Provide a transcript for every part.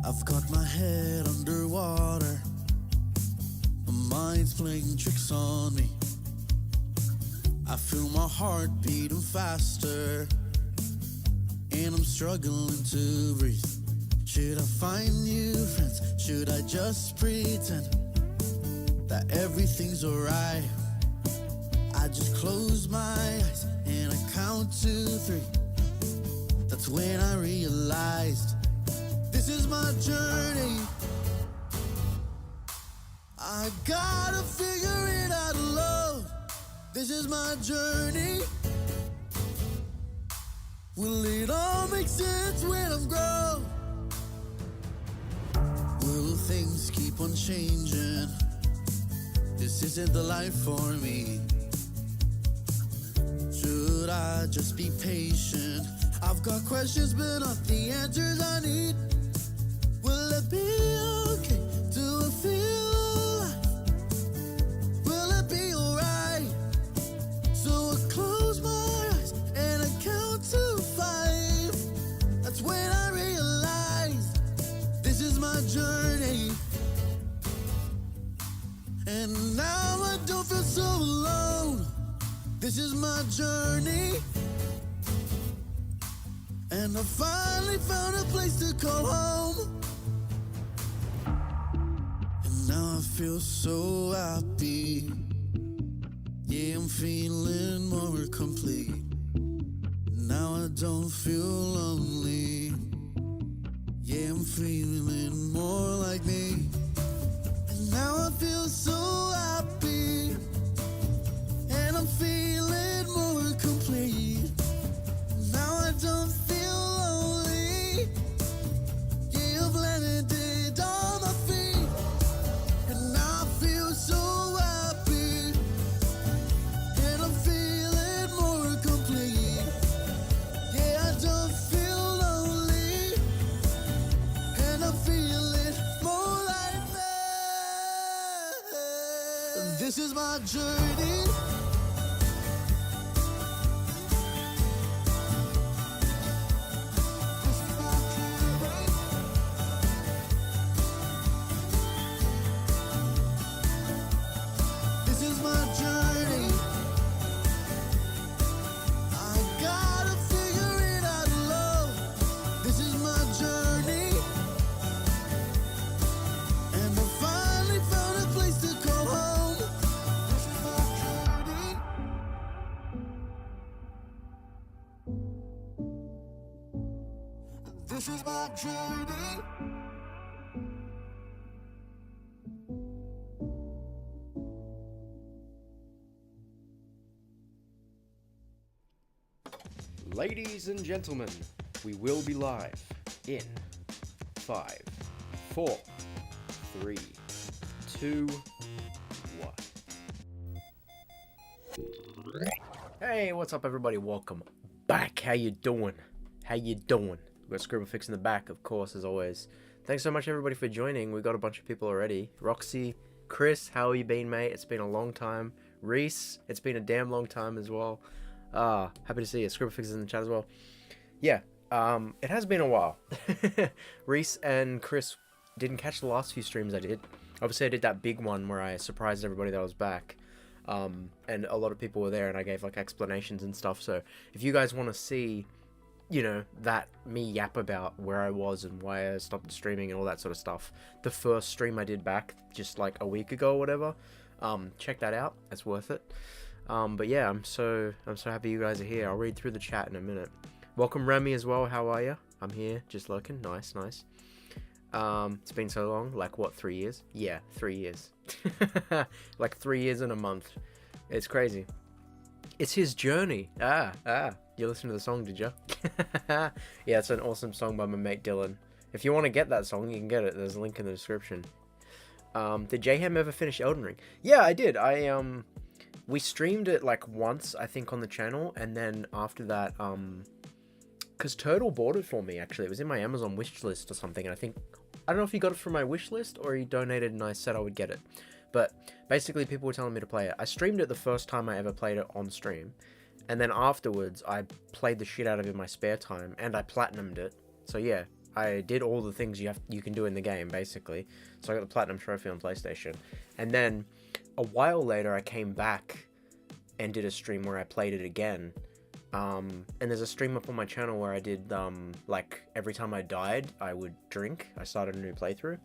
I've got my head underwater, my mind's playing tricks on me. I feel my heart beating faster, and I'm struggling to breathe. Should I find new friends? Should I just pretend that everything's alright? I just close my eyes and I count to 3. That's when I realized this is my journey. I gotta figure it out alone. This is my journey. Will it all make sense when I'm grown? Will things keep on changing? This isn't the life for me. Should I just be patient? I've got questions but not the answers I need. Will it be okay? Do I feel alive? Will it be alright? So I close my eyes and I count to 5. That's when I realized this is my journey. And now I don't feel so alone. This is my journey. And I finally found a place to call home. And now I feel so happy. Yeah, I'm feeling more complete. Now I don't feel lonely. Yeah, I'm feeling more like me. And now I feel so happy. And I'm feeling more complete. Now I don't feel lonely. Yeah, I've landed on my feet. And now I feel so happy. And I'm feeling more complete. Yeah, I don't feel lonely. And I'm feeling more like that. This is my journey. This is my journey. Ladies and gentlemen, we will be live in 5, 4, 3, 2, 1. Hey, what's up everybody? Welcome back. How you doing? How you doing? We've got Scribblefix in the back, of course, as always. Thanks so much everybody for joining. We've got a bunch of people already. Roxy, Chris, how you been, mate? It's been a long time. Reese, it's been a damn long time as well. Happy to see you. Scribblefix is in the chat as well. Yeah, it has been a while. Reese and Chris didn't catch the last few streams I did. Obviously I did that big one where I surprised everybody that I was back. And a lot of people were there and I gave like explanations and stuff. So if you guys want to see, you know, that me yap about where I was and why I stopped streaming and all that sort of stuff, the first stream I did back just like a week ago or whatever, check that out. It's worth it. But yeah, I'm so happy you guys are here. I'll read through the chat in a minute. Welcome Remy as well. How are you? I'm here, just lurking. Nice. It's been so long. Like what, 3 years? Yeah, 3 years. Like 3 years and a month. It's crazy. It's his journey. You listened to the song, did you? Yeah, it's an awesome song by my mate Dylan. If you want to get that song, you can get it. There's a link in the description. Did Jayhem ever finish Elden Ring? Yeah, I did. We streamed it like once, I think, on the channel, and then after that, because Turtle bought it for me, actually. It was in my Amazon wishlist or something, and I think I don't know if he got it from my wish list or he donated and I said I would get it. But basically, people were telling me to play it. I streamed it the first time I ever played it on stream. And then afterwards, I played the shit out of it in my spare time. And I platinumed it. So yeah, I did all the things you can do in the game, basically. So I got the Platinum Trophy on PlayStation. And then, a while later, I came back and did a stream where I played it again. And there's a stream up on my channel where I did, like, every time I died, I would drink. I started a new playthrough.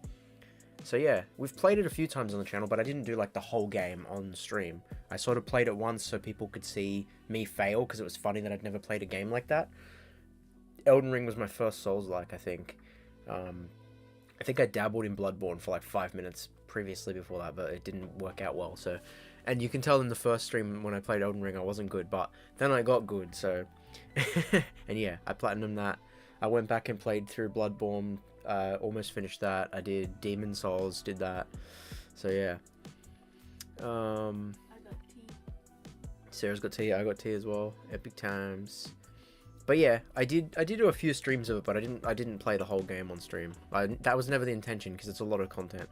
So yeah, we've played it a few times on the channel, but I didn't do, like, the whole game on stream. I sort of played it once so people could see me fail, because it was funny that I'd never played a game like that. Elden Ring was my first Souls-like, I think. I think I dabbled in Bloodborne for, like, 5 minutes previously before that, but it didn't work out well, so... And you can tell in the first stream when I played Elden Ring I wasn't good, but then I got good, so... And yeah, I platinumed that. I went back and played through Bloodborne, almost finished that. I did Demon Souls, did that. So yeah. I got tea. Sarah's got tea, I got tea as well. Epic times. But yeah, I did do a few streams of it, but I didn't play the whole game on stream. That was never the intention, because it's a lot of content.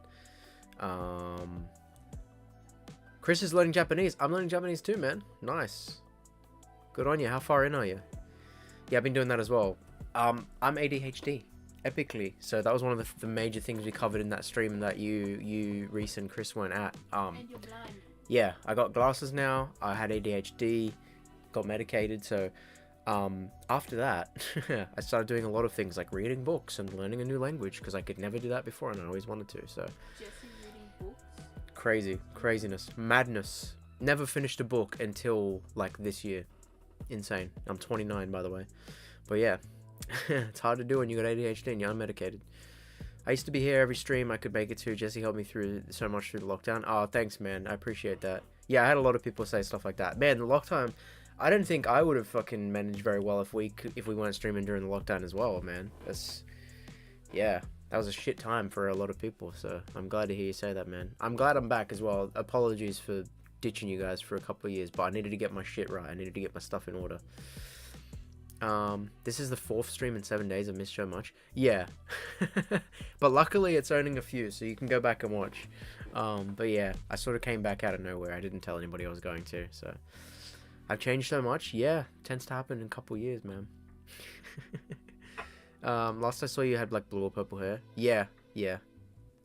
Chris is learning Japanese. I'm learning Japanese too, man. Nice. Good on you. How far in are you? Yeah, I've been doing that as well. I'm ADHD, epically. So that was one of the major things we covered in that stream that you Reese and Chris weren't at. And you're blind. Yeah, I got glasses now. I had ADHD, got medicated. So after that, I started doing a lot of things like reading books and learning a new language because I could never do that before and I always wanted to. So Jesse reading books. craziness, madness. Never finished a book until like this year. Insane. I'm 29, by the way. But yeah, it's hard to do when you got ADHD and you're unmedicated. I used to be here every stream I could make it to. Jesse helped me through so much through the lockdown. Oh, thanks, man. I appreciate that. Yeah, I had a lot of people say stuff like that. Man, the lockdown, I don't think I would have fucking managed very well if we weren't streaming during the lockdown as well, man. Yeah, that was a shit time for a lot of people. So I'm glad to hear you say that, man. I'm glad I'm back as well. Apologies for ditching you guys for a couple of years, but I needed to get my shit right. I needed to get my stuff in order. This is the 4th stream in 7 days. I missed so much. Yeah. But luckily it's owning a few, so you can go back and watch. But yeah, I sort of came back out of nowhere. I didn't tell anybody I was going to, so I've changed so much. Yeah, tends to happen in a couple of years, man. Last I saw you had like blue or purple hair. Yeah.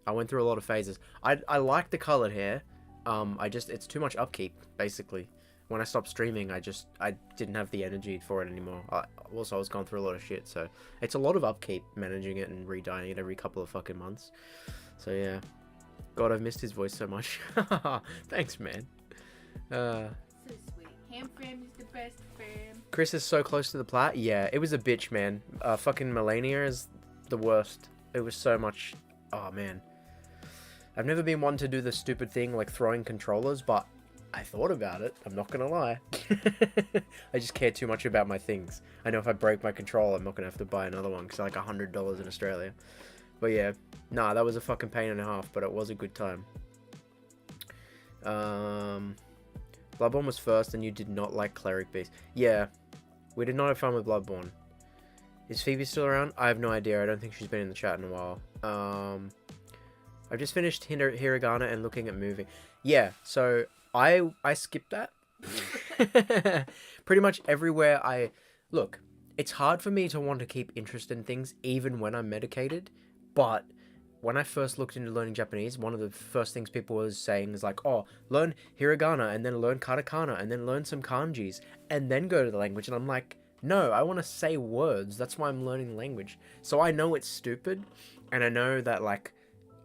I went through a lot of phases. I like the colored hair. It's too much upkeep, basically. When I stopped streaming, I didn't have the energy for it anymore. I was going through a lot of shit, so it's a lot of upkeep managing it and re-dyeing it every couple of fucking months. So yeah. God, I've missed his voice so much. Thanks, man. So sweet. Ham fam is the best fam. Chris is so close to the plat. Yeah, it was a bitch, man. Fucking Melania is the worst. It was so much. Oh, man. I've never been one to do the stupid thing like throwing controllers, but I thought about it. I'm not gonna lie. I just care too much about my things. I know if I break my controller, I'm not gonna have to buy another one because they're like $100 in Australia. But yeah, nah, that was a fucking pain and a half, but it was a good time. Bloodborne was first, and you did not like Cleric Beast. Yeah, we did not have fun with Bloodborne. Is Phoebe still around? I have no idea. I don't think she's been in the chat in a while. I've just finished Hiragana and looking at moving. Yeah, so I skipped that. Pretty much everywhere I... Look, it's hard for me to want to keep interest in things even when I'm medicated, but when I first looked into learning Japanese, one of the first things people was saying is like, oh, learn Hiragana and then learn Katakana and then learn some kanjis and then go to the language. And I'm like, no, I want to say words. That's why I'm learning the language. So I know it's stupid, and I know that, like,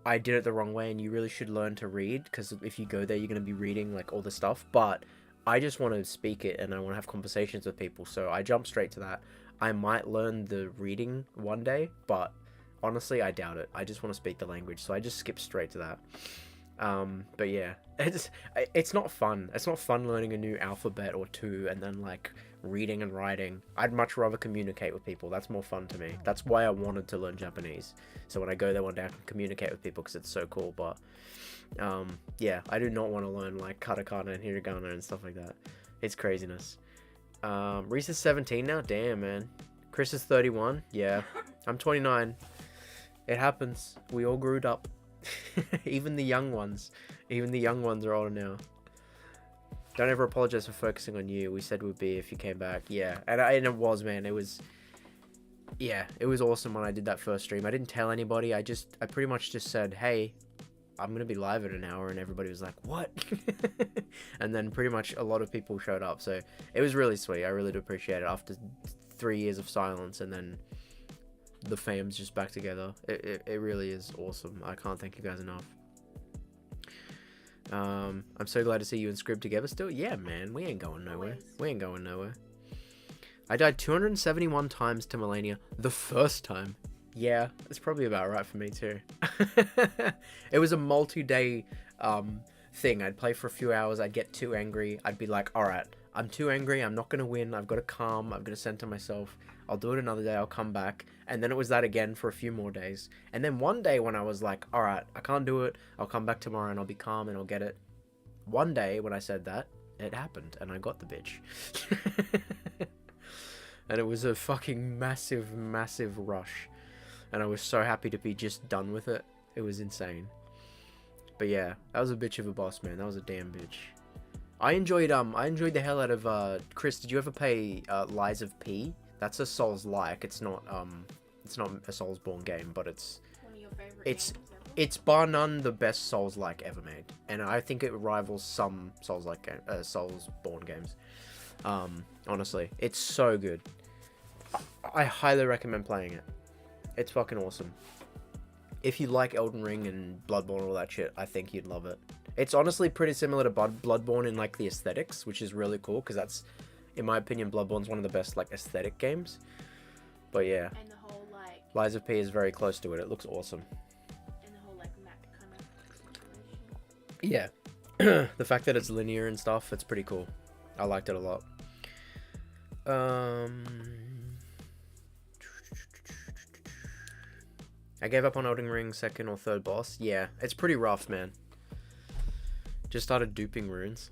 I did it the wrong way, and you really should learn to read, because if you go there, you're going to be reading, like, all the stuff, but I just want to speak it, and I want to have conversations with people, so I jumped straight to that. I might learn the reading one day, but honestly, I doubt it. I just want to speak the language, so I just skipped straight to that. But yeah, it's not fun. It's not fun learning a new alphabet or two, and then, like, reading and writing. I'd much rather communicate with people. That's more fun to me. That's why I wanted to learn Japanese. So when I go there one day, I can communicate with people because it's so cool. But yeah, I do not want to learn like katakana and hiragana and stuff like that. It's craziness. Reese is 17 now. Damn, man. Chris is 31. Yeah, I'm 29. It happens. We all grew up. Even the young ones. Even the young ones are older now. Don't ever apologize for focusing on you. We said we'd be if you came back. Yeah, and it was, man. It was... Yeah, it was awesome when I did that first stream. I didn't tell anybody. I pretty much just said, hey, I'm going to be live in an hour. And everybody was like, what? And then pretty much a lot of people showed up. So it was really sweet. I really do appreciate it. After 3 years of silence and then the fam's just back together. It really is awesome. I can't thank you guys enough. I'm so glad to see you and Scrib together still. Yeah, man, we ain't going nowhere. We ain't going nowhere. I died 271 times to Melania the first time. Yeah, that's probably about right for me too. It was a multi-day thing. I'd play for a few hours, I'd get too angry, I'd be like, alright, I'm too angry, I'm not gonna win, I've got to calm, I've got to center myself, I'll do it another day, I'll come back. And then it was that again for a few more days. And then one day when I was like, alright, I can't do it, I'll come back tomorrow and I'll be calm and I'll get it. One day when I said that, it happened and I got the bitch. And it was a fucking massive, massive rush. And I was so happy to be just done with it. It was insane. But yeah, that was a bitch of a boss, man. That was a damn bitch. I enjoyed the hell out of Chris, did you ever play Lies of P? That's a Souls-like. It's not a Soulsborne game, but it's One of your favorite it's games ever? it's bar none the best Souls-like ever made, and I think it rivals some Soulsborne games. Honestly, it's so good. I highly recommend playing it. It's fucking awesome. If you like Elden Ring and Bloodborne and all that shit, I think you'd love it. It's honestly pretty similar to Bloodborne in like the aesthetics, which is really cool because that's, in my opinion, Bloodborne's one of the best like aesthetic games. But yeah, And the whole like Lies of P is very close to it. It looks awesome. and the whole like map kind of situation. Yeah, the fact that it's linear and stuff, it's pretty cool. I liked it a lot. I gave up on Elden Ring second or third boss. Yeah, it's pretty rough, man. Just started duping runes.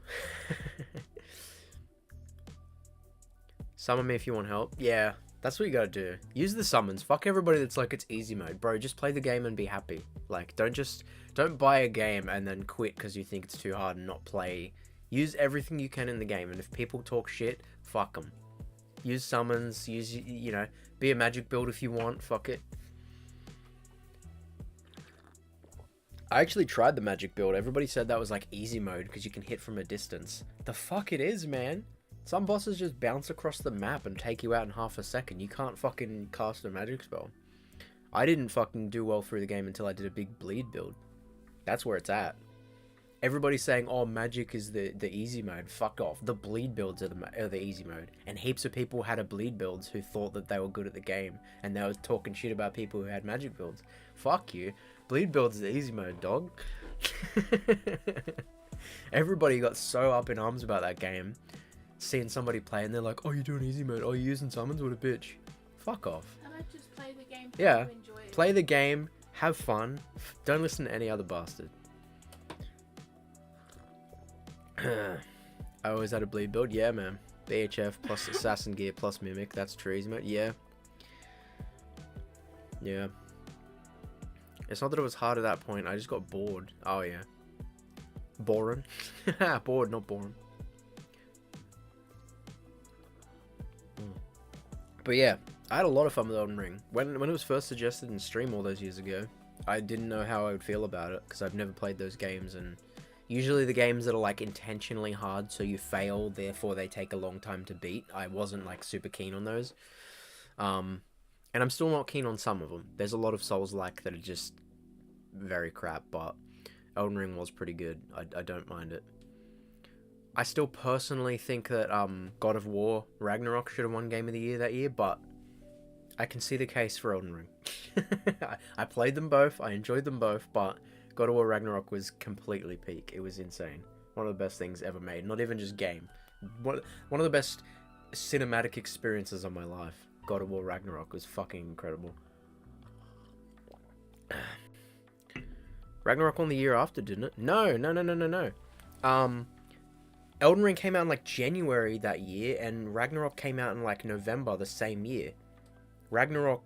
Summon me if you want help. Yeah, that's what you gotta do. Use the summons. Fuck everybody that's like, it's easy mode. Bro, just play the game and be happy. Like, don't buy a game and then quit because you think it's too hard and not play. Use everything you can in the game, and if people talk shit, fuck them. Use summons, you know, be a magic build if you want, fuck it. I actually tried the magic build. Everybody said that was like easy mode because you can hit from a distance. The fuck it is, man. Some bosses just bounce across the map and take you out in half a second. You can't fucking cast a magic spell. I didn't fucking do well through the game until I did a big bleed build. That's where it's at. Everybody's saying, oh, magic is the easy mode. Fuck off. The bleed builds are the easy mode. And heaps of people had a bleed builds who thought that they were good at the game. And they were talking shit about people who had magic builds. Fuck you. Bleed builds is the easy mode, dog. Everybody got so up in arms about that game. Seeing somebody play and they're like, oh, you're doing easy mode. Oh, you're using summons? What a bitch. Fuck off. How about just play the game? Yeah. To enjoy it? Play the game. Have fun. Don't listen to any other bastard. I always had a bleed build. Yeah, man. BHF plus assassin gear plus mimic. That's true, easy mode. Yeah. Yeah. It's not that it was hard at that point. I just got bored. Oh, yeah. Boring. Bored, not boring. But yeah, I had a lot of fun with Elden Ring. When it was first suggested in stream all those years ago, I didn't know how I would feel about it because I've never played those games, and usually the games that are like intentionally hard so you fail, therefore they take a long time to beat. I wasn't like super keen on those. And I'm still not keen on some of them. There's a lot of Souls-like that are just very crap, but Elden Ring was pretty good. I don't mind it. I still personally think that God of War Ragnarok should have won Game of the Year that year, but I can see the case for Elden Ring. I played them both, I enjoyed them both, but God of War Ragnarok was completely peak. It was insane. One of the best things ever made. Not even just game. One of the best cinematic experiences of my life. God of War Ragnarok was fucking incredible. Ragnarok won the year after, didn't it? No. Elden Ring came out in like January that year, and Ragnarok came out in like November the same year. Ragnarok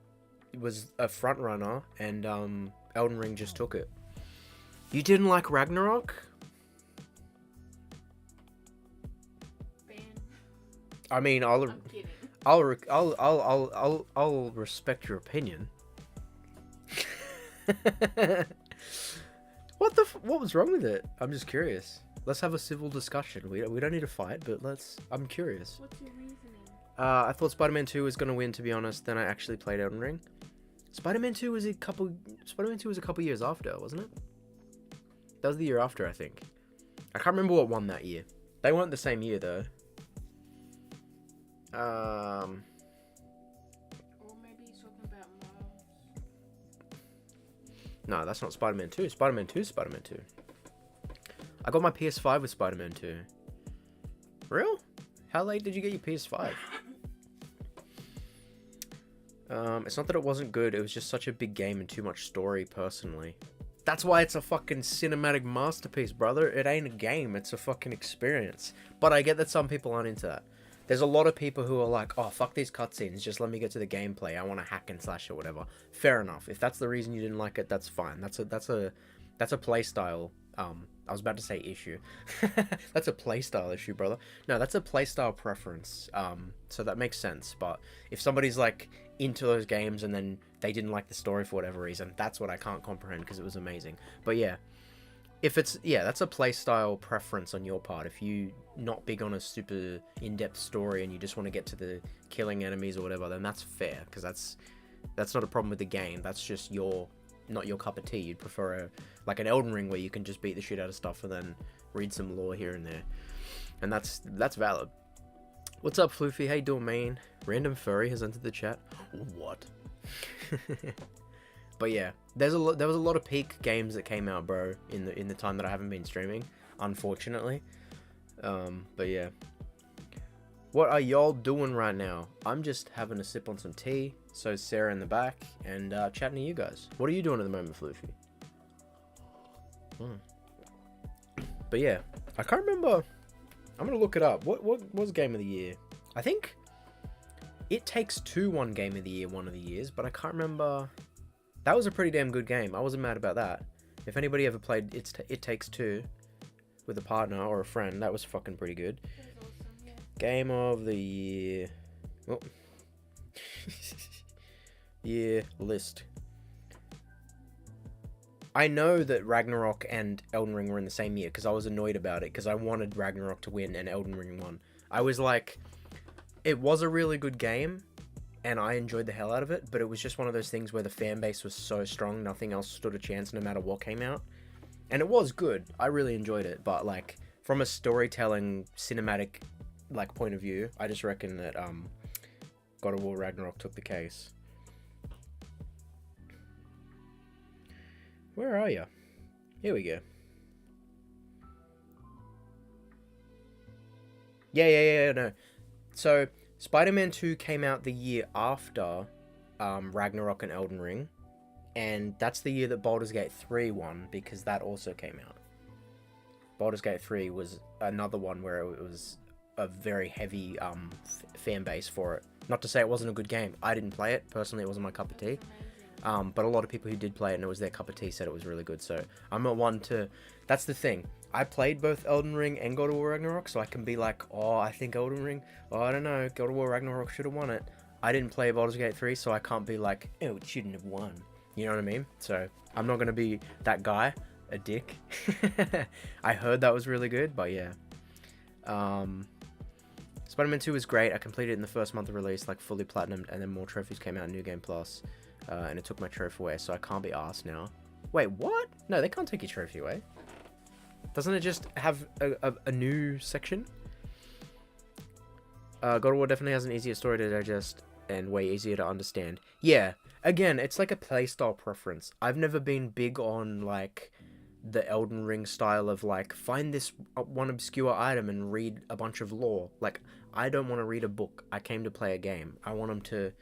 was a front runner, and Elden Ring just took it. You didn't like Ragnarok? Ben, I mean, I'm kidding. I'll respect your opinion. What was wrong with it? I'm just curious. Let's have a civil discussion. We don't need to fight, but I'm curious. What's your reasoning? I thought Spider-Man 2 was gonna win, to be honest. Then I actually played Elden Ring. Spider-Man 2 was a couple years after, wasn't it? That was the year after, I think. I can't remember what won that year. They weren't the same year though. Or maybe he's talking about Miles. No, that's not Spider-Man 2. Spider-Man 2 is Spider-Man 2. I got my PS5 with Spider-Man 2. Real? How late did you get your PS5? It's not that it wasn't good, it was just such a big game and too much story, personally. That's why it's a fucking cinematic masterpiece, brother. It ain't a game, it's a fucking experience. But I get that some people aren't into that. There's a lot of people who are like, oh, fuck these cutscenes, just let me get to the gameplay, I want to hack and slash or whatever. Fair enough. If that's the reason you didn't like it, that's fine. That's a playstyle, I was about to say issue. That's a playstyle issue, brother. No, that's a playstyle preference. So that makes sense. But if somebody's like into those games and then they didn't like the story for whatever reason, that's what I can't comprehend because it was amazing. But yeah, that's a playstyle preference on your part. If you not big on a super in-depth story and you just want to get to the killing enemies or whatever, then that's fair because that's not a problem with the game. That's just not your cup of tea. You'd prefer like an Elden Ring where you can just beat the shit out of stuff and then read some lore here and there, and that's valid. What's up, Floofy? How you doing, man? Random Furry has entered the chat. What? But yeah, there was a lot of peak games that came out, bro, in the time that I haven't been streaming, unfortunately. But yeah, what are y'all doing right now? I'm just having a sip on some tea. So Sarah in the back and chatting to you guys. What are you doing at the moment, Floofy? But yeah, I can't remember. I'm gonna look it up. What was Game of the Year? I think It Takes Two won Game of the Year one of the years, but I can't remember. That was a pretty damn good game. I wasn't mad about that. If anybody ever played It Takes Two with a partner or a friend, that was fucking pretty good. That was awesome, yeah. Game of the Year. Oh. Year list. I know that Ragnarok and Elden Ring were in the same year because I was annoyed about it because I wanted Ragnarok to win and Elden Ring won. I was like, it was a really good game and I enjoyed the hell out of it, but it was just one of those things where the fan base was so strong, nothing else stood a chance no matter what came out. And it was good. I really enjoyed it, but like from a storytelling cinematic like point of view, I just reckon that God of War Ragnarok took the case. Where are you? Here we go. Yeah, no. So, Spider-Man 2 came out the year after Ragnarok and Elden Ring. And that's the year that Baldur's Gate 3 won, because that also came out. Baldur's Gate 3 was another one where it was a very heavy fan base for it. Not to say it wasn't a good game. I didn't play it. Personally, it wasn't my cup of tea. But a lot of people who did play it and it was their cup of tea said it was really good. So I'm not one to... That's the thing. I played both Elden Ring and God of War Ragnarok, so I can be like, oh, I think Elden Ring... Oh, I don't know. God of War Ragnarok should have won it. I didn't play Baldur's Gate 3, so I can't be like, oh, it shouldn't have won. You know what I mean? So I'm not going to be that guy. A dick. I heard that was really good, but yeah. Spider-Man 2 was great. I completed it in the first month of release, like fully platinumed, and then more trophies came out in New Game Plus. And it took my trophy away, so I can't be arsed now. Wait, what? No, they can't take your trophy away. Doesn't it just have a new section? God of War definitely has an easier story to digest and way easier to understand. Yeah, again, it's like a playstyle preference. I've never been big on, like, the Elden Ring style of, like, find this one obscure item and read a bunch of lore. Like, I don't want to read a book. I came to play a game. I want them to...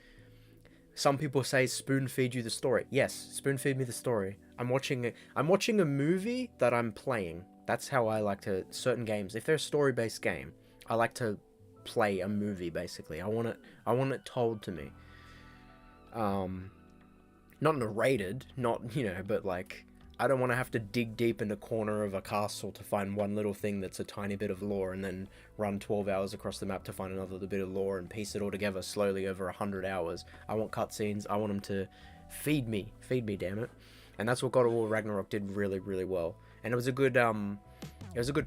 Some people say spoon feed you the story. Yes, spoon feed me the story. I'm watching a movie that I'm playing. That's how I like to certain games. If they're a story-based game, I like to play a movie basically. I want it told to me. not narrated, not, you know, but like, I don't want to have to dig deep in the corner of a castle to find one little thing that's a tiny bit of lore and then run 12 hours across the map to find another little bit of lore and piece it all together slowly over 100 hours. I want cutscenes. I want them to feed me, damn it. And that's what God of War Ragnarok did really, really well. And it was a good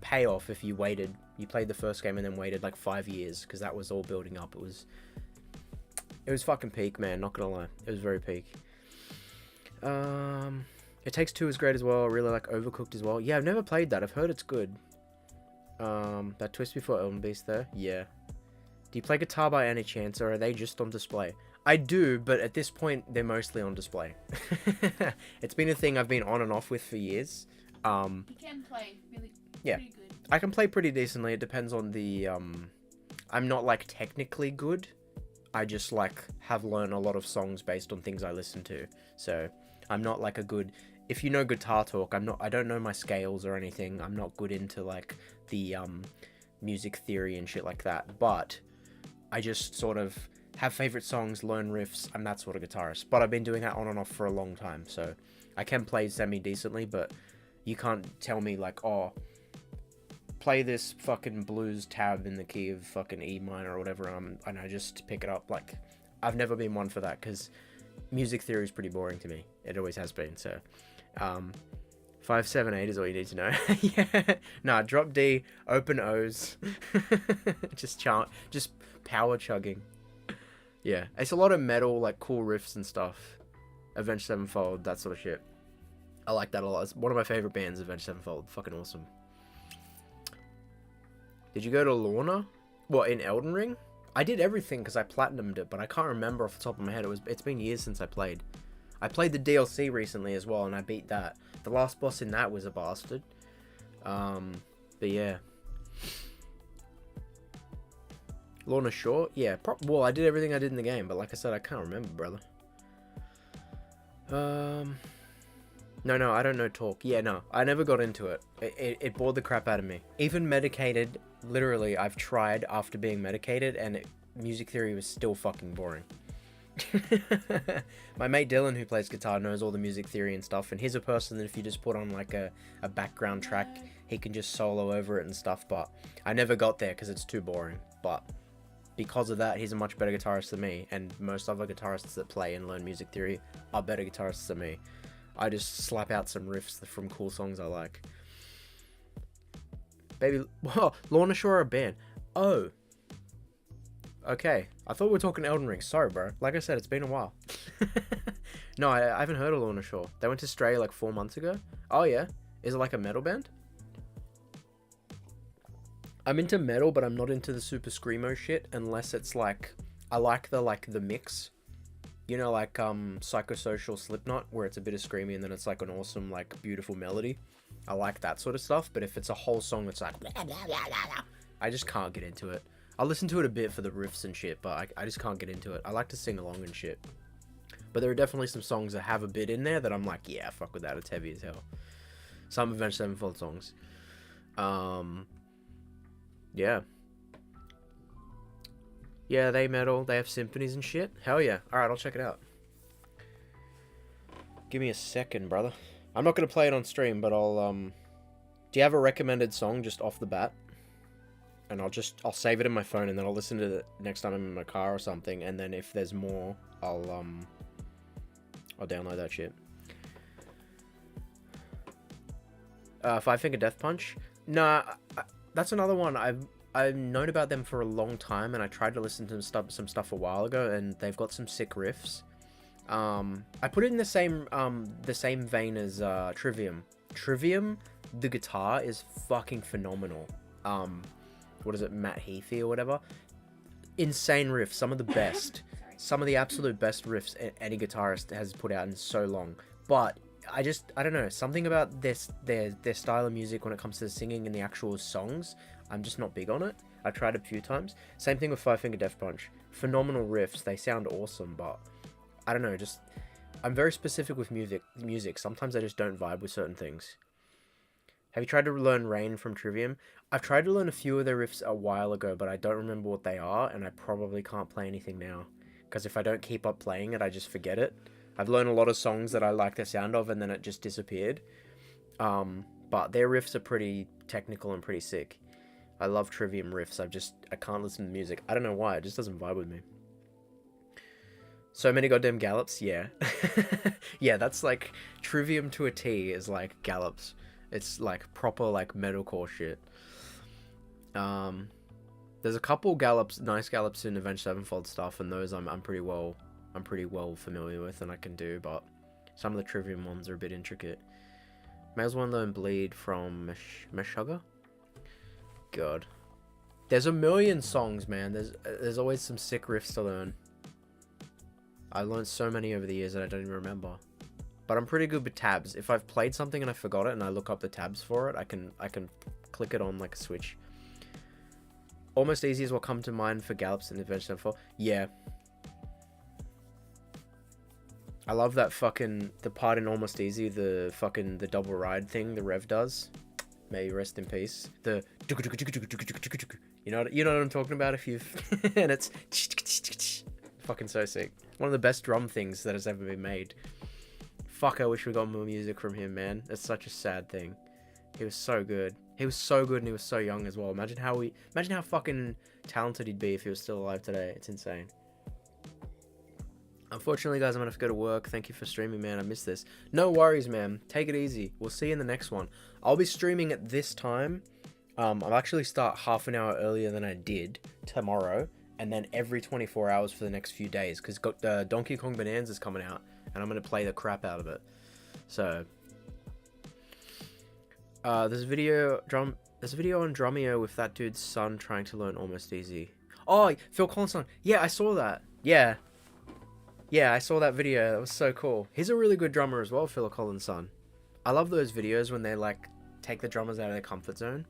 payoff if you waited. You played the first game and then waited like 5 years, because that was all building up. It was fucking peak, man, not gonna lie. It was very peak. It Takes Two is great as well. I really like Overcooked as well. Yeah, I've never played that. I've heard it's good. That Twist Before Elden Beast there. Yeah. Do you play guitar by any chance, or are they just on display? I do, but at this point, they're mostly on display. It's been a thing I've been on and off with for years. You can play really yeah. pretty good. I can play pretty decently. It depends on the, I'm not, like, technically good. I just, like, have learned a lot of songs based on things I listen to. So, I'm not, like, a good... If you know Guitar Talk, I don't know my scales or anything. I'm not good into, like, the, music theory and shit like that. But I just sort of have favorite songs, learn riffs. I'm that sort of guitarist. But I've been doing that on and off for a long time. So, I can play semi-decently, but you can't tell me, like, oh... play this fucking blues tab in the key of fucking E minor or whatever, and I just pick it up. Like, I've never been one for that, because music theory is pretty boring to me. It always has been, so. 5, 7, 8 is all you need to know. Yeah. Nah, drop D, open O's. just power chugging. Yeah. It's a lot of metal, like, cool riffs and stuff. Avenged Sevenfold, that sort of shit. I like that a lot. It's one of my favorite bands, Avenged Sevenfold. Fucking awesome. Did you go to Lorna? What, in Elden Ring? I did everything because I platinumed it, but I can't remember off the top of my head. It's been years since I played. I played the DLC recently as well, and I beat that. The last boss in that was a bastard. But yeah. Lorna Shore? Yeah, well, I did everything I did in the game, but like I said, I can't remember, brother. No, I don't know talk. Yeah, no, I never got into it. It bored the crap out of me. Even medicated, literally, I've tried after being medicated, and music theory was still fucking boring. My mate Dylan, who plays guitar, knows all the music theory and stuff, and he's a person that if you just put on like a background track, he can just solo over it and stuff, but I never got there because it's too boring. But because of that, he's a much better guitarist than me, and most other guitarists that play and learn music theory are better guitarists than me. I just slap out some riffs from cool songs I like. Baby, whoa, Lorna Shore are a band. Oh. Okay, I thought we were talking Elden Ring. Sorry, bro. Like I said, it's been a while. No, I haven't heard of Lorna Shore. They went to Stray like 4 months ago. Oh, yeah? Is it like a metal band? I'm into metal, but I'm not into the super screamo shit unless it's like... I like the mix. You know, like Psychosocial Slipknot, where it's a bit of screamy and then it's like an awesome, like, beautiful melody. I like that sort of stuff, but if it's a whole song that's like... I just can't get into it. I listen to it a bit for the riffs and shit, but I just can't get into it. I like to sing along and shit. But there are definitely some songs that have a bit in there that I'm like, yeah, fuck with that, it's heavy as hell. Some Avenged Sevenfold songs. Yeah. Yeah, they metal, they have symphonies and shit. Hell yeah. Alright, I'll check it out. Give me a second, brother. I'm not going to play it on stream, but I'll, do you have a recommended song just off the bat? And I'll save it in my phone, and then I'll listen to it next time I'm in my car or something, and then if there's more, I'll download that shit. Five Finger Death Punch? Nah, that's another one. I've known about them for a long time, and I tried to listen to some stuff a while ago, and they've got some sick riffs. I put it in the same vein as Trivium. Trivium, the guitar is fucking phenomenal. What is it, Matt Heafy or whatever? Insane riffs, some of the best. Some of the absolute best riffs any guitarist has put out in so long. But I don't know, something about their style of music when it comes to singing and the actual songs, I'm just not big on it. I tried a few times. Same thing with Five Finger Death Punch. Phenomenal riffs, they sound awesome, but I don't know, I'm very specific with music. Sometimes I just don't vibe with certain things. Have you tried to learn Rain from Trivium? I've tried to learn a few of their riffs a while ago, but I don't remember what they are, and I probably can't play anything now. Because if I don't keep up playing it, I just forget it. I've learned a lot of songs that I like the sound of, and then it just disappeared. But their riffs are pretty technical and pretty sick. I love Trivium riffs. I can't listen to music. I don't know why. It just doesn't vibe with me. So many goddamn gallops, yeah. Yeah, that's like Trivium to a T is like gallops. It's like proper like metalcore shit. There's a couple gallops, nice gallops in Avenged Sevenfold stuff, and those I'm pretty well familiar with and I can do, but some of the Trivium ones are a bit intricate. May as well learn Bleed from Meshuggah. God. There's a million songs, man. There's always some sick riffs to learn. I learned so many over the years that I don't even remember. But I'm pretty good with tabs. If I've played something and I forgot it and I look up the tabs for it, I can click it on like a switch. Almost Easy is what come to mind for gallops in Avenged Sevenfold. Yeah. I love that the part in Almost Easy, the double ride thing the Rev does. May you rest in peace. The you know what I'm talking about if you've and it's fucking so sick. One of the best drum things that has ever been made. Fuck, I wish we got more music from him, man. It's such a sad thing. He was so good. He was so good and he was so young as well. Imagine how fucking talented he'd be if he was still alive today. It's insane. Unfortunately, guys, I'm gonna have to go to work. Thank you for streaming, man. I missed this. No worries, man. Take it easy. We'll see you in the next one. I'll be streaming at this time. I'll actually start half an hour earlier than I did tomorrow, and then every 24 hours for the next few days, because Donkey Kong Bonanza is coming out, and I'm gonna play the crap out of it. So, there's a video on Drumeo with that dude's son trying to learn Almost Easy. Oh, Phil Collins' son. Yeah, I saw that. Yeah, I saw that video. That was so cool. He's a really good drummer as well, Phil Collins' son. I love those videos when they like take the drummers out of their comfort zone.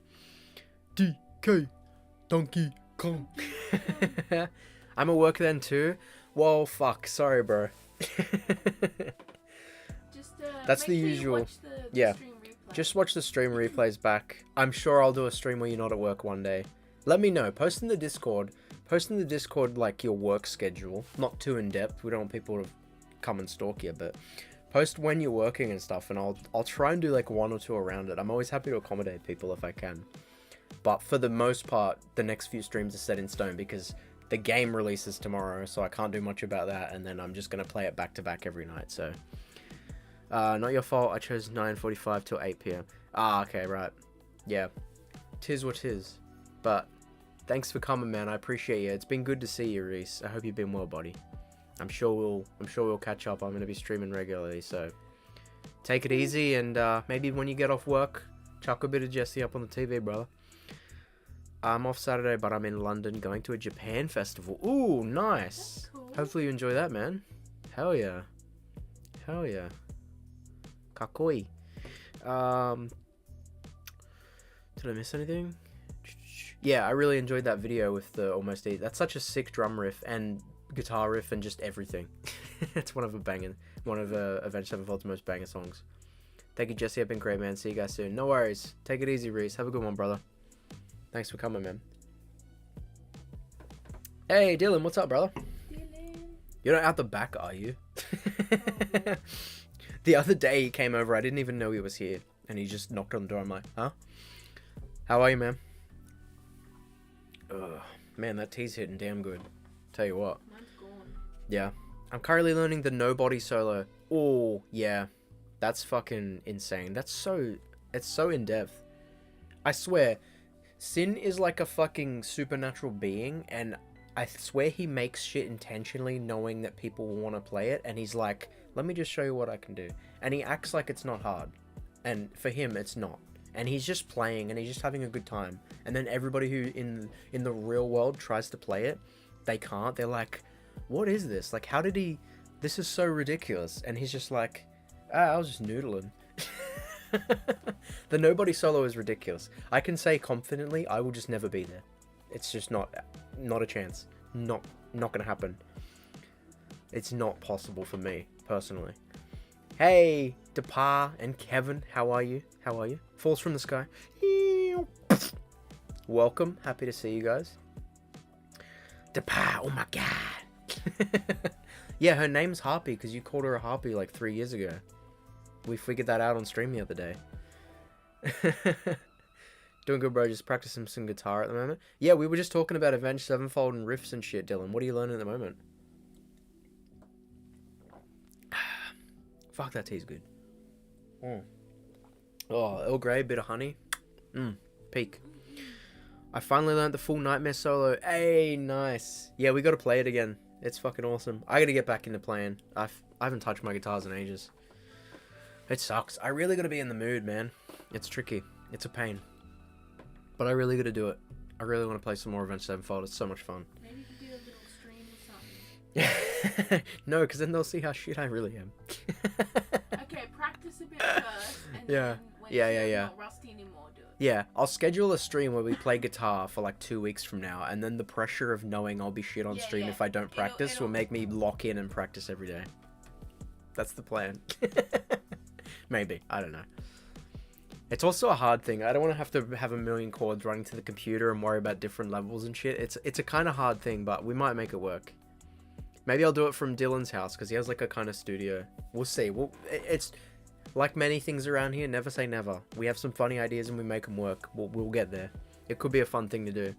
DK Donkey Kong. I'm at work then too. Whoa, fuck. Sorry, bro. That's the usual. Yeah. Just watch the stream replays back. I'm sure I'll do a stream where you're not at work one day. Let me know. Post in the Discord. Like your work schedule. Not too in depth. We don't want people to come and stalk you, but post when you're working and stuff, and I'll try and do like one or two around it. I'm always happy to accommodate people if I can. But for the most part, the next few streams are set in stone because the game releases tomorrow, so I can't do much about that, and then I'm just gonna play it back to back every night. So not your fault. I chose 9:45 till 8 p.m. Okay, right. Yeah. Tis what tis. But thanks for coming, man. I appreciate you. It's been good to see you, Reese. I hope you've been well, buddy. I'm sure we'll catch up. I'm gonna be streaming regularly, so take it easy, and maybe when you get off work, chuck a bit of Jesse up on the TV, brother. I'm off Saturday, but I'm in London going to a Japan festival. Ooh, nice. Cool. Hopefully you enjoy that, man. Hell yeah. Hell yeah. Kakoi. Did I miss anything? Yeah, I really enjoyed that video with the Almost Easy. That's such a sick drum riff and guitar riff and just everything. It's one of Avenged Sevenfold's most banger songs. Thank you, Jesse. I've been great, man. See you guys soon. No worries. Take it easy, Reese. Have a good one, brother. Thanks for coming, man. Hey, Dylan. What's up, brother? Dylan. You're not out the back, are you? Oh. The other day he came over. I didn't even know he was here. And he just knocked on the door. I'm like, huh? How are you, man? Ugh, man, that tea's hitting damn good. Tell you what. Mine's gone. Yeah. I'm currently learning the nobody solo. Oh, yeah. That's fucking insane. It's so in-depth. I swear, Sin is like a fucking supernatural being, and I swear he makes shit intentionally knowing that people will want to play it, and he's like, let me just show you what I can do. And he acts like it's not hard. And for him, it's not. And he's just playing, and he's just having a good time. And then everybody who in the real world tries to play it, they can't. They're like, what is this? Like, how did he... This is so ridiculous. And he's just like, I was just noodling. The nobody solo is ridiculous. I can say confidently, I will just never be there. It's just not a chance. Not gonna happen. It's not possible for me, personally. Hey, Depar and Kevin, how are you? Falls from the sky. Welcome, happy to see you guys. Depar, oh my god. Yeah, her name's Harpy because you called her a Harpy like 3 years ago. We figured that out on stream the other day. Doing good, bro. Just practicing some guitar at the moment. Yeah, we were just talking about Avenged Sevenfold and riffs and shit, Dylan. What are you learning at the moment? Fuck, that tea's good. Mm. Oh, Earl Grey, bit of honey. Peak. I finally learned the full Nightmare solo. Hey, nice. Yeah, we gotta play it again. It's fucking awesome. I gotta get back into playing. I haven't touched my guitars in ages. It sucks. I really gotta be in the mood, man. It's tricky. It's a pain. But I really gotta do it. I really want to play some more Avenged Sevenfold. It's so much fun. Maybe you could do a little stream or something. No, because then they'll see how shit I really am. Okay, practice a bit first, and Yeah. then when Yeah, you're yeah. not rusty anymore, do it. Yeah, I'll schedule a stream where we play guitar for like 2 weeks from now, and then the pressure of knowing I'll be shit on Yeah, stream yeah. if I don't practice will It'll- make me lock in and practice every day. That's the plan. Maybe. I don't know. It's also a hard thing. I don't want to have a million chords running to the computer and worry about different levels and shit. It's a kind of hard thing, but we might make it work. Maybe I'll do it from Dylan's house because he has like a kind of studio. We'll see. It's like many things around here. Never say never. We have some funny ideas and we make them work. We'll get there. It could be a fun thing to do.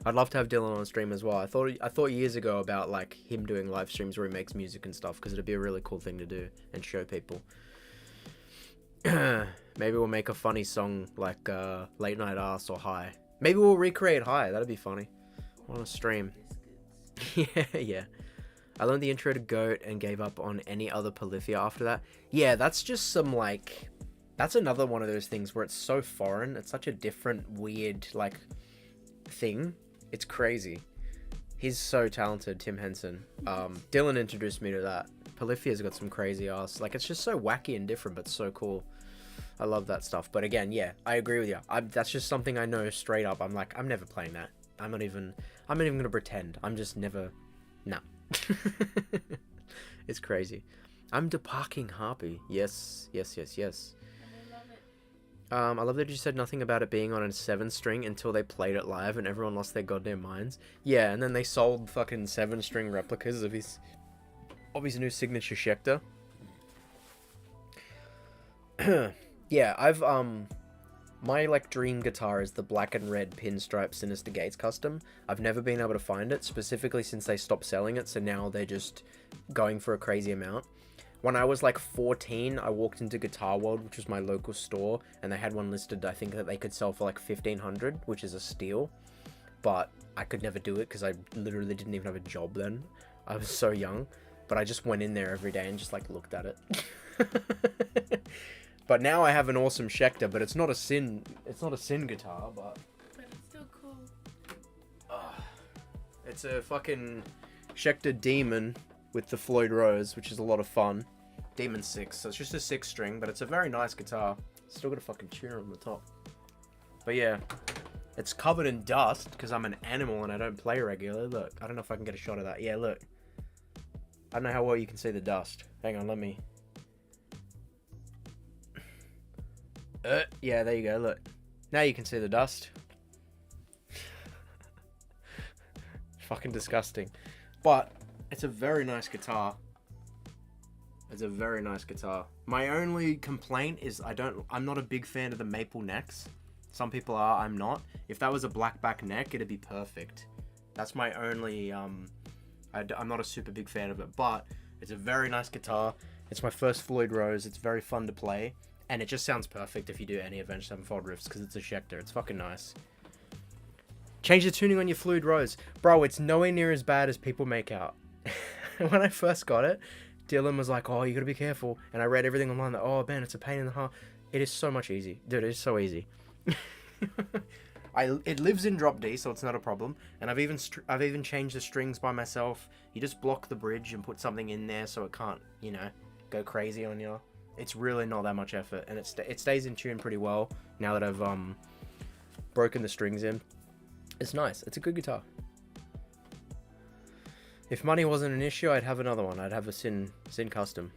I'd love to have Dylan on stream as well. I thought years ago about like him doing live streams where he makes music and stuff because it'd be a really cool thing to do and show people. Maybe we'll make a funny song like Late Night Ass or High. Maybe we'll recreate High. That'd be funny. On a stream. Yeah. I learned the intro to Goat and gave up on any other Polyphia after that. Yeah, that's just some like... That's another one of those things where it's so foreign. It's such a different, weird, like, thing. It's crazy. He's so talented, Tim Henson. Dylan introduced me to that. Polyphia's got some crazy ass. Like, it's just so wacky and different, but so cool. I love that stuff. But again, yeah, I agree with you. That's just something I know straight up. I'm like, I'm never playing that. I'm not even gonna pretend. I'm just never... Nah. It's crazy. I'm deparking Harpy. Yes. And I love it. I love that you said nothing about it being on a 7-string until they played it live and everyone lost their goddamn minds. Yeah, and then they sold fucking 7-string replicas of his new signature Schecter. Yeah, I've my like dream guitar is the black and red pinstripe Sinister Gates custom. I've never been able to find it, specifically since they stopped selling it, so now they're just going for a crazy amount. When I was like 14, I walked into Guitar World, which was my local store, and they had one listed, I think, that they could sell for like $1,500, which is a steal. But I could never do it because I literally didn't even have a job then. I was so young. But I just went in there every day and just like looked at it. But now I have an awesome Schecter, but it's not a Sin guitar, but But it's still cool. it's a fucking Schecter Demon with the Floyd Rose, which is a lot of fun. Demon 6, so it's just a 6-string, but it's a very nice guitar. Still got a fucking tuner on the top. But yeah, it's covered in dust because I'm an animal and I don't play regularly. Look, I don't know if I can get a shot of that. Yeah, look. I don't know how well you can see the dust. Hang on, let me... yeah, there you go, look. Now you can see the dust. Fucking disgusting. But, it's a very nice guitar. It's a very nice guitar. My only complaint is I'm not a big fan of the maple necks. Some people are, I'm not. If that was a black back neck, it'd be perfect. That's my only, I'm not a super big fan of it, but it's a very nice guitar. It's my first Floyd Rose. It's very fun to play. And it just sounds perfect if you do any Avenged Sevenfold riffs because it's a Schecter. It's fucking nice. Change the tuning on your Floyd Rose. Bro, it's nowhere near as bad as people make out. When I first got it, Dylan was like, oh, you gotta be careful. And I read everything online that, oh, man, it's a pain in the heart. It is so much easy. Dude, it is so easy. It lives in drop D, so it's not a problem. And I've even changed the strings by myself. You just block the bridge and put something in there so it can't, you know, go crazy on you. It's really not that much effort, and it stays in tune pretty well now that I've broken the strings in. It's nice. It's a good guitar. If money wasn't an issue, I'd have another one. I'd have a Sin Custom.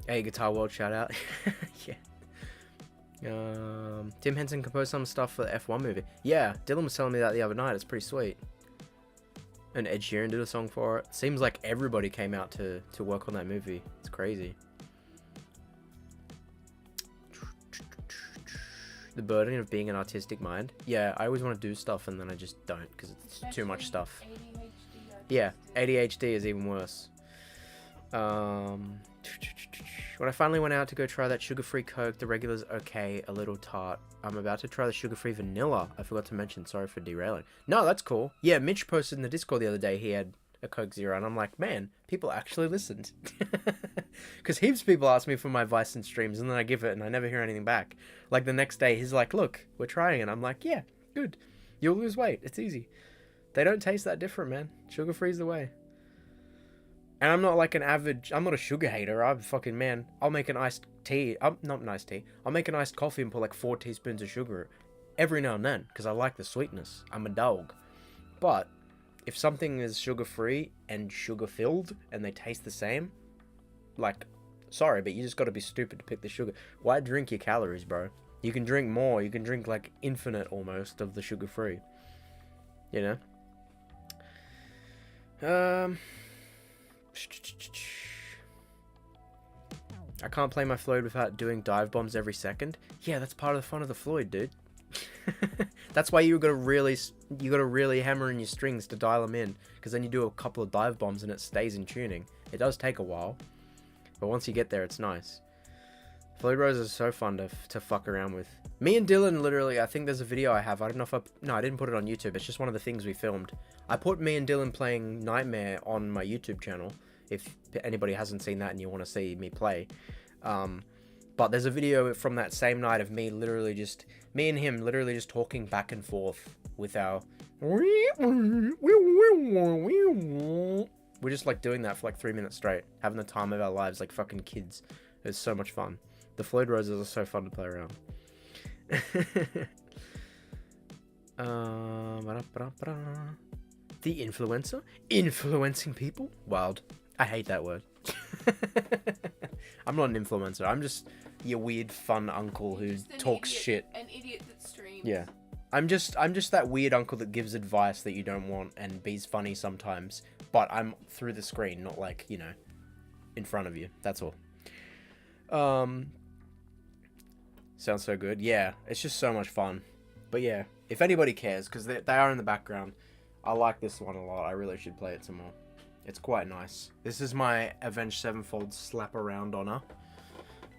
Hey, Guitar World, shout out. Yeah. Tim Henson composed some stuff for the F1 movie. Yeah, Dylan was telling me that the other night. It's pretty sweet. And Ed Sheeran did a song for it. Seems like everybody came out to work on that movie. It's crazy. The burden of being an artistic mind. Yeah, I always want to do stuff and then I just don't because it's too much stuff. Yeah, ADHD is even worse. When I finally went out to go try that sugar-free Coke, the regular's okay, a little tart. I'm about to try the sugar-free vanilla. I forgot to mention, sorry for derailing. No, that's cool. Yeah, Mitch posted in the Discord the other day he had a Coke Zero, and I'm like, man, people actually listened. Because heaps of people ask me for my advice in streams, and then I give it, and I never hear anything back. Like, the next day, he's like, look, we're trying it. I'm like, yeah, good. You'll lose weight. It's easy. They don't taste that different, man. Sugar-free's the way. And I'm not like I'm not a sugar hater. I'm fucking, man, I'll make an iced tea. Not an iced tea. I'll make an iced coffee and put like 4 teaspoons of sugar every now and then because I like the sweetness. I'm a dog. But if something is sugar-free and sugar-filled and they taste the same, like, sorry, but you just got to be stupid to pick the sugar. Why drink your calories, bro? You can drink more. You can drink like infinite almost of the sugar-free. You know? I can't play my Floyd without doing dive bombs every second. Yeah, that's part of the fun of the Floyd, dude. That's why you gotta really hammer in your strings to dial them in, because then you do a couple of dive bombs and it stays in tuning. It does take a while, but once you get there, it's nice. Floyd Rose is so fun to fuck around with. Me and Dylan, literally, I think there's a video I have. I don't know if I didn't put it on YouTube. It's just one of the things we filmed. I put me and Dylan playing Nightmare on my YouTube channel. If anybody hasn't seen that and you want to see me play. But there's a video from that same night of me and him literally just talking back and forth with our... We're just like doing that for like 3 minutes straight. Having the time of our lives like fucking kids. It's so much fun. The Floyd Roses are so fun to play around. The influencer? Influencing people? Wild. I hate that word. I'm not an influencer. I'm just your weird fun uncle who talks shit. An idiot that streams. Yeah. I'm just that weird uncle that gives advice that you don't want and be's funny sometimes. But I'm through the screen, not like, you know, in front of you. That's all. Sounds so good. Yeah, it's just so much fun. But yeah, if anybody cares, because they are in the background, I like this one a lot. I really should play it some more. It's quite nice. This is my Avenged Sevenfold slap around honor.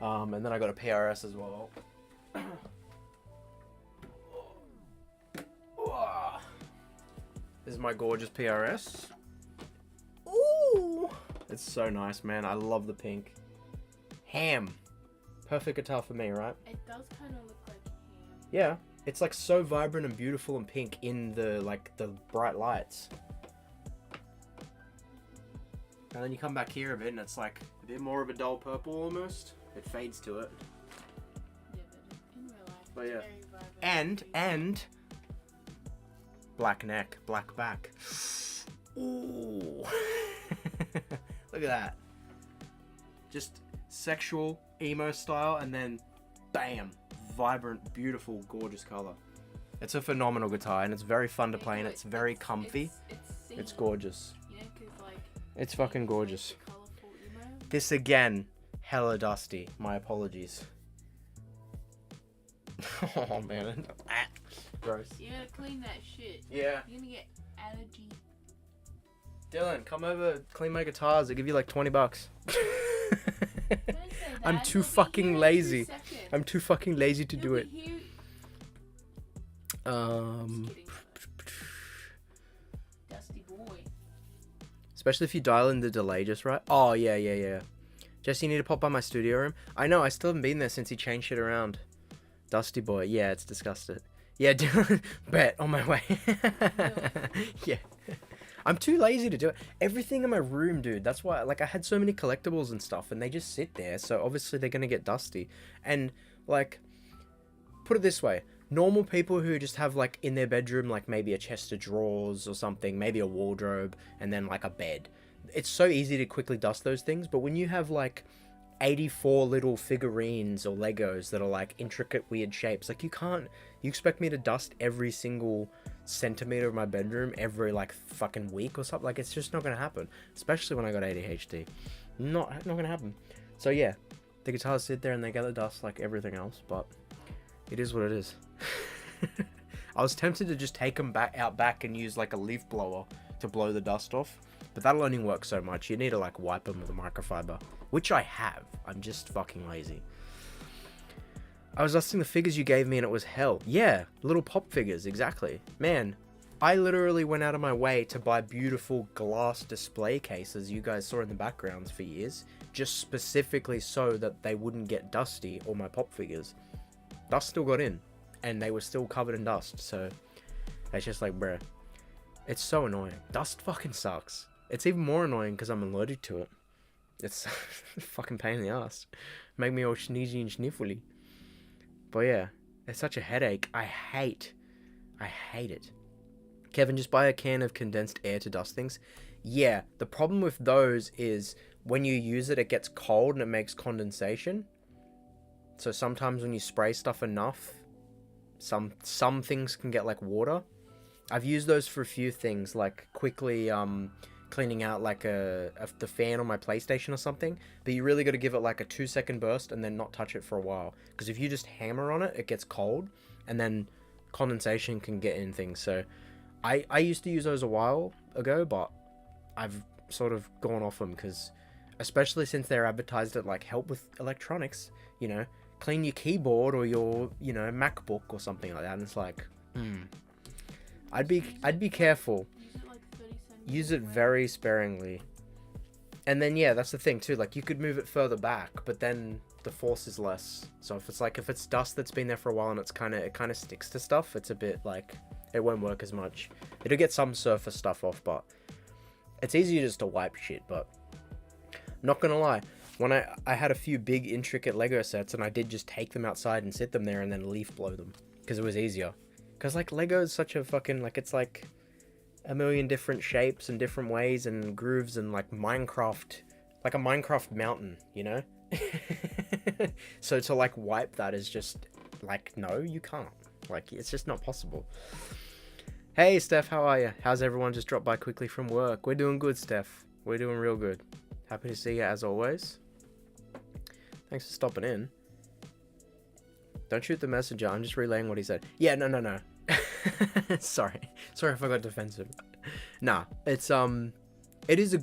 And then I got a PRS as well. This is my gorgeous PRS. Ooh! It's so nice, man. I love the pink. Ham. Perfect guitar for me, right? It does kind of look like ham. Yeah. It's like so vibrant and beautiful and pink in the bright lights. And then you come back here a bit and it's like a bit more of a dull purple almost. It fades to it. Yeah, but in real life, But it's yeah. very vibrant. And black neck, black back. Ooh. Look at that. Just sexual emo style and then bam, vibrant, beautiful, gorgeous color. It's a phenomenal guitar and it's very fun to play and it's very comfy. It's gorgeous. You know, 'cause, like, It's fucking gorgeous. the colourful emo. This again, hella dusty. My apologies. Oh man. Gross. You gotta clean that shit. Yeah. You're gonna get allergy. Dylan, come over, clean my guitars. I'll give you like $20. Don't say I'm that, too you'll be fucking here in 2 lazy. seconds. I'm too fucking lazy to You'll do be it. here- Um, Just kidding. Dusty boy. especially if you dial in the delay just right. Oh yeah. Jesse, you need to pop by my studio room. I know, I still haven't been there since he changed shit around. Dusty boy, yeah, it's disgusting. Yeah, Dylan, bet on my way. Yeah. I'm too lazy to do it. Everything in my room, dude. That's why, like, I had so many collectibles and stuff, and they just sit there. So obviously they're gonna get dusty. And like, put it this way: normal people who just have like in their bedroom, like maybe a chest of drawers or something, maybe a wardrobe, and then like a bed. It's so easy to quickly dust those things. But when you have like 84 little figurines or Legos that are like intricate, weird shapes, like you expect me to dust every single centimeter of my bedroom every like fucking week or something. Like, it's just not gonna happen, especially when I got ADHD. Not gonna happen. So yeah, the guitars sit there and they gather dust like everything else, but it is what it is. I was tempted to just take them out back and use like a leaf blower to blow the dust off, but that'll only work so much. You need to like wipe them with a microfiber, which I have. I'm just fucking lazy. I was dusting the figures you gave me and it was hell. Yeah, little pop figures, exactly. Man, I literally went out of my way to buy beautiful glass display cases you guys saw in the backgrounds for years, just specifically so that they wouldn't get dusty, or my pop figures. Dust still got in, and they were still covered in dust, so it's just like, bruh. It's so annoying. Dust fucking sucks. It's even more annoying because I'm allergic to it. It's a fucking pain in the ass. Make me all sneezy and sniffly. But yeah, it's such a headache. I hate it. Kevin, just buy a can of condensed air to dust things. Yeah, the problem with those is when you use it, it gets cold and it makes condensation. So sometimes when you spray stuff enough, some things can get like water. I've used those for a few things, like quickly cleaning out like the fan on my PlayStation or something, but you really got to give it like a 2-second burst and then not touch it for a while, because if you just hammer on it, it gets cold and then condensation can get in things. So I used to use those a while ago, but I've sort of gone off them, because especially since they're advertised at like help with electronics, you know, clean your keyboard or your, you know, MacBook or something like that, and it's like I'd be careful. Use it very sparingly. And then yeah, that's the thing too, like you could move it further back, but then the force is less. So if it's dust that's been there for a while and it kind of sticks to stuff, it's a bit like, it won't work as much. It'll get some surface stuff off, but it's easier just to wipe shit. But I'm not gonna lie, when I had a few big intricate Lego sets, and I did just take them outside and sit them there and then leaf blow them, because it was easier. Because like Lego is such a fucking, like, it's like a million different shapes and different ways and grooves, and like Minecraft, like a Minecraft mountain, you know? So to like wipe that is just like, no, you can't. Like, it's just not possible. Hey Steph, how are you? How's everyone? Just dropped by quickly from work. We're doing good, Steph. We're doing real good. Happy to see you as always. Thanks for stopping in. Don't shoot the messenger. I'm just relaying what he said. Yeah, no. Sorry if I got defensive. Nah, it's it is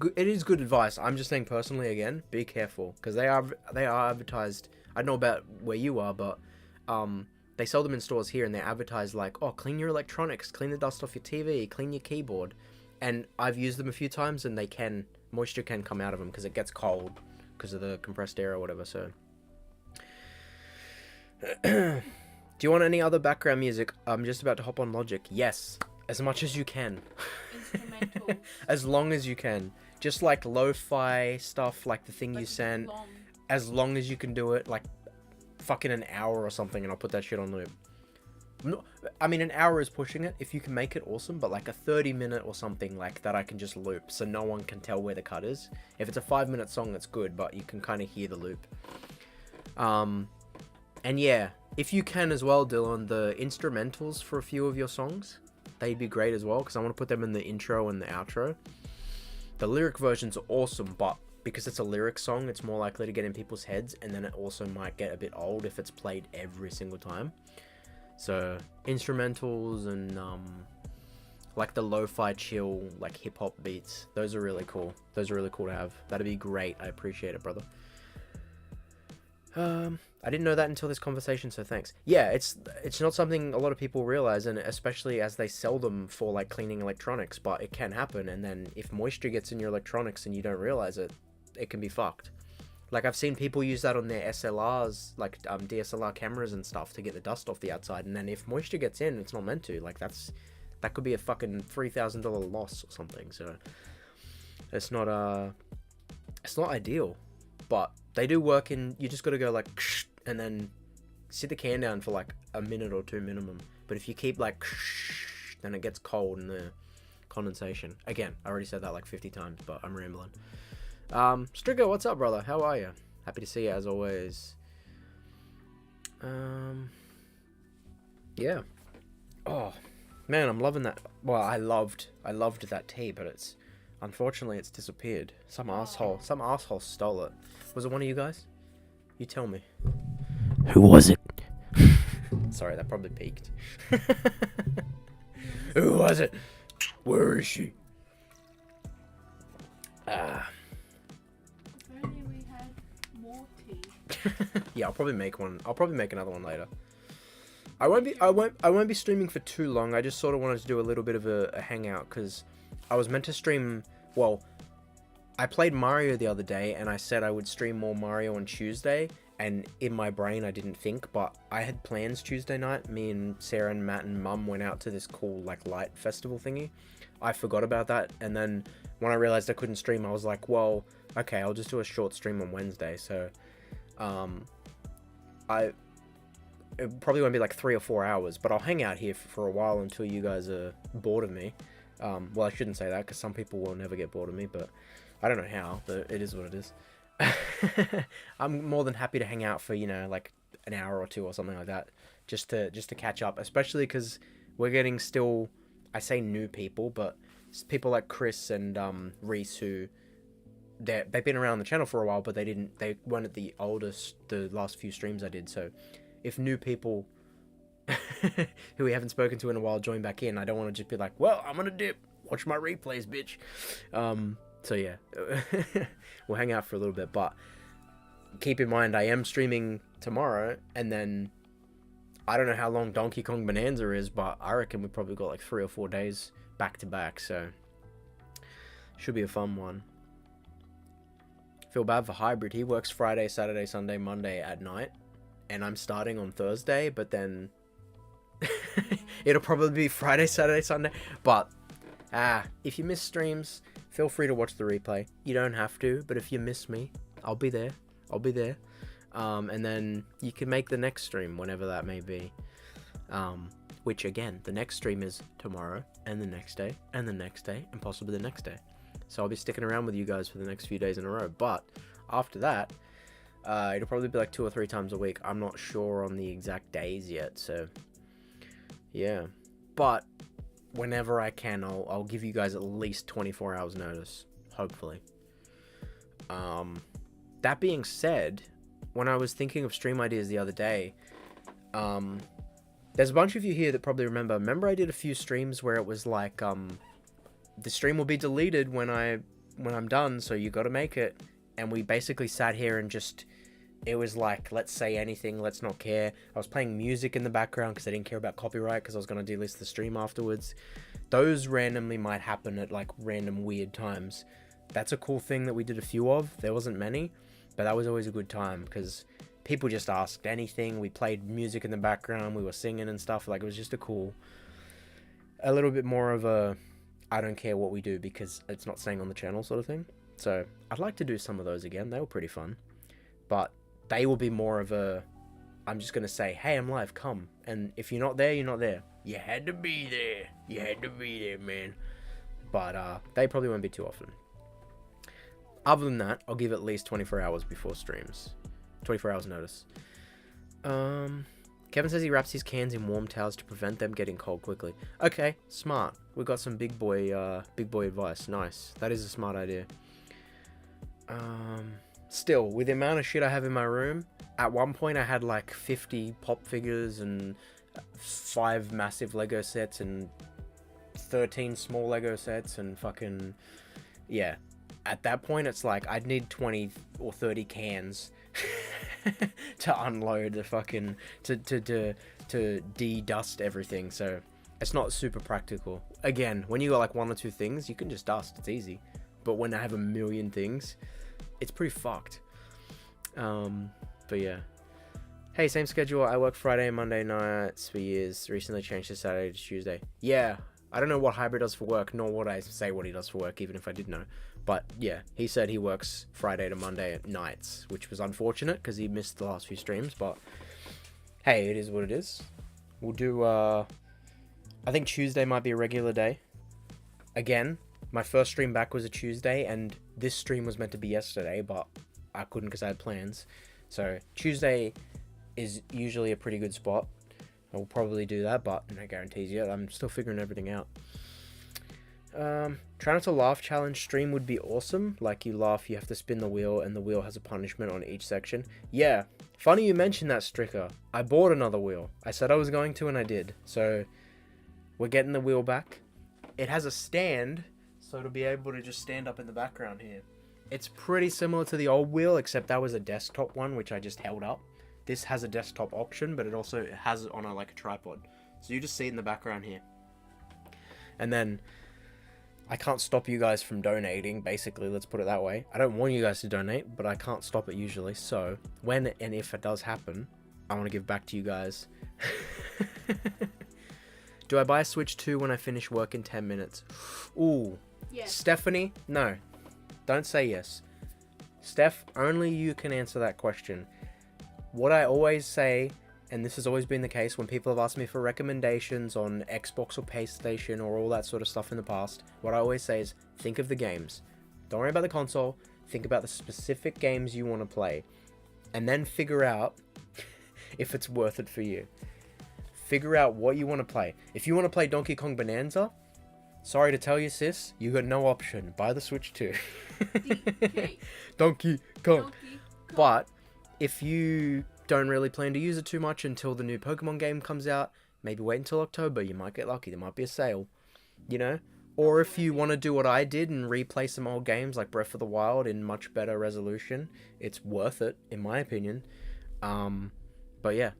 good advice. I'm just saying personally, again, be careful, because they are advertised. I don't know about where you are, but they sell them in stores here, and they advertise like, oh, clean your electronics, clean the dust off your TV, clean your keyboard. And I've used them a few times, and moisture can come out of them because it gets cold because of the compressed air or whatever. So do you want any other background music? I'm just about to hop on Logic. Yes, as much as you can. Instrumentals. As long as you can. Just like lo-fi stuff, like the thing you sent. As long as you can do it, like fucking an hour or something, and I'll put that shit on loop. I mean, an hour is pushing it. If you can make it, awesome, but like a 30-minute or something like that I can just loop, so no one can tell where the cut is. If it's a 5-minute song, that's good, but you can kind of hear the loop. And yeah, if you can as well, Dylan, the instrumentals for a few of your songs, they'd be great as well, because I want to put them in the intro and the outro. The lyric versions are awesome, but because it's a lyric song, it's more likely to get in people's heads, and then it also might get a bit old if it's played every single time. So instrumentals and like the lo-fi chill, like hip-hop beats, those are really cool. Those are really cool to have. That'd be great. I appreciate it, brother. I didn't know that until this conversation, so thanks. Yeah, it's not something a lot of people realize, and especially as they sell them for like cleaning electronics, but it can happen, and then if moisture gets in your electronics and you don't realize it, it can be fucked. Like, I've seen people use that on their SLRs, like DSLR cameras and stuff, to get the dust off the outside, and then if moisture gets in, it's not meant to. Like, that could be a fucking $3,000 loss or something. So it's not ideal, but they do work. In you just got to go like and then sit the can down for like a minute or two minimum. But if you keep like then it gets cold in the condensation. Again, I already said that like 50 times, but I'm rambling. Stricker, what's up, brother? How are you? Happy to see you as always. Yeah. Oh, Man, I'm loving that. Well, I loved that tea, but unfortunately it's disappeared. Some asshole stole it. Was it one of you guys? You tell me. Who was it? Sorry, that probably peaked. Who was it? Where is she? If only we had more tea. Yeah, I'll probably make one. I'll probably make another one later. I won't be streaming for too long. I just sort of wanted to do a little bit of a hangout because I was meant to stream. Well, I played Mario the other day and I said I would stream more Mario on Tuesday. And in my brain, I didn't think, but I had plans Tuesday night. Me and Sarah and Matt and Mum went out to this cool like light festival thingy. I forgot about that, and then when I realized I couldn't stream, I was like, well, okay, I'll just do a short stream on Wednesday. So, it probably won't be like 3 or 4 hours, but I'll hang out here for a while until you guys are bored of me. Well, I shouldn't say that because some people will never get bored of me, but I don't know how, but it is what it is. I'm more than happy to hang out for, like an hour or two or something like that, just to catch up, especially because we're getting still, I say new people, but people like Chris and Reese who they've been around the channel for a while, but they weren't at the last few streams I did. So if new people who we haven't spoken to in a while join back in, I don't want to just be like, well, I'm gonna dip, watch my replays, bitch. So yeah, we'll hang out for a little bit, but keep in mind I am streaming tomorrow, and then I don't know how long Donkey Kong Bonanza is, but I reckon we probably got like 3 or 4 days back to back, so should be a fun one. Feel bad for Hybrid. He works Friday, Saturday, Sunday, Monday at night, and I'm starting on Thursday, but then it'll probably be Friday, Saturday, Sunday. But if you miss streams, feel free to watch the replay. You don't have to, but if you miss me, I'll be there. And then you can make the next stream whenever that may be. Which again, the next stream is tomorrow, and the next day, and the next day, and possibly the next day. So I'll be sticking around with you guys for the next few days in a row. But after that, it'll probably be like 2 or 3 times a week. I'm not sure on the exact days yet, so yeah. But whenever I can, I'll give you guys at least 24 hours notice, hopefully. That being said, when I was thinking of stream ideas the other day, there's a bunch of you here that probably remember I did a few streams where it was like, the stream will be deleted when I'm done, so you gotta make it. And we basically sat here and it was like, let's say anything, let's not care. I was playing music in the background because I didn't care about copyright because I was going to delist the stream afterwards. Those randomly might happen at like random weird times. That's a cool thing that we did a few of. There wasn't many, but that was always a good time because people just asked anything. We played music in the background. We were singing and stuff. Like, it was just a little bit more of a, I don't care what we do because it's not staying on the channel sort of thing. So I'd like to do some of those again. They were pretty fun, but they will be more of a, I'm just going to say, hey, I'm live, come. And if you're not there, you're not there. You had to be there. You had to be there, man. But they probably won't be too often. Other than that, I'll give at least 24 hours before streams. 24 hours notice. Kevin says he wraps his cans in warm towels to prevent them getting cold quickly. Okay, smart. We got some big boy advice. Nice. That is a smart idea. Still, with the amount of shit I have in my room, at one point I had like 50 pop figures and 5 massive Lego sets and 13 small Lego sets and fucking, yeah. At that point, it's like I'd need 20 or 30 cans to unload the fucking, to de-dust everything, so it's not super practical. Again, when you got like 1 or 2 things, you can just dust, it's easy. But when I have a million things, it's pretty fucked. But yeah. Hey, same schedule. I work Friday and Monday nights for years. Recently changed to Saturday to Tuesday. Yeah, I don't know what Hybrid does for work, nor would I say what he does for work, even if I did know. But yeah, he said he works Friday to Monday at nights, which was unfortunate because he missed the last few streams. But hey, it is what it is. We'll do, I think Tuesday might be a regular day. Again, my first stream back was a Tuesday, and this stream was meant to be yesterday, but I couldn't because I had plans. So Tuesday is usually a pretty good spot. I'll probably do that, but no guarantees yet. I'm still figuring everything out. Try not to laugh challenge stream would be awesome. Like, you laugh, you have to spin the wheel, and the wheel has a punishment on each section. Yeah, funny you mentioned that, Stricker. I bought another wheel. I said I was going to, and I did. So, we're getting the wheel back. It has a stand, so it'll be able to just stand up in the background here. It's pretty similar to the old wheel, except that was a desktop one, which I just held up. This has a desktop option, but it also has it on a tripod. So you just see it in the background here. And then, I can't stop you guys from donating, basically, let's put it that way. I don't want you guys to donate, but I can't stop it usually. So, when and if it does happen, I want to give back to you guys. Do I buy a Switch 2 when I finish work in 10 minutes? Ooh. Yes. Stephanie, no. Don't say yes. Steph, only you can answer that question. What I always say, and this has always been the case when people have asked me for recommendations on Xbox or PlayStation or all that sort of stuff in the past, what I always say is, think of the games. Don't worry about the console. Think about the specific games you want to play. And then figure out if it's worth it for you. Figure out what you want to play. If you want to play Donkey Kong Bonanza, sorry to tell you, sis, you got no option. Buy the Switch 2. Donkey Kong. But if you don't really plan to use it too much until the new Pokemon game comes out, maybe wait until October. You might get lucky. There might be a sale, you know? Or if you want to do what I did and replay some old games like Breath of the Wild in much better resolution, it's worth it, in my opinion. But yeah,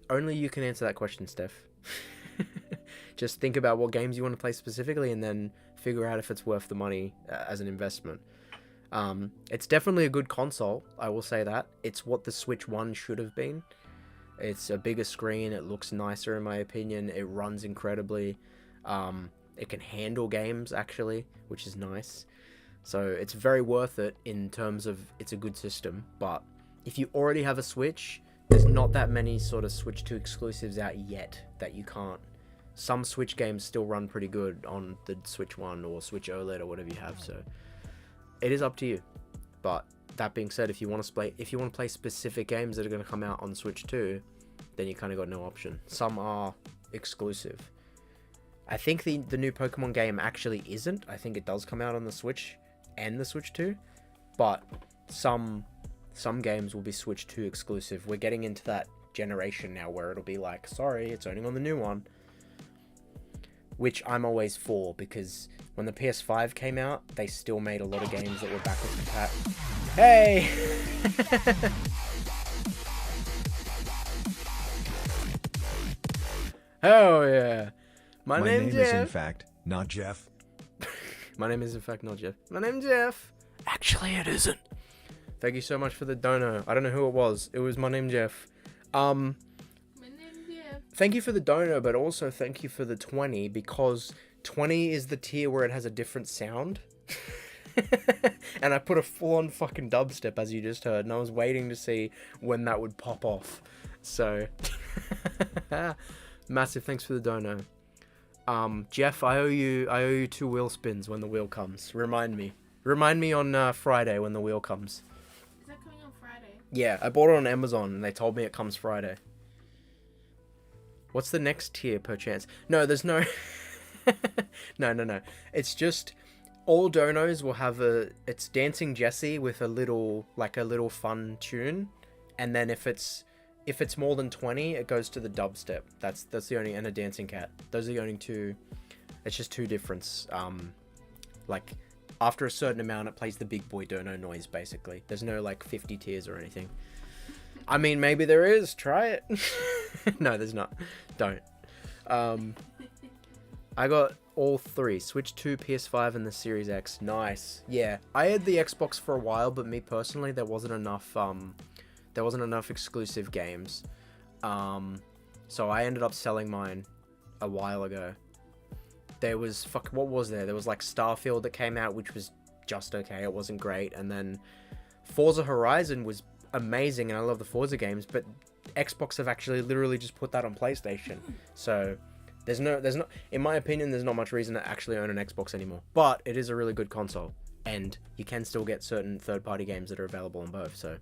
only you can answer that question, Steph. Just think about what games you want to play specifically and then figure out if it's worth the money as an investment. It's definitely a good console, I will say that. It's what the Switch 1 should have been. It's a bigger screen, it looks nicer in my opinion, it runs incredibly. It can handle games, actually, which is nice. So it's very worth it in terms of it's a good system. But if you already have a Switch, there's not that many sort of Switch 2 exclusives out yet that you can't. Some Switch games still run pretty good on the Switch 1 or Switch OLED or whatever you have, so it is up to you. But that being said, if you want to play specific games that are going to come out on Switch 2, then you kind of got no option. Some are exclusive. I think the new Pokemon game actually isn't. I think it does come out on the Switch and the Switch 2, but some games will be Switch 2 exclusive. We're getting into that generation now where it'll be like, sorry, it's only on the new one. Which I'm always for, because when the PS5 came out, they still made a lot of games that were backwards compatible. Hey! Hell yeah! My name is in fact not Jeff. My name is in fact not Jeff. My name's Jeff. Actually, it isn't. Thank you so much for the dono. I don't know who it was. It was my name, Jeff. My name's Jeff. Thank you for the dono, but also thank you for the 20, because 20 is the tier where it has a different sound. And I put a full-on fucking dubstep, as you just heard, and I was waiting to see when that would pop off. So, massive thanks for the dono. Jeff, I owe you 2 wheel spins when the wheel comes. Remind me on Friday when the wheel comes. Is that coming on Friday? Yeah, I bought it on Amazon and they told me it comes Friday. What's the next tier, perchance? No, there's no... No. It's just... all donos will have it's Dancing Jessie with a little fun tune. And then if it's more than 20, it goes to the dubstep. That's the only... and a Dancing Cat. Those are the only two... it's just two difference. Like... after a certain amount, it plays the big boy dono noise, basically. There's no, 50 tiers or anything. I mean, maybe there is. Try it. No, there's not. Don't. I got all 3. Switch 2, PS5, and the Series X. Nice. Yeah. I had the Xbox for a while, but me personally, there wasn't enough exclusive games. So I ended up selling mine a while ago. There was, what was there? There was Starfield that came out, which was just okay. It wasn't great. And then Forza Horizon was amazing, and I love the Forza games, but Xbox have actually literally just put that on PlayStation. So there's no, in my opinion, there's not much reason to actually own an Xbox anymore. But it is a really good console, and you can still get certain third-party games that are available on both. So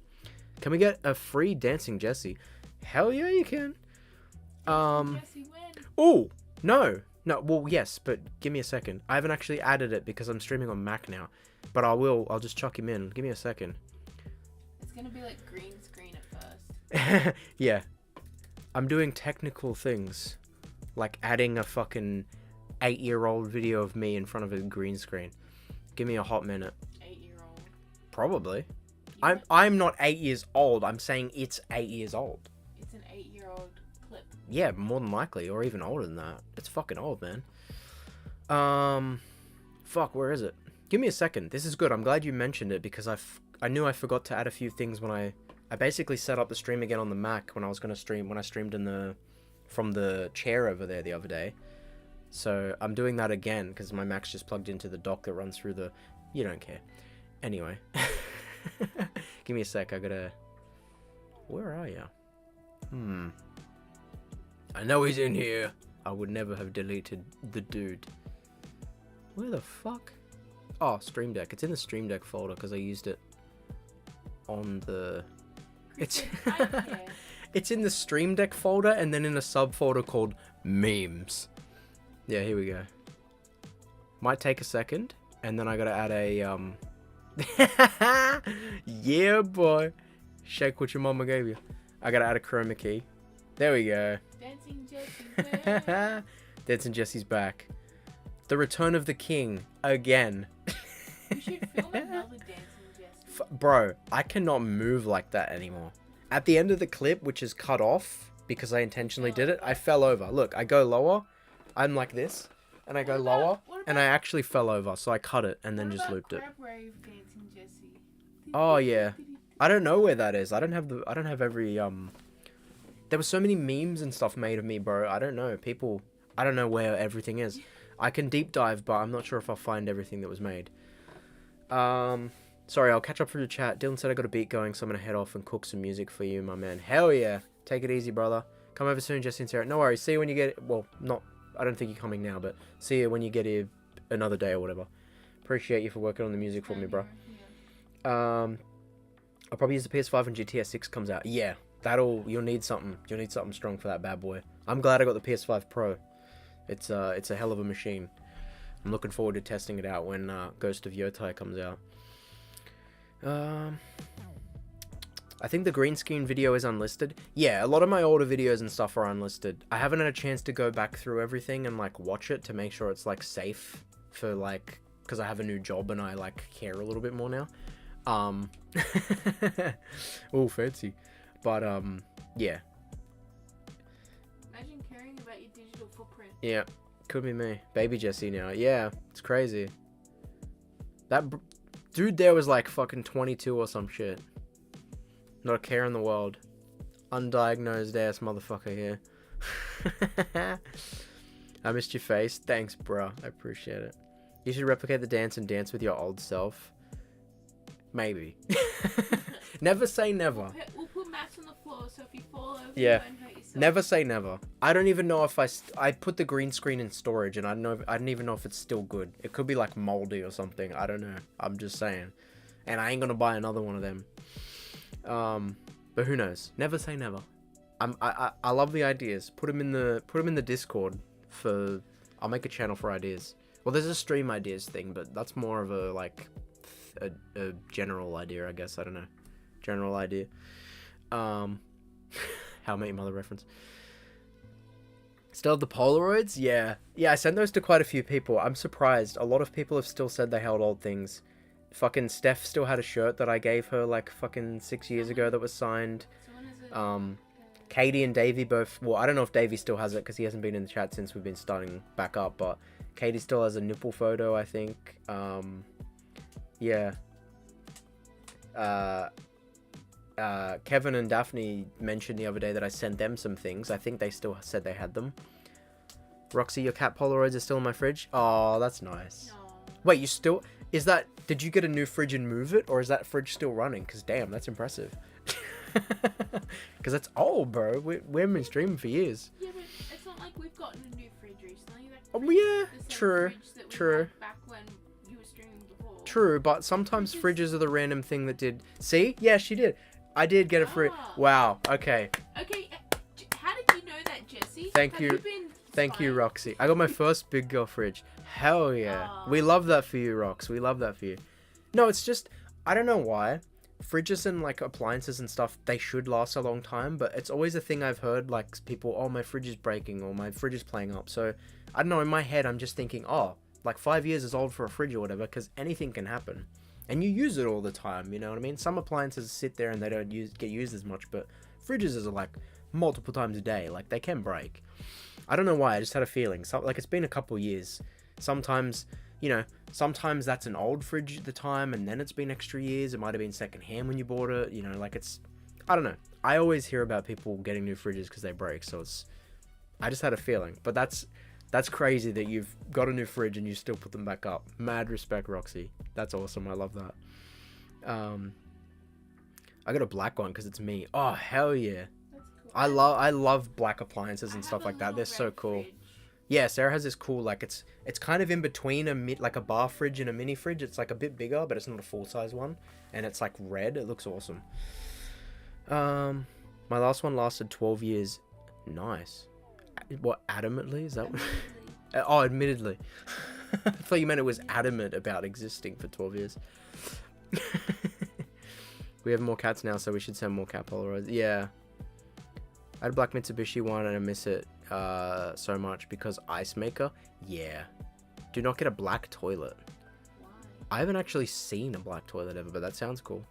can we get a free Dancing Jessie? Hell yeah, you can. Jesse, when? Oh, no. No, well, yes, but give me a second. I haven't actually added it because I'm streaming on Mac now. But I will. I'll just chuck him in. Give me a second. It's gonna be like green screen at first. Yeah. I'm doing technical things. Like adding a fucking 8-year-old video of me in front of a green screen. Give me a hot minute. 8-year-old. Probably. I'm not 8 years old. I'm saying it's 8 years old. It's an 8-year-old clip. Yeah, more than likely, or even older than that. It's fucking old, man. Fuck, where is it? Give me a second. This is good. I'm glad you mentioned it because I knew I forgot to add a few things when I basically set up the stream again on the Mac when I was gonna stream when I streamed from the chair over there the other day. So I'm doing that again because my Mac's just plugged into the dock that runs through the. You don't care. Anyway. Give me a sec, I gotta... Where are you? I know he's in here. I would never have deleted the dude. Where the fuck? Oh, Stream Deck. It's in the Stream Deck folder because I used it on the... It's... It's in the Stream Deck folder and then in a subfolder called Memes. Yeah, here we go. Might take a second. And then I gotta add a, yeah, boy. Shake what your mama gave you. I gotta add a chroma key. There we go. Dancing Jesse's Dancing Jesse's back. The Return of the King. Again. We should film another Dancing Jesse. Bro, I cannot move like that anymore. At the end of the clip, which is cut off, because I intentionally did it, I fell over. Look, I go lower. I'm like this. And I go lower. And I actually fell over, so I cut it and then just looped it. Crab Rave Dancing Jesse? Oh yeah, I don't know where that is. I don't have every There were so many memes and stuff made of me, bro. I don't know. I don't know where everything is. I can deep dive, but I'm not sure if I'll find everything that was made. Sorry, I'll catch up through the chat. Dylan said I got a beat going, so I'm gonna head off and cook some music for you, my man. Hell yeah. Take it easy, brother. Come over soon, Jesse and Sarah. No worries. See you when you get... Well, not... I don't think you're coming now, but see you when you get here another day or whatever. Appreciate you for working on the music for me, bro. I'll probably use the PS5 when GTA 6 comes out. Yeah, you'll need something. You'll need something strong for that bad boy. I'm glad I got the PS5 Pro. It's a hell of a machine. I'm looking forward to testing it out when Ghost of Yotai comes out. I think the green screen video is unlisted. Yeah, a lot of my older videos and stuff are unlisted. I haven't had a chance to go back through everything and like watch it to make sure it's like safe for like, because I have a new job and I like care a little bit more now. Oh, fancy. But yeah. Imagine caring about your digital footprint. Yeah, could be me. Baby Jesse now. Yeah, it's crazy. That dude there was like fucking 22 or some shit. Not a care in the world. Undiagnosed ass motherfucker here. I missed your face. Thanks, bro. I appreciate it. You should replicate the dance and dance with your old self. Maybe. Never say never. We'll put mats on the floor so if you fall over, Yeah. you won't hurt yourself. Never say never. I don't even know if I put the green screen in storage and I don't even know if it's still good. It could be like moldy or something. I don't know. I'm just saying. And I ain't gonna buy another one of them. But who knows? Never say never. I love the ideas. Put them in the Discord for. I'll make a channel for ideas. Well, there's a stream ideas thing, but that's more of a like a general idea, I guess. I don't know. General idea. How I Met Your Mother reference. Still have the Polaroids? Yeah. Yeah, I sent those to quite a few people. I'm surprised. A lot of people have still said they held old things. Fucking Steph still had a shirt that I gave her like fucking 6 years ago that was signed. Katie and Davey both... Well, I don't know if Davey still has it because he hasn't been in the chat since we've been starting back up, but Katie still has a nipple photo, I think. Yeah. Kevin and Daphne mentioned the other day that I sent them some things. I think they still said they had them. Roxy, your cat Polaroids are still in my fridge? Oh, that's nice. No. Wait, you still... Is that... Did you get a new fridge and move it? Or is that fridge still running? Because damn, that's impressive. Because that's old, bro. We haven't been streaming for years. Yeah, but it's not like we've gotten a new fridge recently. That Oh, fridge yeah. is the same True. fridge that we True. had back when you were streaming before. True, but sometimes fridges are the random thing that did... See? Yeah, she did. I did get a fridge. Ah. Wow, okay. Okay, how did you know that Jesse. Thank Have you. been Thank you, spying? Roxy. I got my first big girl fridge. Hell yeah. Aw. We love that for you, Rox. We love that for you. No, it's just, I don't know why. Fridges and like appliances and stuff, they should last a long time, but it's always a thing I've heard, like people, oh, my fridge is breaking or my fridge is playing up. So I don't know, in my head, I'm just thinking, oh, like 5 years is old for a fridge or whatever, because anything can happen. And you use it all the time, you know what I mean? Some appliances sit there and they don't get used as much, but fridges is like multiple times a day, like they can break. I don't know why, I just had a feeling. So, like, it's been a couple years. Sometimes, you know, sometimes that's an old fridge at the time, and then it's been extra years. It might have been secondhand when you bought it, you know, like it's, I don't know. I always hear about people getting new fridges because they break, so it's, I just had a feeling. But that's crazy that you've got a new fridge and you still put them back up. Mad respect, Roxy. That's awesome, I love that. I got a black one because it's me. Oh, hell yeah. That's cool. I love black appliances and stuff like that. They're so cool. Yeah, Sarah has this cool, like, it's kind of in between like a bar fridge and a mini fridge. It's like a bit bigger, but it's not a full-size one. And it's like red. It looks awesome. My last one lasted 12 years. Nice. What, adamantly? Is that what? Oh, admittedly. I thought you meant it was adamant about existing for 12 years. We have more cats now, so we should send more cat Polaroids. Yeah. I had a black Mitsubishi one and I miss it so much because ice maker. Yeah. Do not get a black toilet. Why? I haven't actually seen a black toilet ever, but that sounds cool.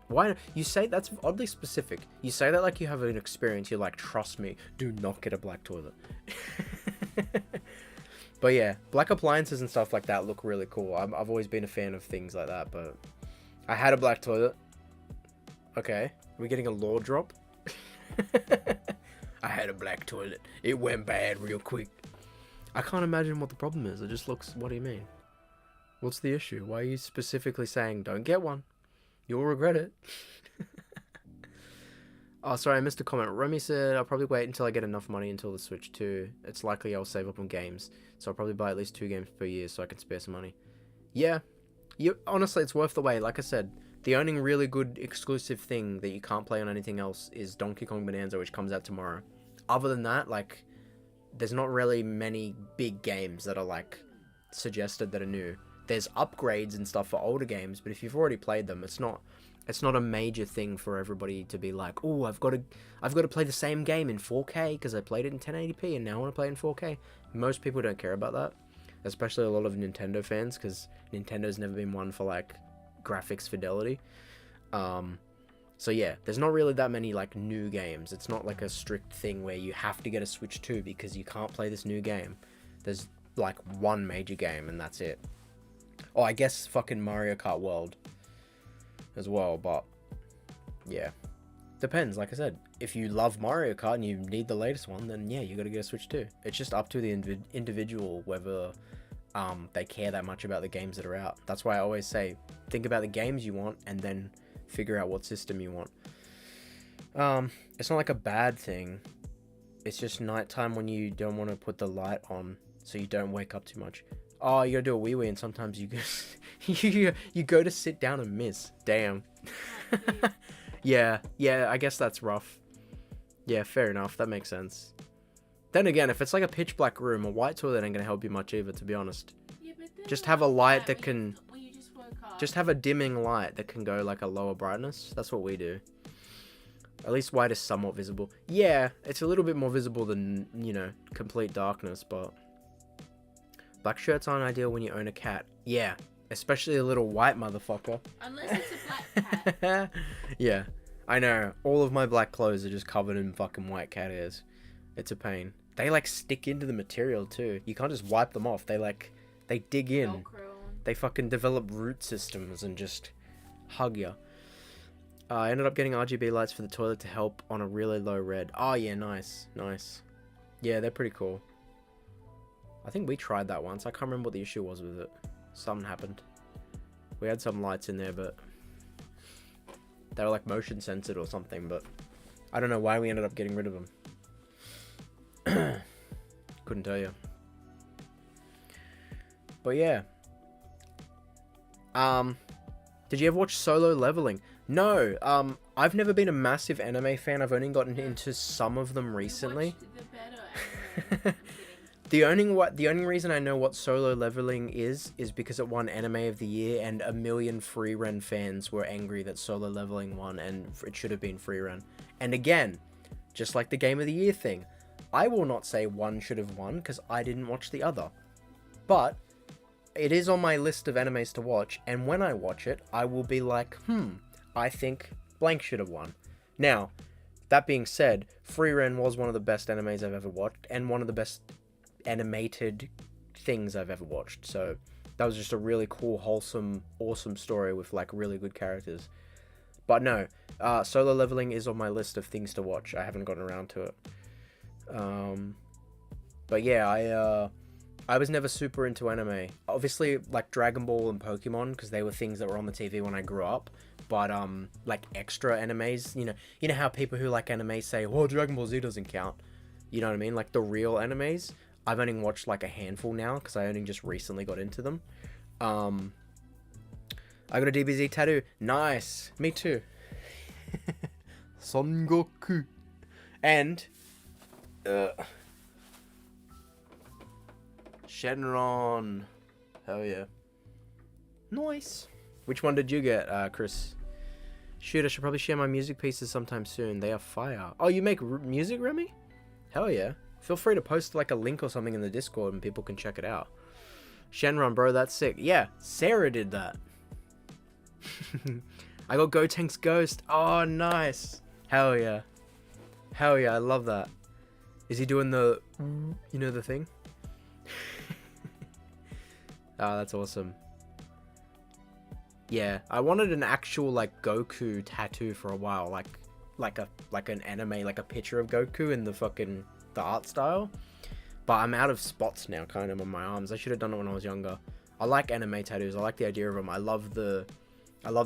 Why? You say that's oddly specific. You say that like you have an experience. You're like, trust me, do not get a black toilet. But yeah, black appliances and stuff like that look really cool. I've always been a fan of things like that, but I had a black toilet. Okay, are we getting a law drop? I had a black toilet. It went bad real quick. I can't imagine what the problem is. It just looks... What do you mean? What's the issue? Why are you specifically saying don't get one? You'll regret it. Oh, sorry, I missed a comment. Romy said, I'll probably wait until I get enough money until the Switch 2. It's likely I'll save up on games. So I'll probably buy at least 2 games per year so I can spare some money. Yeah. Honestly, it's worth the wait. Like I said, the only really good exclusive thing that you can't play on anything else is Donkey Kong Bonanza, which comes out tomorrow. Other than that, like, there's not really many big games that are, like, suggested that are new. There's upgrades and stuff for older games, but if you've already played them, it's not a major thing for everybody to be like, oh, I've got to play the same game in 4K because I played it in 1080p and now I want to play it in 4K. Most people don't care about that, especially a lot of Nintendo fans, because Nintendo's never been one for, like, graphics fidelity. So yeah, there's not really that many like new games. It's not like a strict thing where you have to get a Switch 2 because you can't play this new game. There's like one major game and that's it. Oh, I guess fucking Mario Kart World as well, but yeah, depends. Like I said, if you love Mario Kart and you need the latest one, then yeah, you gotta get a Switch 2. It's just up to the individual whether they care that much about the games that are out. That's why I always say, think about the games you want and then figure out what system you want. It's not like a bad thing. It's just nighttime when you don't want to put the light on so you don't wake up too much. Oh, you gotta do a wee and sometimes you go, you go to sit down and miss. Damn. Yeah, I guess that's rough. Yeah, fair enough. That makes sense. Then again, if it's like a pitch black room, a white toilet ain't gonna help you much either, to be honest. Yeah, but then Just have a light that can... when you just woke up. Just have a dimming light that can go like a lower brightness. That's what we do. At least white is somewhat visible. Yeah, it's a little bit more visible than, you know, complete darkness, but... Black shirts aren't ideal when you own a cat. Yeah, especially a little white motherfucker. Unless it's a black cat. Yeah, I know. All of my black clothes are just covered in fucking white cat hairs. It's a pain. They like stick into the material too. You can't just wipe them off. They dig in. Velcro on. They fucking develop root systems and just hug you. I ended up getting RGB lights for the toilet to help on a really low red. Oh yeah, nice. Yeah, they're pretty cool. I think we tried that once. I can't remember what the issue was with it. Something happened. We had some lights in there, but they were like motion censored or something, but I don't know why we ended up getting rid of them. Couldn't tell you. But yeah. Did you ever watch Solo Leveling? No. I've never been a massive anime fan. I've only gotten into some of them recently. You watched the better The only reason I know what Solo Leveling is because it won Anime of the Year, and a million Free Ren fans were angry that Solo Leveling won, and it should have been Free Ren. And again, just like the Game of the Year thing, I will not say one should have won because I didn't watch the other. But it is on my list of animes to watch, and when I watch it, I will be like, I think blank should have won. Now, that being said, Free Ren was one of the best animes I've ever watched, and one of the best animated things I've ever watched. So that was just a really cool, wholesome, awesome story with like really good characters. But no, Solo Leveling is on my list of things to watch. I haven't gotten around to it. But yeah, I was never super into anime. Obviously, like Dragon Ball and Pokemon, because they were things that were on the TV when I grew up. But like extra animes, you know how people who like anime say, "Oh, Dragon Ball Z doesn't count." You know what I mean? Like the real animes, I've only watched like a handful now because I only just recently got into them. I got a DBZ tattoo. Nice. Me too. Son Goku. And Shenron. Hell yeah. Nice. Which one did you get, Chris? Shoot, I should probably share my music pieces sometime soon. They are fire. Oh, you make music, Remy? Hell yeah. Feel free to post like a link or something in the Discord and people can check it out. Shenron, bro, that's sick. Yeah, Sarah did that. I got Gotenks Ghost. Oh, nice. Hell yeah. Hell yeah, I love that. Is he doing the, you know, the thing? Oh, that's awesome. Yeah, I wanted an actual like Goku tattoo for a while, like an anime, like a picture of Goku in the art style. But I'm out of spots now, kind of on my arms. I should have done it when I was younger. I like anime tattoos. I like the idea of them. I love the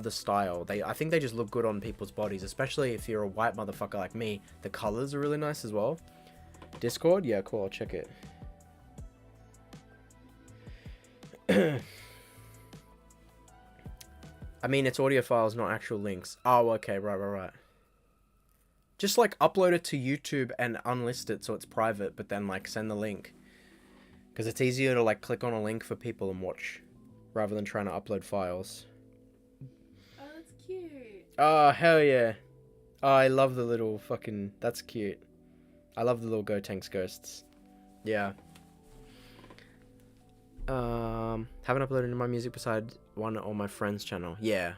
style. I think they just look good on people's bodies, especially if you're a white motherfucker like me. The colors are really nice as well. Discord, yeah, cool. I'll check it. I mean, it's audio files, not actual links. Oh, okay, right. Just, like, upload it to YouTube and unlist it so it's private, but then, like, send the link. Because it's easier to, like, click on a link for people and watch, rather than trying to upload files. Oh, that's cute. Oh, hell yeah. Oh, I love the little fucking... That's cute. I love the little Gotenks Ghosts. Yeah. Haven't uploaded my music besides one on my friend's channel. Yeah.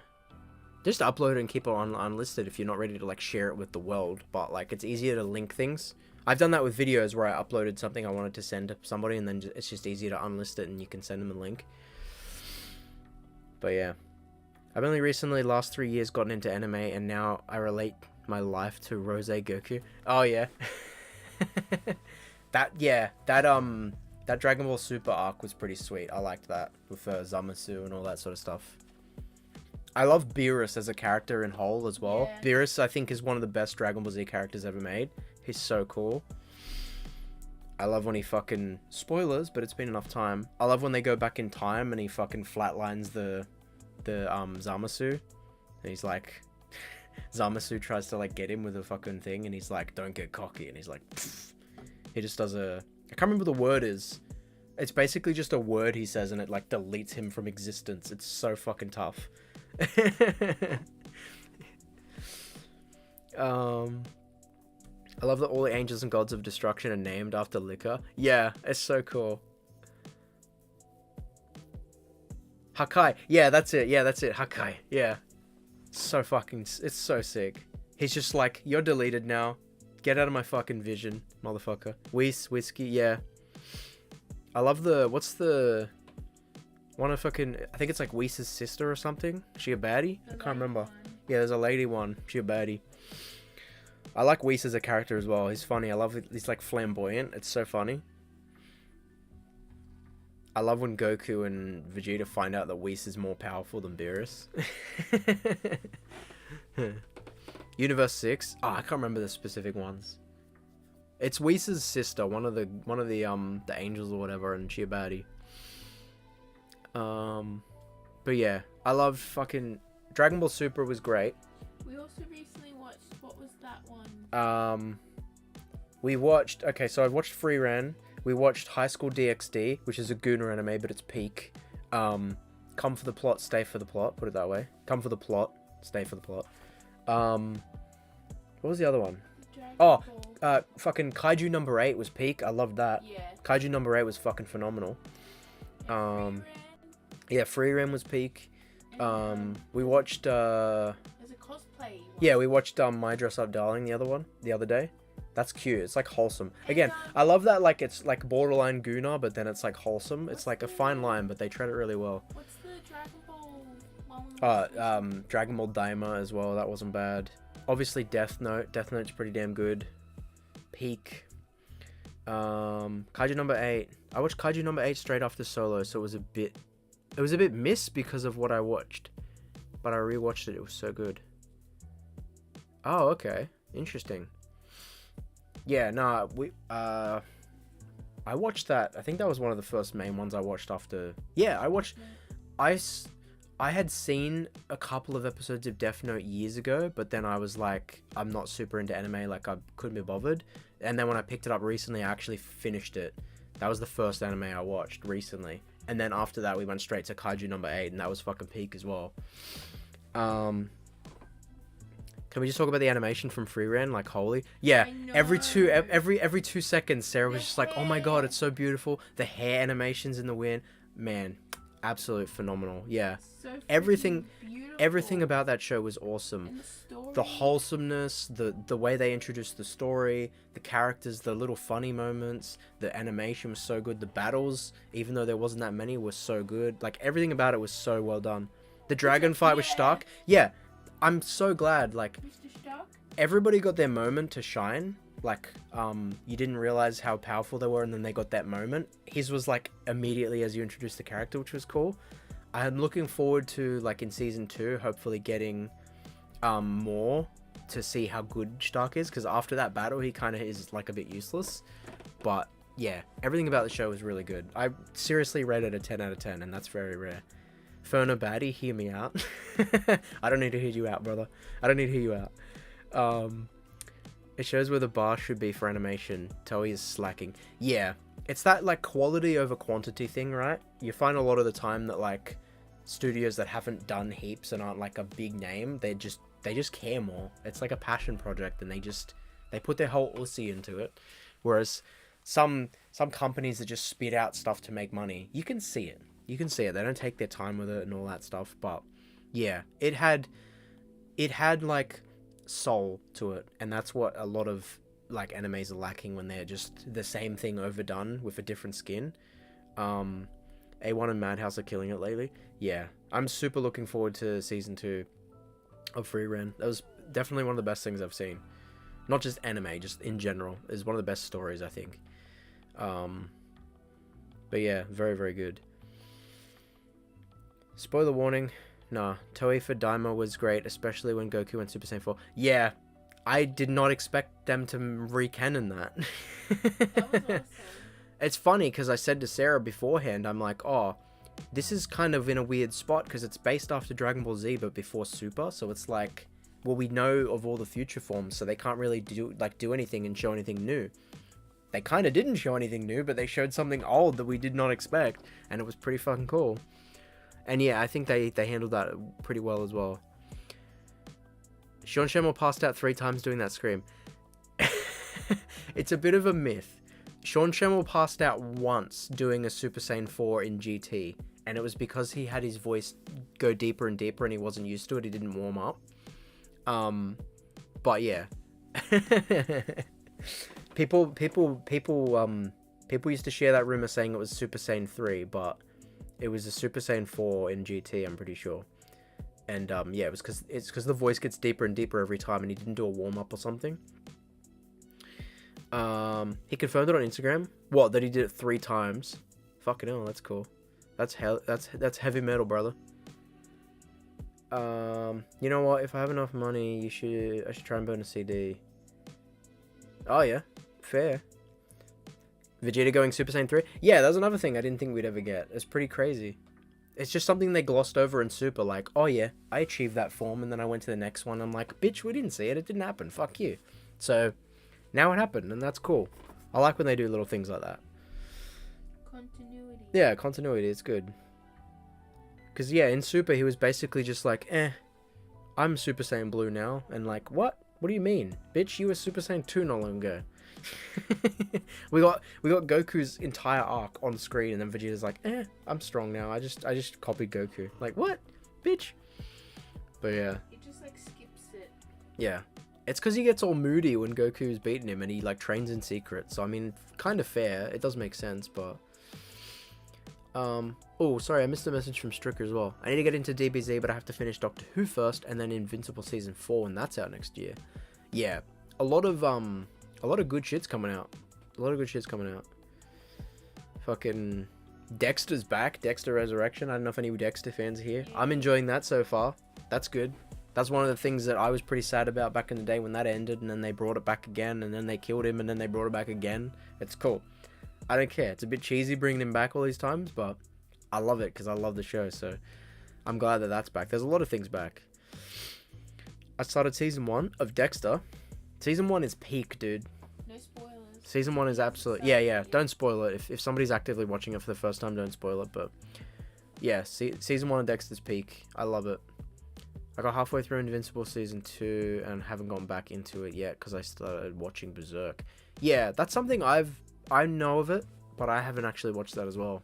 Just upload it and keep it unlisted if you're not ready to like share it with the world. But like it's easier to link things. I've done that with videos where I uploaded something I wanted to send to somebody and then it's just easier to unlist it and you can send them a link. But yeah. I've only recently, last 3 years, gotten into anime and now I relate my life to Rose Goku. Oh yeah. That Dragon Ball Super arc was pretty sweet. I liked that with Zamasu and all that sort of stuff. I love Beerus as a character in whole as well. Yeah. Beerus, I think, is one of the best Dragon Ball Z characters ever made. He's so cool. I love when he fucking... Spoilers, but it's been enough time. I love when they go back in time and he fucking flatlines the Zamasu. And he's like... Zamasu tries to like get him with a fucking thing and he's like, don't get cocky. And he's like... Pfft. He just does a... I can't remember the word is. It's basically just a word he says and it like deletes him from existence. It's so fucking tough. I love that all the angels and gods of destruction are named after liquor. Yeah, it's so cool. Hakai. Yeah, that's it. Hakai. Yeah. So fucking... It's so sick. He's just like, you're deleted now. Get out of my fucking vision, motherfucker. Whiskey, yeah. I love the... What's the... One of fucking... I think it's like Whis' sister or something. Is she a baddie? I can't remember. One. Yeah, there's a lady one. She a baddie. I like Whis as a character as well. He's funny. I love it. He's like flamboyant. It's so funny. I love when Goku and Vegeta find out that Whis is more powerful than Beerus. Universe 6. Oh, I can't remember the specific ones. It's Whis' sister, one of the angels or whatever, and she a baddie. But yeah, I love fucking Dragon Ball Super was great. We also recently watched, what was that one? We watched... Okay, so I watched Free Ren. We watched High School DxD, which is a Gooner anime, but it's peak. Come for the plot, stay for the plot. Put it that way. Come for the plot, stay for the plot. What was the other one? Dragon Ball. Fucking Kaiju number 8 was peak. I loved that. Yeah. Kaiju number 8 was fucking phenomenal. Yeah, Free Ren was peak. We watched There's a cosplay one. yeah, we watched My Dress Up Darling the other day. That's cute. It's like wholesome. Again, I love that, like, it's like borderline Gooner, but then it's like wholesome. It's like a fine line, but they tread it really well. What's the Dragon Ball one? Dragon Ball Daima as well. That wasn't bad. Obviously Death Note. Death Note's pretty damn good. Peak. Kaiju number 8. I watched Kaiju number 8 straight after Solo, so it was a bit missed because of what I watched. But I rewatched it. It was so good. Oh, okay. Interesting. Yeah, nah, I watched that. I think that was one of the first main ones I watched after. Yeah, I had seen a couple of episodes of Death Note years ago, but then I was like, I'm not super into anime, like I couldn't be bothered. And then when I picked it up recently, I actually finished it. That was the first anime I watched recently. And then after that, we went straight to Kaiju number 8, and that was fucking peak as well. Can we just talk about the animation from Free Ren? Like, holy. Yeah, every 2 seconds, Sarah was just like, oh my god, it's so beautiful. The hair animations in the wind. Man, absolute phenomenal. Yeah. So Everything beautiful. about that show was awesome. And the story. The wholesomeness, the way they introduced the story, the characters, the little funny moments, the animation was so good. The battles, even though there wasn't that many, were so good. Like, everything about it was so well done. The dragon fight with Stark. Yeah. I'm so glad, like, Mr. Stark? everybody got their moment to shine. Like, you didn't realize how powerful they were, and then they got that moment. His was, like, immediately as you introduced the character, which was cool. I'm looking forward to, like, in season 2, hopefully getting more to see how good Stark is, because after that battle, he kind of is, like, a bit useless. But, yeah, everything about the show was really good. I seriously rated it a 10 out of 10, and that's very rare. Ferner Baddie, hear me out. I don't need to hear you out, brother. I don't need to hear you out. It shows where the bar should be for animation. Toei is slacking. Yeah, it's that, like, quality over quantity thing, right? You find a lot of the time that, like, studios that haven't done heaps and aren't, like, a big name, they just care more. It's like a passion project, and they put their whole ussy into it. Whereas some companies that just spit out stuff to make money, you can see it. You can see it. They don't take their time with it and all that stuff. But yeah, it had like soul to it, and that's what a lot of, like, animes are lacking when they're just the same thing overdone with a different skin. A1 and Madhouse are killing it lately. Yeah, I'm super looking forward to season 2 of Free Ren. That was definitely one of the best things I've seen. Not just anime, just in general. Is one of the best stories, I think. But yeah, very, very good. Spoiler warning. Nah, Toei for Daima was great, especially when Goku went Super Saiyan 4. Yeah, I did not expect them to re-canon that. That was awesome. It's funny, because I said to Sarah beforehand, I'm like, oh, this is kind of in a weird spot, because it's based after Dragon Ball Z, but before Super, so it's like, well, we know of all the future forms, so they can't really do anything and show anything new. They kind of didn't show anything new, but they showed something old that we did not expect, and it was pretty fucking cool. And yeah, I think they handled that pretty well as well. Sean Shenmue passed out 3 times doing that scream. It's a bit of a myth. Sean Shenmue passed out once doing a Super Saiyan 4 in GT, and it was because he had his voice go deeper and deeper and he wasn't used to it. He didn't warm up. But yeah. People used to share that rumor saying it was Super Saiyan 3, but it was a Super Saiyan 4 in GT, I'm pretty sure. And yeah, it's because the voice gets deeper and deeper every time, and he didn't do a warm up or something. He confirmed it on Instagram. What? That he did it 3 times? Fucking hell, that's cool. That's heavy metal, brother. You know what? If I have enough money, I should try and burn a CD. Oh yeah, fair. Vegeta going Super Saiyan 3? Yeah, that was another thing I didn't think we'd ever get. It's pretty crazy. It's just something they glossed over in Super, like, oh yeah, I achieved that form, and then I went to the next one. I'm like, bitch, we didn't see it. It didn't happen. Fuck you. So, now it happened, and that's cool. I like when they do little things like that. Continuity. Yeah, continuity, it's good. Because, yeah, in Super, he was basically just like, I'm Super Saiyan Blue now. And like, what? What do you mean? Bitch, you were Super Saiyan 2 not long ago. we got Goku's entire arc on screen, and then Vegeta's like, I'm strong now. I just copied Goku. Like, what? Bitch. But yeah. He just like skips it. Yeah. It's because he gets all moody when Goku's beating him, and he like trains in secret. So I mean, kind of fair. It does make sense, but oh, sorry, I missed a message from Stricker as well. I need to get into DBZ, but I have to finish Doctor Who first, and then Invincible season 4, and that's out next year. Yeah, a lot of good shit's coming out. Fucking Dexter's back. Dexter Resurrection. I don't know if any Dexter fans are here. I'm enjoying that so far. That's good. That's one of the things that I was pretty sad about back in the day when that ended, and then they brought it back again, and then they killed him, and then they brought it back again. It's cool. I don't care. It's a bit cheesy bringing him back all these times, but I love it because I love the show, so I'm glad that that's back. There's a lot of things back. I started season 1 of Dexter. Season 1 is peak, dude. No spoilers. Season 1 is absolute. Yeah. Don't spoil it. If somebody's actively watching it for the first time, don't spoil it. But yeah, season 1 of Dexter's peak. I love it. I got halfway through Invincible season 2 and haven't gone back into it yet because I started watching Berserk. Yeah, that's something I know of it, but I haven't actually watched that as well.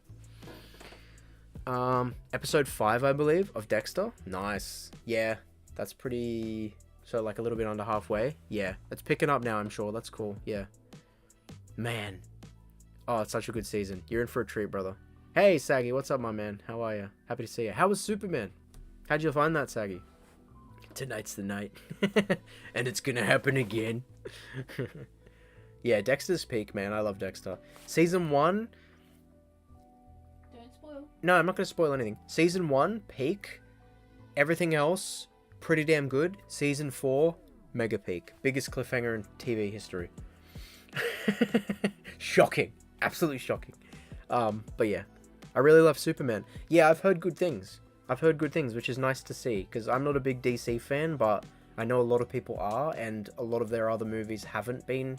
Episode 5, I believe, of Dexter. Nice. Yeah, that's pretty. So like a little bit under halfway. Yeah, it's picking up now, I'm sure. That's cool. Yeah. Man. Oh, it's such a good season. You're in for a treat, brother. Hey, Saggy, what's up, my man? How are you? Happy to see you. How was Superman? How'd you find that, Saggy? Tonight's the night. And it's gonna happen again. Yeah, Dexter's peak, man. I love Dexter. Season 1. Don't spoil. No, I'm not gonna spoil anything. Season 1, peak. Everything else, pretty damn good. Season 4, mega peak. Biggest cliffhanger in TV history. Shocking. Absolutely shocking. But yeah. I really love Superman. Yeah, I've heard good things. Which is nice to see, because I'm not a big DC fan, but I know a lot of people are, and a lot of their other movies haven't been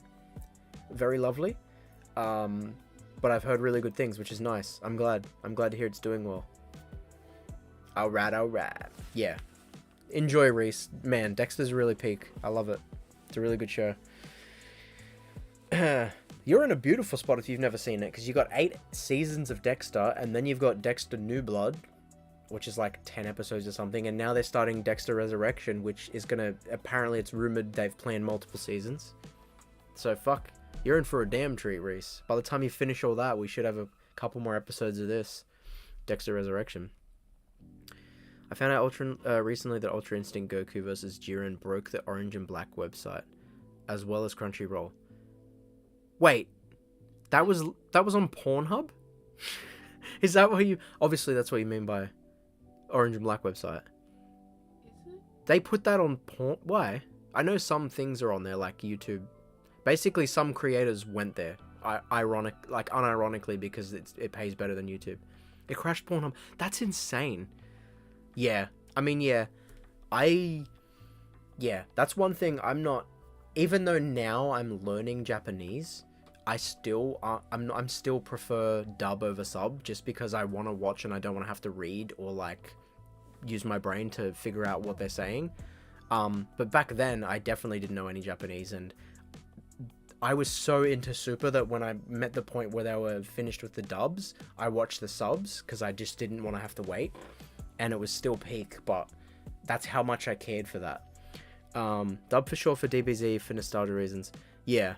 very lovely. But I've heard really good things, which is nice. I'm glad to hear it's doing well. Alright. Yeah. Enjoy, Reese. Man, Dexter's really peak. I love it. It's a really good show. You're in a beautiful spot if you've never seen it, because you've got 8 seasons of Dexter, and then you've got Dexter New Blood, which is like 10 episodes or something, and now they're starting Dexter Resurrection, which is gonna, apparently it's rumored they've planned multiple seasons. So fuck, you're in for a damn treat, Reese. By the time you finish all that, we should have a couple more episodes of this, Dexter Resurrection. I found out recently that Ultra Instinct Goku vs. Jiren broke the Orange and Black website, as well as Crunchyroll. Wait, that was on Pornhub? Is that what you... Obviously, that's what you mean by Orange and Black website. Is it? They put that on porn... Why? I know some things are on there, like YouTube. Basically, some creators went there. Unironically, because it pays better than YouTube. It crashed Pornhub. That's insane. Yeah. I mean, yeah. Yeah, that's one thing I'm not... Even though now I'm learning Japanese, I'm still prefer dub over sub, just because I want to watch and I don't want to have to read or like use my brain to figure out what they're saying. But back then I definitely didn't know any Japanese, and I was so into Super that when I met the point where they were finished with the dubs, I watched the subs because I just didn't want to have to wait, and it was still peak, but that's how much I cared for that. Dub for sure for DBZ for nostalgia reasons. Yeah.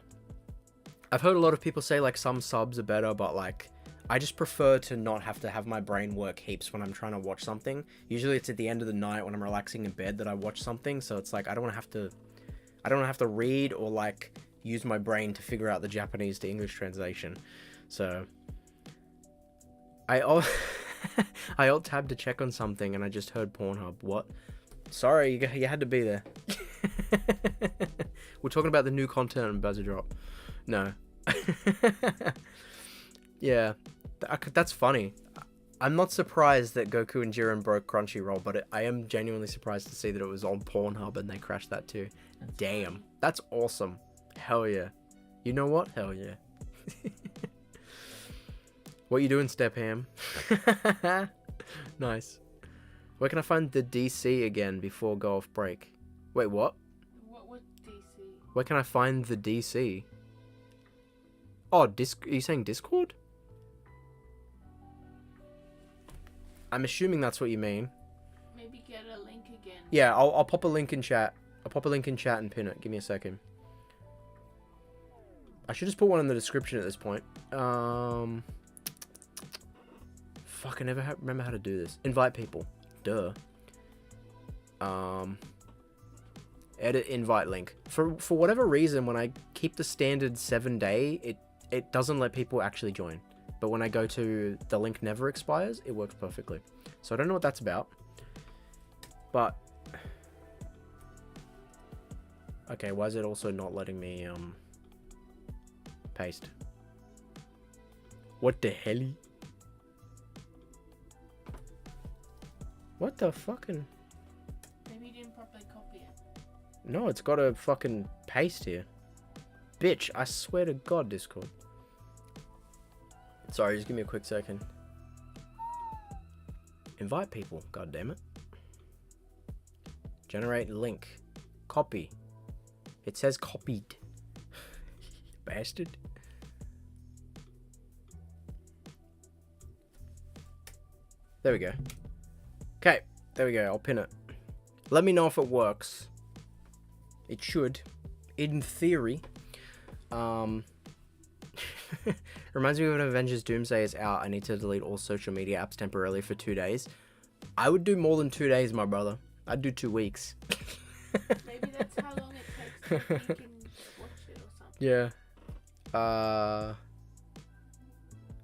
I've heard a lot of people say like some subs are better, but like I just prefer to not have to have my brain work heaps when I'm trying to watch something. Usually it's at the end of the night when I'm relaxing in bed that I watch something, so it's like I don't want to have to read or like use my brain to figure out the Japanese to English translation. So I alt tabbed to check on something and I just heard Pornhub. What? Sorry, you had to be there. We're talking about the new content on Buzzer Drop. No. Yeah, that's funny. I'm not surprised that Goku and Jiren broke Crunchyroll, but I am genuinely surprised to see that it was on Pornhub and they crashed that too. Damn, that's awesome. Hell yeah. You know what? Hell yeah. What you doing, Step Ham? Nice. Where can I find the DC again before go off break? Wait, what? What was DC? Where can I find the DC? Oh, are you saying Discord? I'm assuming that's what you mean. Maybe get a link again. Yeah, I'll pop a link in chat. I'll pop a link in chat and pin it. Give me a second. I should just put one in the description at this point. Fuck, I never remember how to do this. Invite people. Duh. Edit invite link. For whatever reason, when I keep the standard 7-day, it doesn't let people actually join. But when I go to the link never expires, it works perfectly. So I don't know what that's about. But okay, why is it also not letting me paste? What the hell? What the fucking? Maybe you didn't properly copy it. No, it's got a fucking paste here. Bitch, I swear to God, Discord. Sorry, just give me a quick second. Invite people, god damn it. Generate link. Copy. It says copied. Bastard. There we go. Okay, there we go. I'll pin it. Let me know if it works. It should. In theory. Reminds me of when Avengers Doomsday is out. I need to delete all social media apps temporarily for 2 days. I would do more than 2 days, my brother. I'd do 2 weeks. Maybe that's how long it takes to think and watch it or something. Yeah.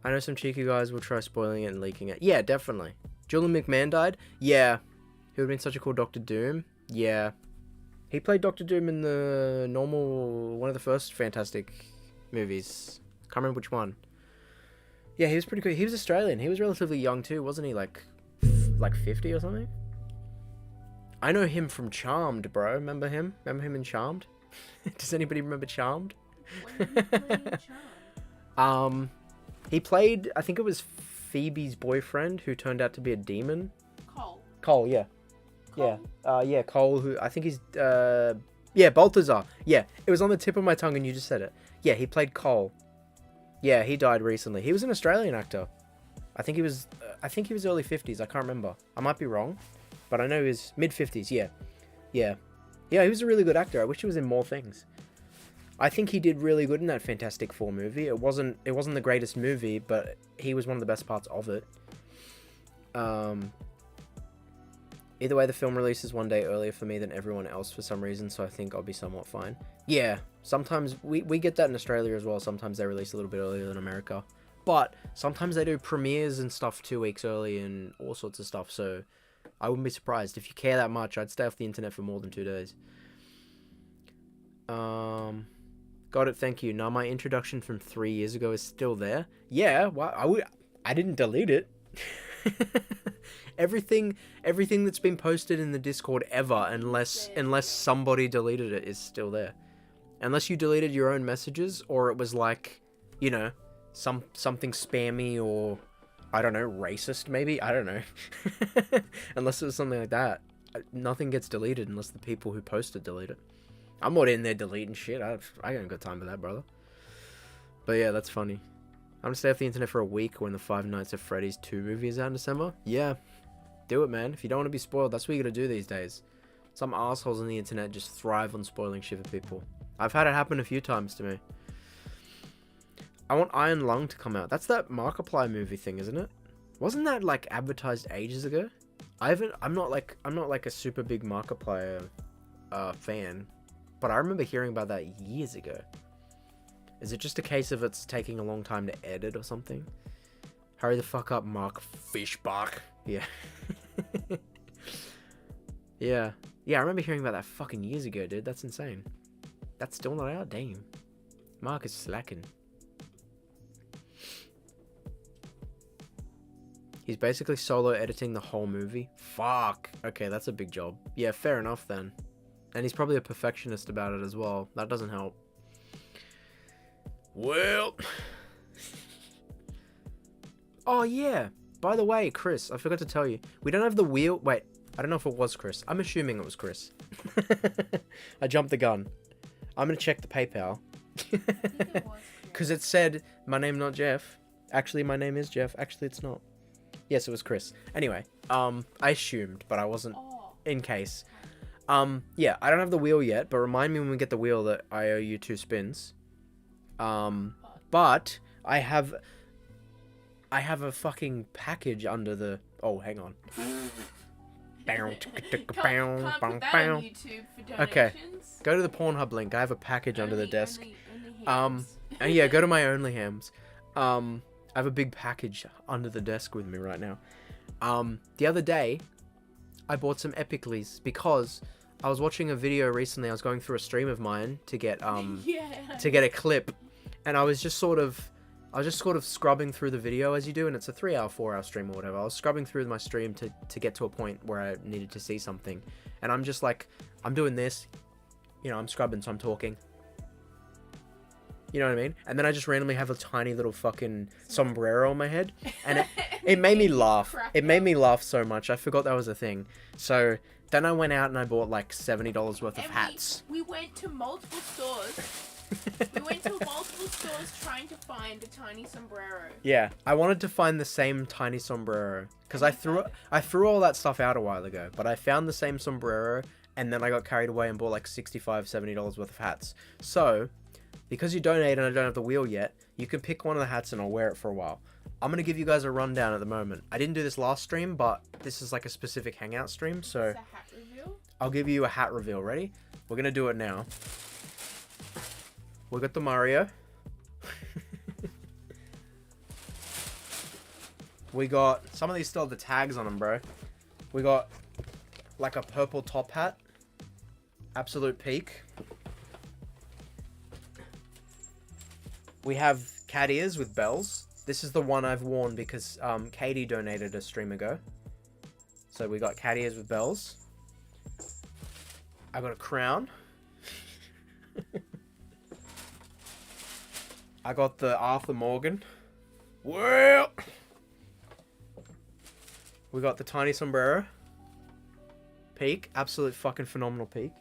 I know some cheeky guys will try spoiling it and leaking it. Yeah, definitely. Julian McMahon died? Yeah. He would have been such a cool Doctor Doom? Yeah. He played Doctor Doom in the one of the first Fantastic movies. Can't remember which one. Yeah, he was pretty cool. He was Australian. He was relatively young too, wasn't he? Like 50 or something? I know him from Charmed, bro. Remember him? Remember him in Charmed? Does anybody remember Charmed? When did he play Charm? He played, I think it was Phoebe's boyfriend who turned out to be a demon. Cole. Yeah. Cole? Yeah, Cole, who I think he's, yeah, Balthazar. Yeah, it was on the tip of my tongue and you just said it. Yeah, he played Cole. Yeah, he died recently. He was an Australian actor. I think he was early 50s. I can't remember. I might be wrong, but I know he was mid 50s. Yeah. Yeah, he was a really good actor. I wish he was in more things. I think he did really good in that Fantastic Four movie. It wasn't the greatest movie, but he was one of the best parts of it. Either way, the film releases 1 day earlier for me than everyone else for some reason, so I think I'll be somewhat fine. Yeah, sometimes we get that in Australia as well. Sometimes they release a little bit earlier than America. But sometimes they do premieres and stuff 2 weeks early and all sorts of stuff, so I wouldn't be surprised. If you care that much, I'd stay off the internet for more than 2 days. Got it, thank you. Now my introduction from 3 years ago is still there. Yeah, well, I didn't delete it. Everything that's been posted in the Discord ever, unless somebody deleted it, is still there. Unless you deleted your own messages, or it was like, you know, something spammy or, I don't know, racist maybe? I don't know. Unless it was something like that. Nothing gets deleted unless the people who posted delete it. I'm not in there deleting shit. I ain't got time for that, brother. But yeah, that's funny. I'm gonna stay off the internet for a week when the Five Nights at Freddy's 2 movie is out in December. Yeah, do it, man. If you don't want to be spoiled, that's what you gotta do these days. Some assholes on the internet just thrive on spoiling shit for people. I've had it happen a few times to me. I want Iron Lung to come out. That's that Markiplier movie thing, isn't it? Wasn't that like advertised ages ago? I'm not like a super big Markiplier fan, but I remember hearing about that years ago. Is it just a case of it's taking a long time to edit or something? Hurry the fuck up, Mark Fishbach. Yeah. Yeah, I remember hearing about that fucking years ago, dude. That's insane. That's still not out? Damn. Mark is slacking. He's basically solo editing the whole movie. Fuck. Okay, that's a big job. Yeah, fair enough then. And he's probably a perfectionist about it as well. That doesn't help. Well. Oh, yeah. By the way, Chris, I forgot to tell you. We don't have the wheel. Wait, I don't know if it was Chris. I'm assuming it was Chris. I jumped the gun. I'm going to check the PayPal. Because it said, my name not Jeff. Actually, my name is Jeff. Actually, it's not. Yes, it was Chris. Anyway, I assumed, but I wasn't in case. Yeah, I don't have the wheel yet, but remind me when we get the wheel that I owe you 2 spins. But I have a fucking package under the... Oh, hang on. Can't put that on YouTube for donations. Okay, go to the Pornhub link. I have a package under the desk. Only And yeah, go to my OnlyHams. I have a big package under the desk with me right now. The other day, I bought some Epicleys because I was watching a video recently. I was going through a stream of mine to get to get a clip, and I was just sort of scrubbing through the video as you do, and it's a 3-hour, 4-hour stream or whatever. I was scrubbing through my stream to get to a point where I needed to see something, and I'm just like, I'm doing this, you know, I'm scrubbing, so I'm talking. You know what I mean? And then I just randomly have a tiny little fucking sombrero on my head. And it made me laugh. It made me laugh so much. I forgot that was a thing. So then I went out and I bought like $70 worth of hats. We went to multiple stores. Trying to find a tiny sombrero. Yeah, I wanted to find the same tiny sombrero. Because I threw all that stuff out a while ago. But I found the same sombrero. And then I got carried away and bought like $65, $70 worth of hats. So... because you donate and I don't have the wheel yet, you can pick one of the hats and I'll wear it for a while. I'm going to give you guys a rundown at the moment. I didn't do this last stream, but this is like a specific Hangout stream, so... It's a hat reveal? I'll give you a hat reveal. Ready? We're going to do it now. We got the Mario. We got... some of these still have the tags on them, bro. We got like a purple top hat. Absolute peak. We have cat ears with bells. This is the one I've worn because Katie donated a stream ago. So we got cat ears with bells. I got a crown. I got the Arthur Morgan. Well, we got the tiny sombrero. Peak. Absolute fucking phenomenal peak.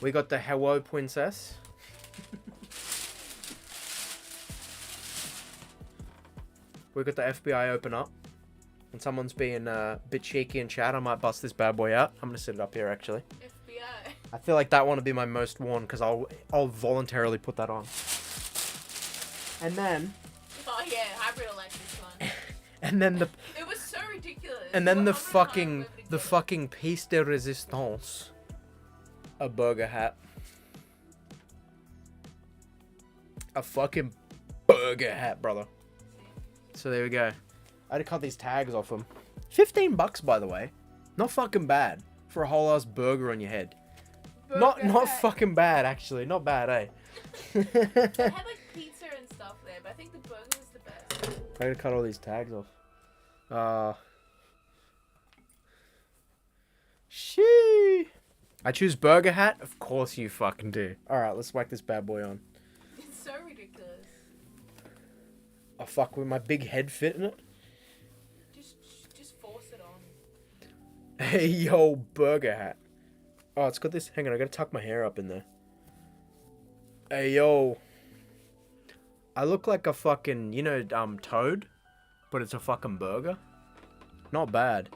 We got the Hello Princess. We got the FBI open up. And someone's being a bit cheeky in chat. I might bust this bad boy out. I'm going to sit it up here, actually. FBI. I feel like that one would be my most worn because I'll voluntarily put that on. And then... oh, yeah. I really like this one. And then the... it was so ridiculous. And then the fucking piece de resistance. A burger hat. A fucking burger hat, brother. So there we go. I had to cut these tags off them. $15, by the way. Not fucking bad for a whole ass burger on your head. Not fucking bad, actually. Not bad, eh? They had like pizza and stuff there, but I think the burger was the best. I gotta cut all these tags off. Shee. I choose burger hat? Of course you fucking do. Alright, let's whack this bad boy on. It's so ridiculous. Oh fuck, will my big head fit in it? Just force it on. Hey yo, burger hat. Oh, it's got this. Hang on, I gotta tuck my hair up in there. Hey yo. I look like a fucking, you know, Toad, but it's a fucking burger. Not bad.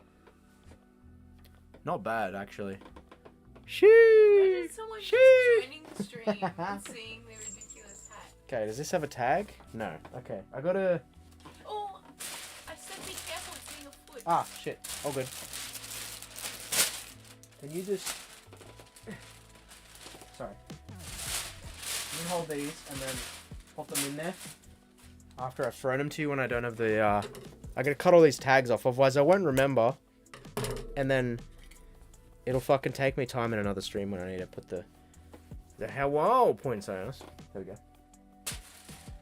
Not bad, actually. Imagine someone just joining the stream and seeing the ridiculous hat. Okay, does this have a tag? No. Okay, I gotta... oh, I said be careful, it's in your foot. Ah, shit. All good. Can you just... sorry. You hold these and then pop them in there. After I've thrown them to you when I don't have the... I gotta cut all these tags off, otherwise I won't remember. And then... it'll fucking take me time in another stream when I need to put the hello points on us. There we go.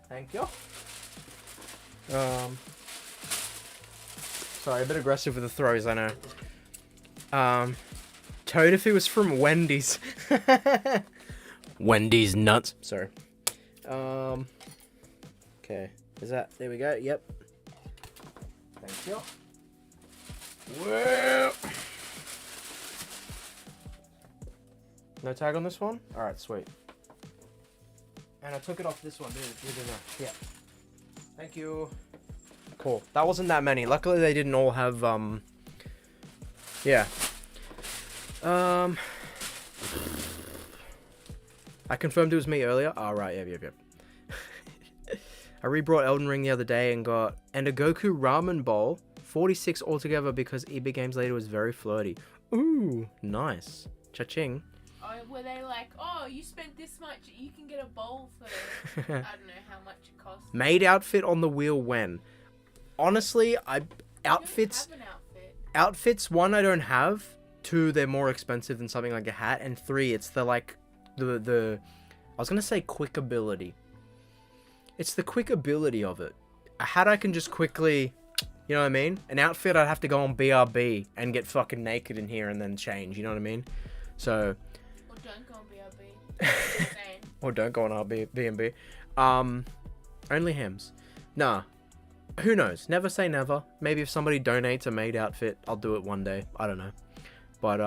Thank you. Sorry, a bit aggressive with the throws, I know. Toad if he was from Wendy's. Wendy's nuts. Sorry. Okay. Is that? There we go. Yep. Thank you. Well. No tag on this one? Alright, sweet. And I took it off this one, didn't I? Yeah. Thank you. Cool. That wasn't that many. Luckily, they didn't all have, yeah. I confirmed it was me earlier. Oh, right. Yep. I rebrought Elden Ring the other day and got... And a Goku ramen bowl. 46 altogether because EB Games Later was very flirty. Ooh, nice. Cha-ching. Oh, were they like, oh, you spent this much, you can get a bowl for, I don't know how much it costs. Maid outfit on the wheel when? Honestly, outfits... I don't have an outfit. Outfits, one, I don't have. Two, they're more expensive than something like a hat. And three, it's the, like, the I was going to say quick ability. It's the quick ability of it. A hat I can just quickly... You know what I mean? An outfit, I'd have to go on BRB and get fucking naked in here and then change. You know what I mean? So... Or don't go on BRB. Or don't go on our B&B. Only hems. Nah. Who knows? Never say never. Maybe if somebody donates a maid outfit, I'll do it one day. I don't know. But,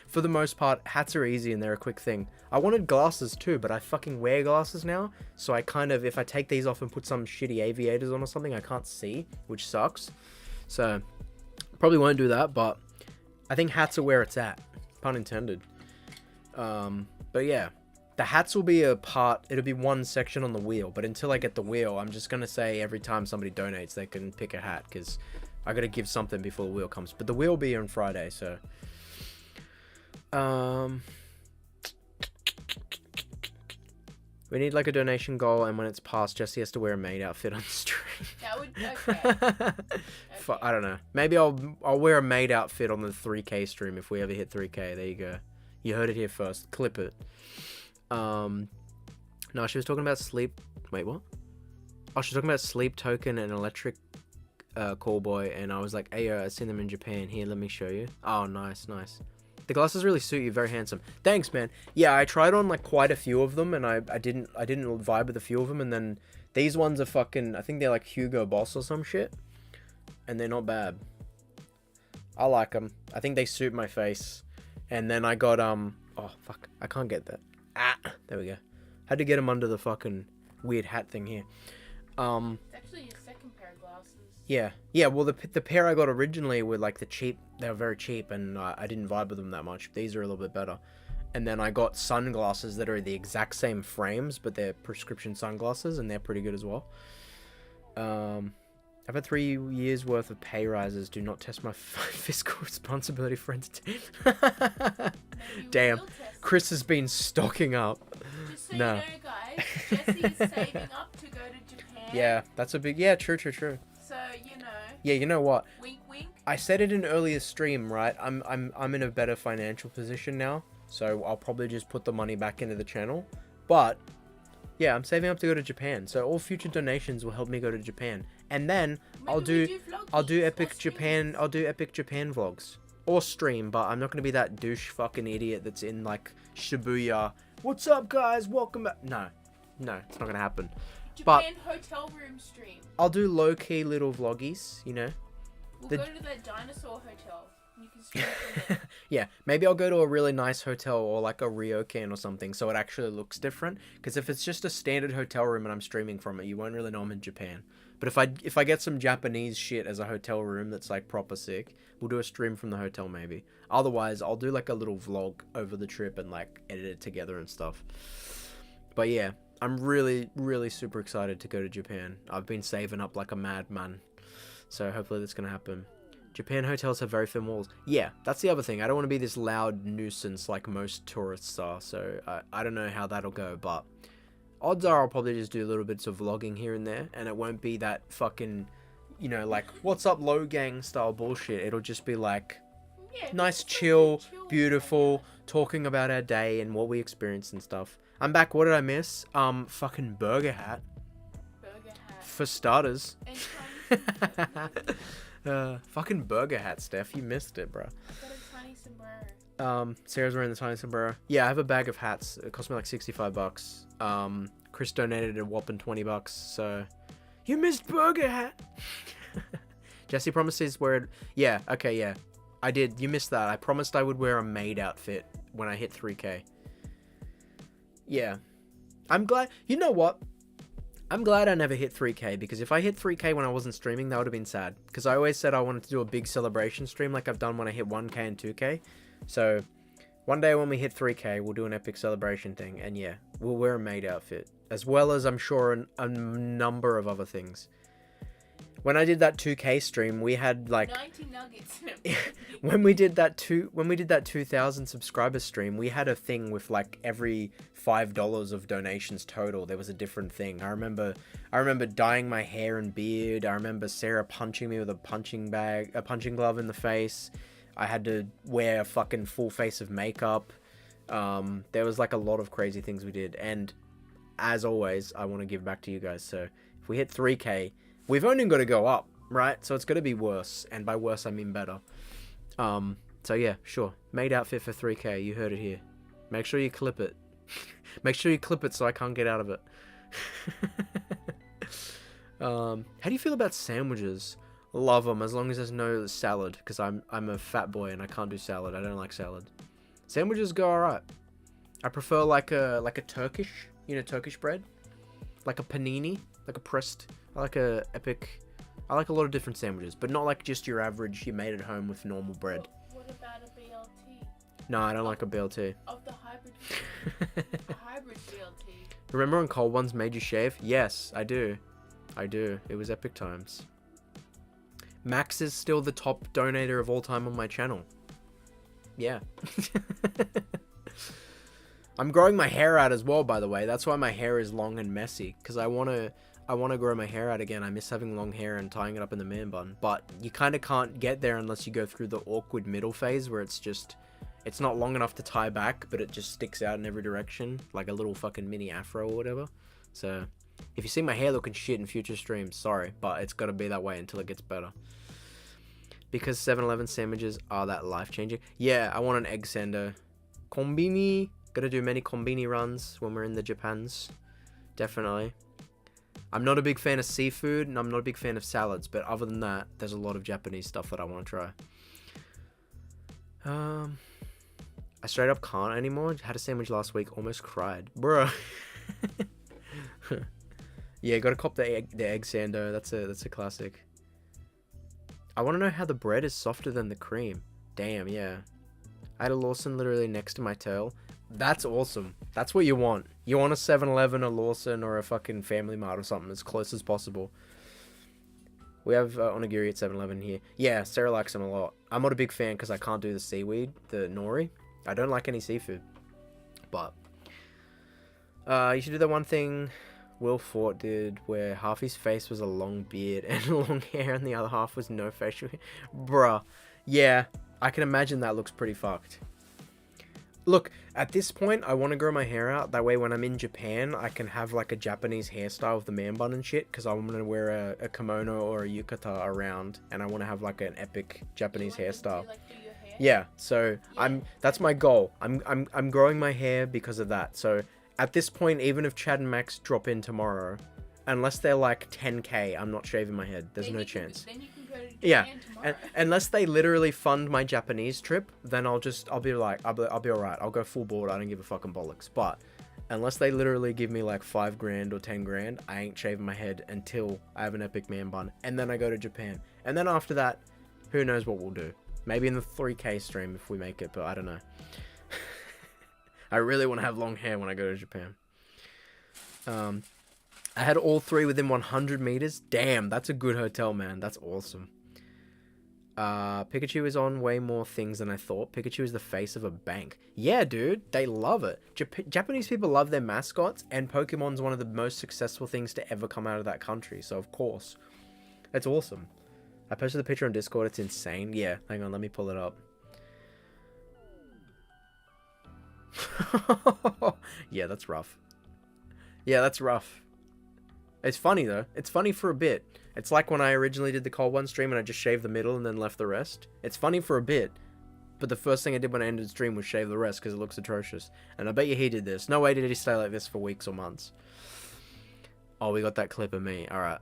for the most part, hats are easy and they're a quick thing. I wanted glasses too, but I fucking wear glasses now. So I kind of, if I take these off and put some shitty aviators on or something, I can't see, which sucks. So, probably won't do that, but I think hats are where it's at. Pun intended. But yeah, the hats will be a part, it'll be one section on the wheel, but until I get the wheel, I'm just going to say every time somebody donates, they can pick a hat, because I got to give something before the wheel comes. But the wheel will be on Friday, so... We need like a donation goal, and when it's passed, Jesse has to wear a maid outfit on stream. That would, okay. I don't know. Maybe I'll wear a maid outfit on the 3K stream if we ever hit 3K. There you go. You heard it here first. Clip it. No, she was talking about sleep. Wait, what? Oh, she was talking about Sleep Token and Electric Callboy, and I was like, Ayo, I've seen them in Japan. Here, let me show you. Oh, nice. The glasses really suit you. Very handsome. Thanks, man. Yeah, I tried on like quite a few of them, and I didn't vibe with a few of them, and then these ones are fucking, I think they're like Hugo Boss or some shit, and they're not bad. I like them. I think they suit my face. And then I got oh fuck, I can't get that. There we go. Had to get them under the fucking weird hat thing here. It's actually your second pair of glasses. Yeah. Well, the pair I got originally were like they were very cheap, and I didn't vibe with them that much. These are a little bit better. And then I got sunglasses that are the exact same frames, but they're prescription sunglasses, and they're pretty good as well. I've had 3 years worth of pay rises. Do not test my fiscal responsibility for entertainment. Damn, Chris has been stocking up. Just so you know, guys, Jesse is saving up to go to Japan. Yeah, that's a big... Yeah, true. So, you know... Yeah, you know what? Wink, wink. I said it in an earlier stream, right? I'm in a better financial position now, so I'll probably just put the money back into the channel. But, yeah, I'm saving up to go to Japan, so all future donations will help me go to Japan. And then I'll do epic Japan vlogs or stream, but I'm not gonna be that douche fucking idiot that's in like Shibuya. What's up, guys? Welcome back. No, it's not gonna happen. Japan hotel room stream. I'll do low key little vloggies, you know. We'll go to that dinosaur hotel. You can stream from there. Yeah, maybe I'll go to a really nice hotel or like a ryokan or something, so it actually looks different. Because if it's just a standard hotel room and I'm streaming from it, you won't really know I'm in Japan. But if I get some Japanese shit as a hotel room that's like proper sick, we'll do a stream from the hotel maybe. Otherwise, I'll do like a little vlog over the trip and like edit it together and stuff. But yeah, I'm really, really super excited to go to Japan. I've been saving up like a madman. So hopefully that's going to happen. Japan hotels have very thin walls. Yeah, that's the other thing. I don't want to be this loud nuisance like most tourists are. So I don't know how that'll go, but... Odds are I'll probably just do little bits of vlogging here and there, and it won't be that fucking, you know, like, what's up, low gang style bullshit. It'll just be like, nice, chill, beautiful, talking about our day and what we experienced and stuff. I'm back. What did I miss? Fucking burger hat. For starters. Fucking burger hat, Steph. You missed it, bro. I got a tiny sombrero. Sarah's wearing the tiny sombrero. Yeah, I have a bag of hats. It cost me like $65. Chris donated a whopping $20, so... You missed burger hat! Jesse promises wear it... Yeah, okay, yeah. I did. You missed that. I promised I would wear a maid outfit when I hit 3K. Yeah. I'm glad... You know what? I'm glad I never hit 3K, because if I hit 3K when I wasn't streaming, that would have been sad. Because I always said I wanted to do a big celebration stream like I've done when I hit 1K and 2K. So, one day when we hit 3K, we'll do an epic celebration thing. And yeah, we'll wear a maid outfit. As well as, I'm sure, a number of other things. When I did that 2K stream, we had like 90 nuggets. when we did that 2,000 subscriber stream, we had a thing with like every $5 of donations total, there was a different thing. I remember dyeing my hair and beard. I remember Sarah punching me with a punching glove in the face. I had to wear a fucking full face of makeup. There was like a lot of crazy things we did, and as always, I want to give back to you guys. So if we hit 3K, we've only got to go up, right? So it's going to be worse, and by worse I mean better. So yeah, sure. Maid outfit for 3K. You heard it here. Make sure you clip it. Make sure you clip it so I can't get out of it. How do you feel about sandwiches? Love them as long as there's no salad, because I'm a fat boy and I can't do salad. I don't like salad. Sandwiches go alright. I prefer like a Turkish, Turkish bread, like a panini, like a pressed. I like a lot of different sandwiches, but not like just your average you made at home with normal bread. What about a BLT? No, I don't like a BLT. Of the hybrid. A hybrid BLT. Remember when Cold Ones made you shave? Yes, I do. It was epic times. Max is still the top donator of all time on my channel. Yeah. I'm growing my hair out as well, by the way. That's why my hair is long and messy, because I want to grow my hair out again. I miss having long hair and tying it up in the man bun. But you kind of can't get there unless you go through the awkward middle phase where it's not long enough to tie back, but it just sticks out in every direction, like a little fucking mini afro or whatever. So, if you see my hair looking shit in future streams, sorry, but it's got to be that way until it gets better. Because 7-Eleven sandwiches are that life-changing. Yeah, I want an egg sando. Konbini. Gotta do many konbini runs when we're in the Japans. Definitely. I'm not a big fan of seafood, and I'm not a big fan of salads, but other than that, there's a lot of Japanese stuff that I want to try. I straight up can't anymore. Had a sandwich last week, almost cried. Bruh. Yeah, gotta cop the egg sando. That's a classic. I want to know how the bread is softer than the cream. Damn, yeah. I had a Lawson literally next to my tail. That's awesome. That's what you want. You want a 7-Eleven, a Lawson, or a fucking Family Mart or something as close as possible. We have onigiri at 7-Eleven here. Yeah, Sarah likes them a lot. I'm not a big fan because I can't do the seaweed, the nori. I don't like any seafood. But you should do the one thing Will Fort did where half his face was a long beard and long hair and the other half was no facial hair. Bruh. Yeah, I can imagine that looks pretty fucked. Look, at this point, I want to grow my hair out. That way, when I'm in Japan, I can have like a Japanese hairstyle with the man bun and shit. Because I'm going to wear a kimono or a yukata around. And I want to have like an epic Japanese hairstyle. Yeah, so that's my goal. I'm growing my hair because of that. So at this point, even if Chad and Max drop in tomorrow, unless they're like 10k, I'm not shaving my head. There's no chance. Then you can go to Japan Yeah, tomorrow. unless they literally fund my Japanese trip, then I'll be alright. I'll go full board. I don't give a fucking bollocks. But unless they literally give me like 5 grand or 10 grand, I ain't shaving my head until I have an epic man bun, and then I go to Japan. And then after that, who knows what we'll do? Maybe in the 3k stream if we make it, but I don't know. I really want to have long hair when I go to Japan. I had all 3 within 100 meters. Damn, that's a good hotel, man. That's awesome. Pikachu is on way more things than I thought. Pikachu is the face of a bank. Yeah, dude. They love it. Japanese people love their mascots, and Pokemon's one of the most successful things to ever come out of that country. So, of course. That's awesome. I posted the picture on Discord. It's insane. Yeah, hang on. Let me pull it up. Yeah, that's rough. Yeah, that's rough. It's funny, though. It's funny for a bit. It's like when I originally did the Cold One stream and I just shaved the middle and then left the rest. It's funny for a bit. but the first thing I did when I ended the stream was shave the rest because it looks atrocious. And I bet you he did this. No way did he stay like this for weeks or months. Oh, we got that clip of me. Alright.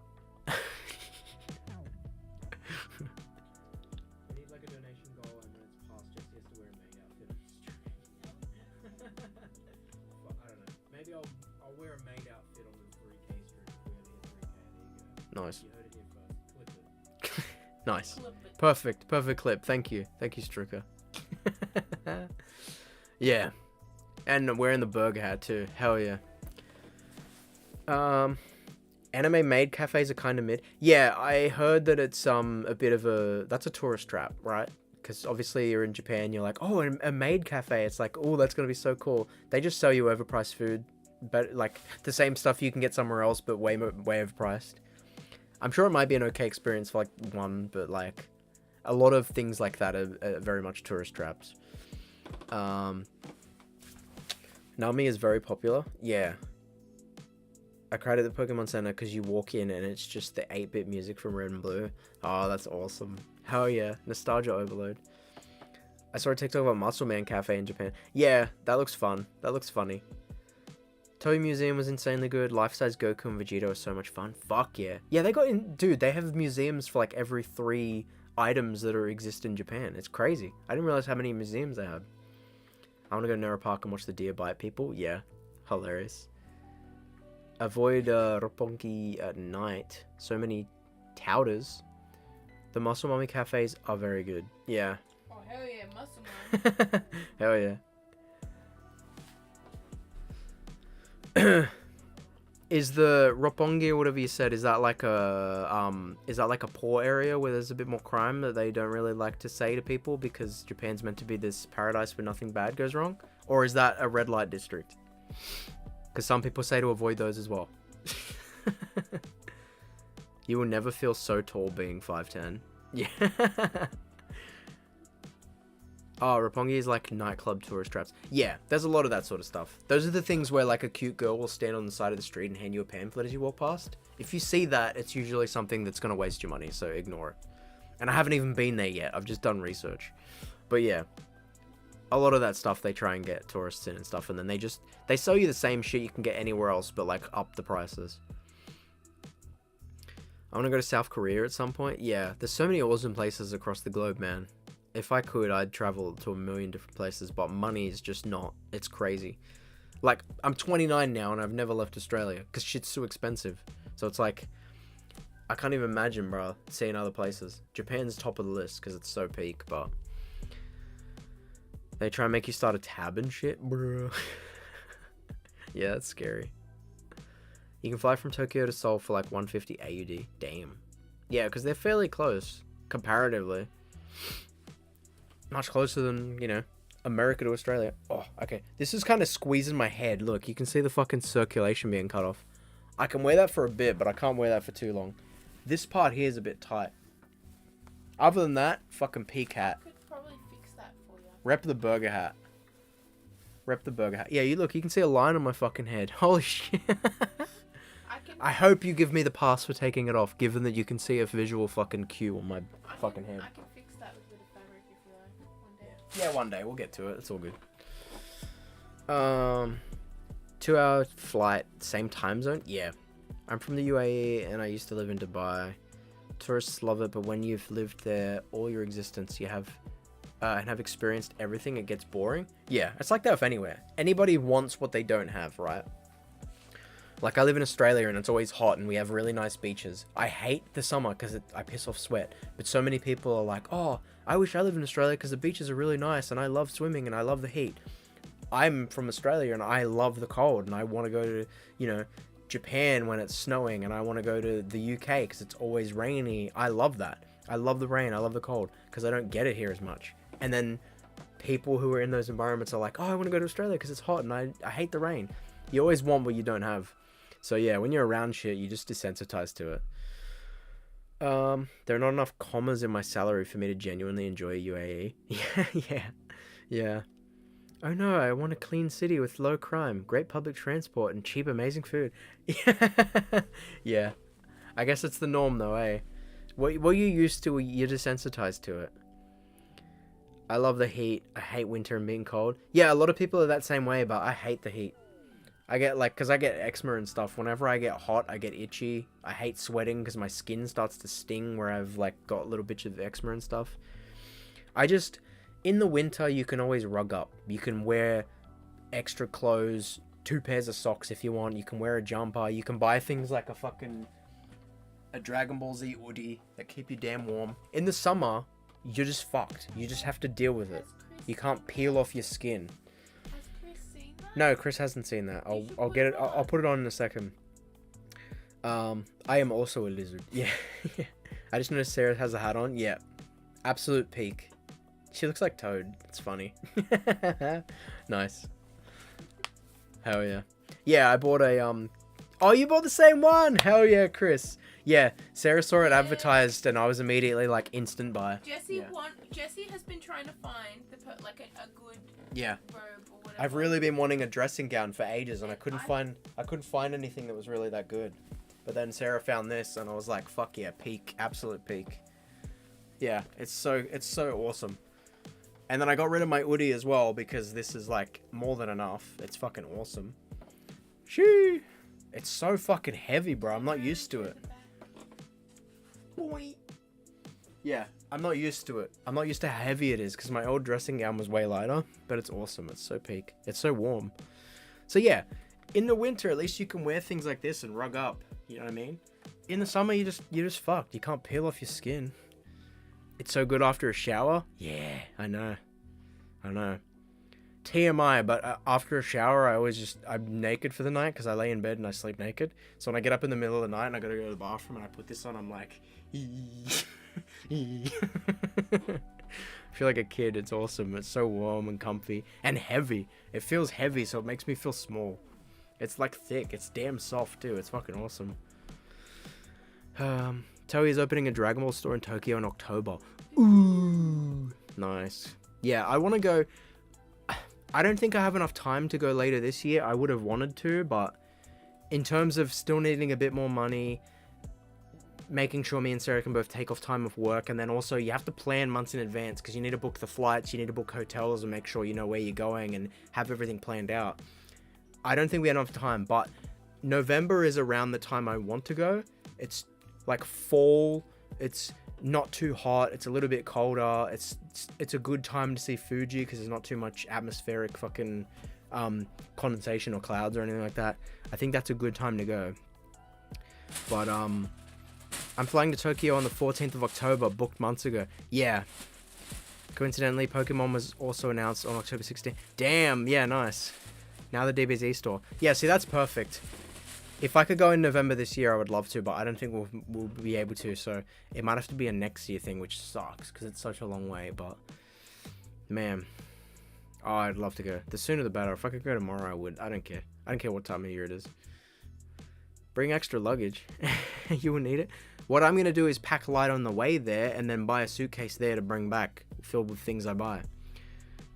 Nice. Nice. Perfect clip. Thank you, Strucker. Yeah, and wearing the burger hat too. Hell yeah. Anime maid cafes are kind of mid. Yeah, I heard that it's a bit of that's a tourist trap, right? Because obviously you're in Japan, you're like, oh, a maid cafe. It's like, oh, that's gonna be so cool. They just sell you overpriced food, but like the same stuff you can get somewhere else, but way overpriced. I'm sure it might be an okay experience for like one, but like a lot of things like that are very much tourist traps. Nami is very popular. Yeah. I cried at the Pokemon Center because you walk in and it's just the 8-bit music from Red and Blue. Oh, that's awesome. Hell yeah. Nostalgia overload. I saw a TikTok about Muscle Man Cafe in Japan. Yeah, that looks fun. That looks funny. Toy Museum was insanely good. Life-size Goku and Vegeta was so much fun. Fuck yeah. Yeah, dude, they have museums for like every 3 items that exist in Japan. It's crazy. I didn't realize how many museums they had. I want to go to Nara Park and watch the deer bite people. Yeah, hilarious. Avoid Roppongi at night. So many touters. The Muscle Mommy cafes are very good. Yeah. Oh, hell yeah, Muscle Mommy. Hell yeah. Is the Roppongi or whatever you said, is that like a poor area where there's a bit more crime that they don't really like to say to people because Japan's meant to be this paradise where nothing bad goes wrong? Or is that a red light district? Because some people say to avoid those as well. You will never feel so tall being 5'10". Yeah. Oh, Roppongi is like nightclub tourist traps. Yeah, there's a lot of that sort of stuff. Those are the things where like a cute girl will stand on the side of the street and hand you a pamphlet as you walk past. If you see that, it's usually something that's going to waste your money, so ignore it. And I haven't even been there yet. I've just done research. But yeah, a lot of that stuff they try and get tourists in and stuff, and then they sell you the same shit you can get anywhere else, but like up the prices. I want to go to South Korea at some point. Yeah, there's so many awesome places across the globe, man. If I could, I'd travel to a million different places, but money is just not. It's crazy. Like, I'm 29 now, and I've never left Australia, because shit's too expensive. So it's like, I can't even imagine, bro, seeing other places. Japan's top of the list, because it's so peak, but they try and make you start a tab and shit, bro. Yeah, that's scary. You can fly from Tokyo to Seoul for like 150 AUD. Damn. Yeah, because they're fairly close, comparatively. Much closer than, you know, America to Australia. Oh, okay. This is kind of squeezing my head. Look, you can see the fucking circulation being cut off. I can wear that for a bit, but I can't wear that for too long. This part here is a bit tight. Other than that, fucking peak hat. I could probably fix that for you. Rep the burger hat. Rep the burger hat. Yeah, you look, you can see a line on my fucking head. Holy shit. I hope you give me the pass for taking it off, given that you can see a visual fucking cue on my fucking head. I can fix that with a bit of fabric if you like, one day. Yeah, one day. We'll get to it. It's all good. 2-hour flight, same time zone? Yeah. I'm from the UAE, and I used to live in Dubai. Tourists love it, but when you've lived there all your existence, you have... and have experienced everything, it gets boring. Yeah, it's like that with anywhere. Anybody wants what they don't have, right? Like, I live in Australia and it's always hot and we have really nice beaches. I hate the summer because I piss off sweat. But so many people are like, oh, I wish I lived in Australia because the beaches are really nice and I love swimming and I love the heat. I'm from Australia and I love the cold and I want to go to, you know, Japan when it's snowing and I want to go to the UK because it's always rainy. I love that. I love the rain. I love the cold because I don't get it here as much. And then people who are in those environments are like, oh, I want to go to Australia because it's hot and I hate the rain. You always want what you don't have. So yeah, when you're around shit, you just desensitize to it. There are not enough commas in my salary for me to genuinely enjoy UAE. Yeah. Oh no, I want a clean city with low crime, great public transport, and cheap, amazing food. Yeah. I guess it's the norm though, eh? What you're used to, you're desensitized to it. I love the heat. I hate winter and being cold. Yeah, a lot of people are that same way, but I hate the heat. I get like, because I get eczema and stuff. Whenever I get hot, I get itchy. I hate sweating because my skin starts to sting where I've like got little bits of eczema and stuff. In the winter, you can always rug up. You can wear extra clothes, 2 pairs of socks if you want. You can wear a jumper. You can buy things like a Dragon Ball Z hoodie that keep you damn warm. In the summer, you're just fucked. You just have to deal with it. You can't peel off your skin. Has Chris seen that? No, Chris hasn't seen that. I'll get it. I'll put it on in a second. I am also a lizard. Yeah. I just noticed Sarah has a hat on. Yeah. Absolute peak. She looks like Toad. It's funny. Nice. Hell yeah. Yeah, I bought a Oh, you bought the same one. Hell yeah, Chris. Yeah, Sarah saw it advertised and I was immediately like instant buy. Jesse has been trying to find a good Yeah. robe or whatever. I've really been wanting a dressing gown for ages and I couldn't find anything that was really that good. But then Sarah found this and I was like, fuck yeah, peak, absolute peak. Yeah, it's so awesome. And then I got rid of my hoodie as well because this is like more than enough. It's fucking awesome. Shoo! It's so fucking heavy, bro. I'm not used to it. Boing. Yeah, I'm not used to it. I'm not used to how heavy it is because my old dressing gown was way lighter. But it's awesome. It's so peak. It's so warm. So yeah, in the winter, at least you can wear things like this and rug up. You know what I mean? In the summer, you're just fucked. You can't peel off your skin. It's so good after a shower. Yeah, I know. TMI, but after a shower, I'm naked for the night because I lay in bed and I sleep naked. So when I get up in the middle of the night and I gotta go to the bathroom and I put this on, I'm like, I feel like a kid. It's awesome. It's so warm and comfy and heavy. It feels heavy, so it makes me feel small. It's like thick. It's damn soft too. It's fucking awesome. Toei is opening a Dragon Ball store in Tokyo in October. Ooh, nice. Yeah, I want to go. I don't think I have enough time to go later this year. I would have wanted to, but in terms of still needing a bit more money, making sure me and Sarah can both take off time off work, and then also you have to plan months in advance because you need to book the flights, you need to book hotels and make sure you know where you're going and have everything planned out. I don't think we have enough time, but November is around the time I want to go. It's like fall. It's not too hot. It's a little bit colder. It's a good time to see Fuji because there's not too much atmospheric fucking condensation or clouds or anything like that. I think that's a good time to go. But I'm flying to Tokyo on the 14th of October, booked months ago. Yeah. Coincidentally, Pokemon was also announced on October 16th. Damn, yeah, nice. Now the DBZ store. Yeah, see, that's perfect. If I could go in November this year, I would love to, but I don't think we'll be able to, so it might have to be a next year thing, which sucks, because it's such a long way, but, man, oh, I'd love to go. The sooner the better. If I could go tomorrow, I would. I don't care. I don't care what time of year it is. Bring extra luggage. You will need it. What I'm going to do is pack light on the way there, and then buy a suitcase there to bring back, filled with things I buy.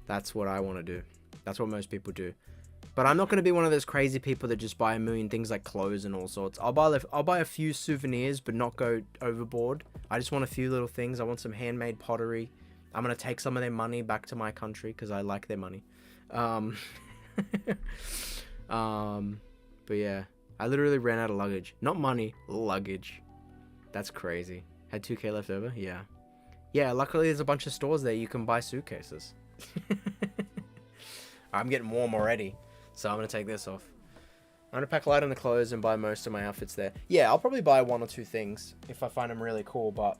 That's what I want to do. That's what most people do. But I'm not going to be one of those crazy people that just buy a million things like clothes and all sorts. I'll buy a few souvenirs, but not go overboard. I just want a few little things. I want some handmade pottery. I'm going to take some of their money back to my country because I like their money. But yeah, I literally ran out of luggage. Not money, luggage. That's crazy. Had 2K left over? Yeah. Yeah, luckily there's a bunch of stores there you can buy suitcases. I'm getting warm already. So I'm going to take this off. I'm going to pack light on the clothes and buy most of my outfits there. Yeah, I'll probably buy 1 or 2 things if I find them really cool, but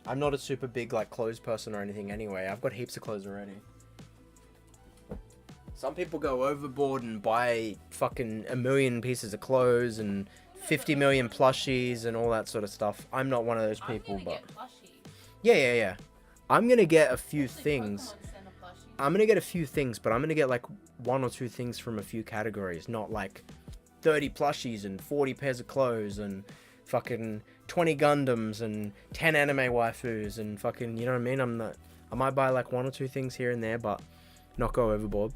I'm not a super big like clothes person or anything anyway. I've got heaps of clothes already. Some people go overboard and buy fucking a million pieces of clothes and 50 million plushies and all that sort of stuff. I'm not one of those people, but yeah. I'm going to get a few things. I'm gonna get a few things, but I'm gonna get like 1 or 2 things from a few categories, not like 30 plushies and 40 pairs of clothes and fucking 20 Gundams and 10 anime waifus and fucking, you know what I mean? I might buy like 1 or 2 things here and there, but not go overboard,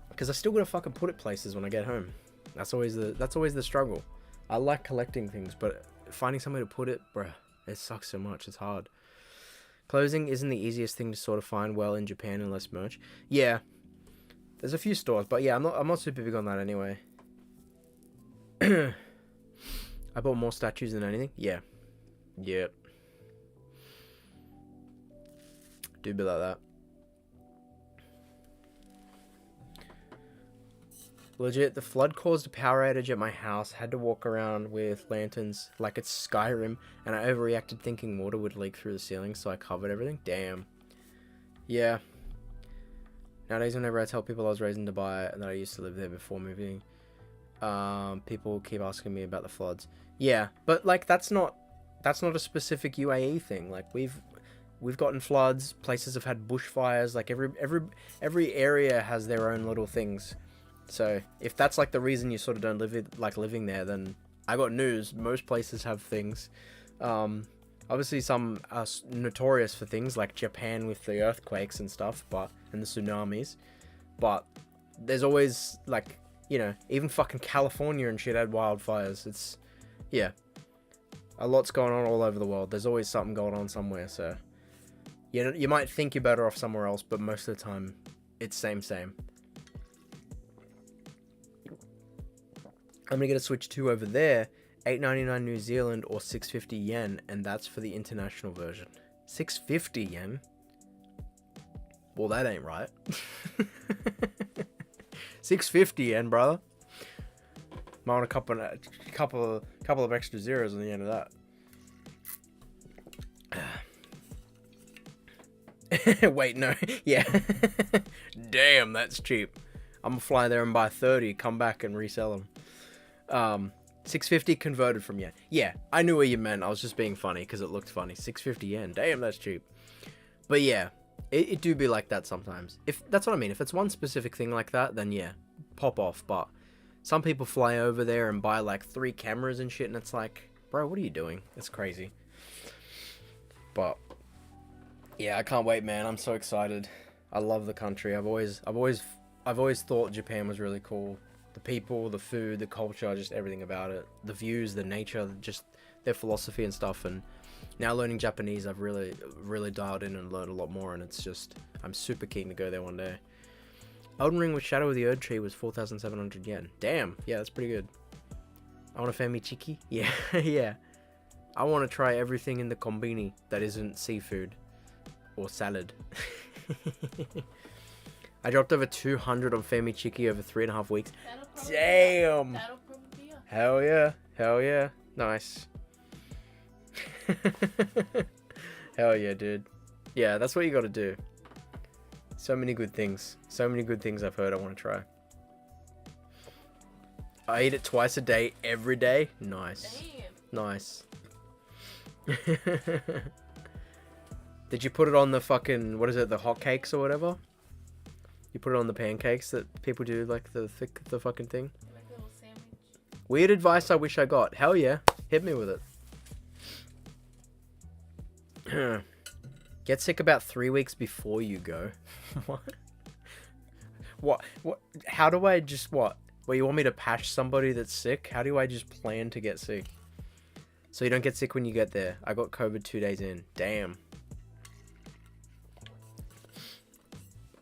because I still gotta fucking put it places when I get home. That's always the struggle. I like collecting things, but finding somewhere to put it, bruh, it sucks so much. It's hard. Clothing isn't the easiest thing to sort of find well in Japan unless merch. Yeah. There's a few stores, but yeah, I'm not super big on that anyway. I bought more statues than anything. Yeah. Yep. Do be like that. Legit, the flood caused a power outage at my house. Had to walk around with lanterns like it's Skyrim, and I overreacted thinking water would leak through the ceiling, so I covered everything. Damn. Yeah. Nowadays, whenever I tell people I was raised in Dubai and that I used to live there before moving, people keep asking me about the floods. Yeah, but like that's not a specific UAE thing. Like we've gotten floods. Places have had bushfires. Like every area has their own little things. So if that's like the reason you sort of don't like living there, then I got news. Most places have things. Obviously some are notorious for things like Japan with the earthquakes and stuff, and the tsunamis. But there's always like, you know, even fucking California and shit had wildfires. It's, yeah, a lot's going on all over the world. There's always something going on somewhere. So you might think you're better off somewhere else, but most of the time it's same. I'm gonna get a Switch 2 over there, $8.99 New Zealand or 650 yen, and that's for the international version. 650 yen? Well, that ain't right. 650 yen, brother. Might want a couple of extra zeros on the end of that. Wait, no. Yeah. Damn, that's cheap. I'm gonna fly there and buy 30, come back and resell them. 650 converted from yen. Yeah, I knew what you meant. I was just being funny because it looked funny. 650 yen. Damn, that's cheap. But yeah, it do be like that sometimes. If that's what I mean. If it's one specific thing like that, then yeah, pop off. But some people fly over there and buy like 3 cameras and shit, and it's like, bro, what are you doing? It's crazy. But yeah, I can't wait, man. I'm so excited. I love the country. I've always thought Japan was really cool. The people, the food, the culture, just everything about it. The views, the nature, just their philosophy and stuff. And now learning Japanese, I've really dialed in and learned a lot more. And it's just, I'm super keen to go there one day. Elden Ring with Shadow of the Erd Tree was 4,700 yen. Damn, yeah, that's pretty good. I want a fami chiki. Yeah, yeah. I want to try everything in the kombini that isn't seafood or salad. I dropped over 200 on Fami Chiki over 3.5 weeks. Damn! Hell yeah. Hell yeah. Nice. Hell yeah, dude. Yeah, that's what you gotta do. So many good things. So many good things I've heard I want to try. I eat it twice a day, every day. Nice. Damn. Nice. Did you put it on the fucking, what is it, the hotcakes or whatever? You put it on the pancakes that people do, like the fucking thing. Like a little sandwich. Weird advice I wish I got. Hell yeah. Hit me with it. Get sick about 3 weeks before you go. What? What? How do I just, what? Well, you want me to patch somebody that's sick? How do I just plan to get sick? So you don't get sick when you get there. I got COVID 2 days in. Damn.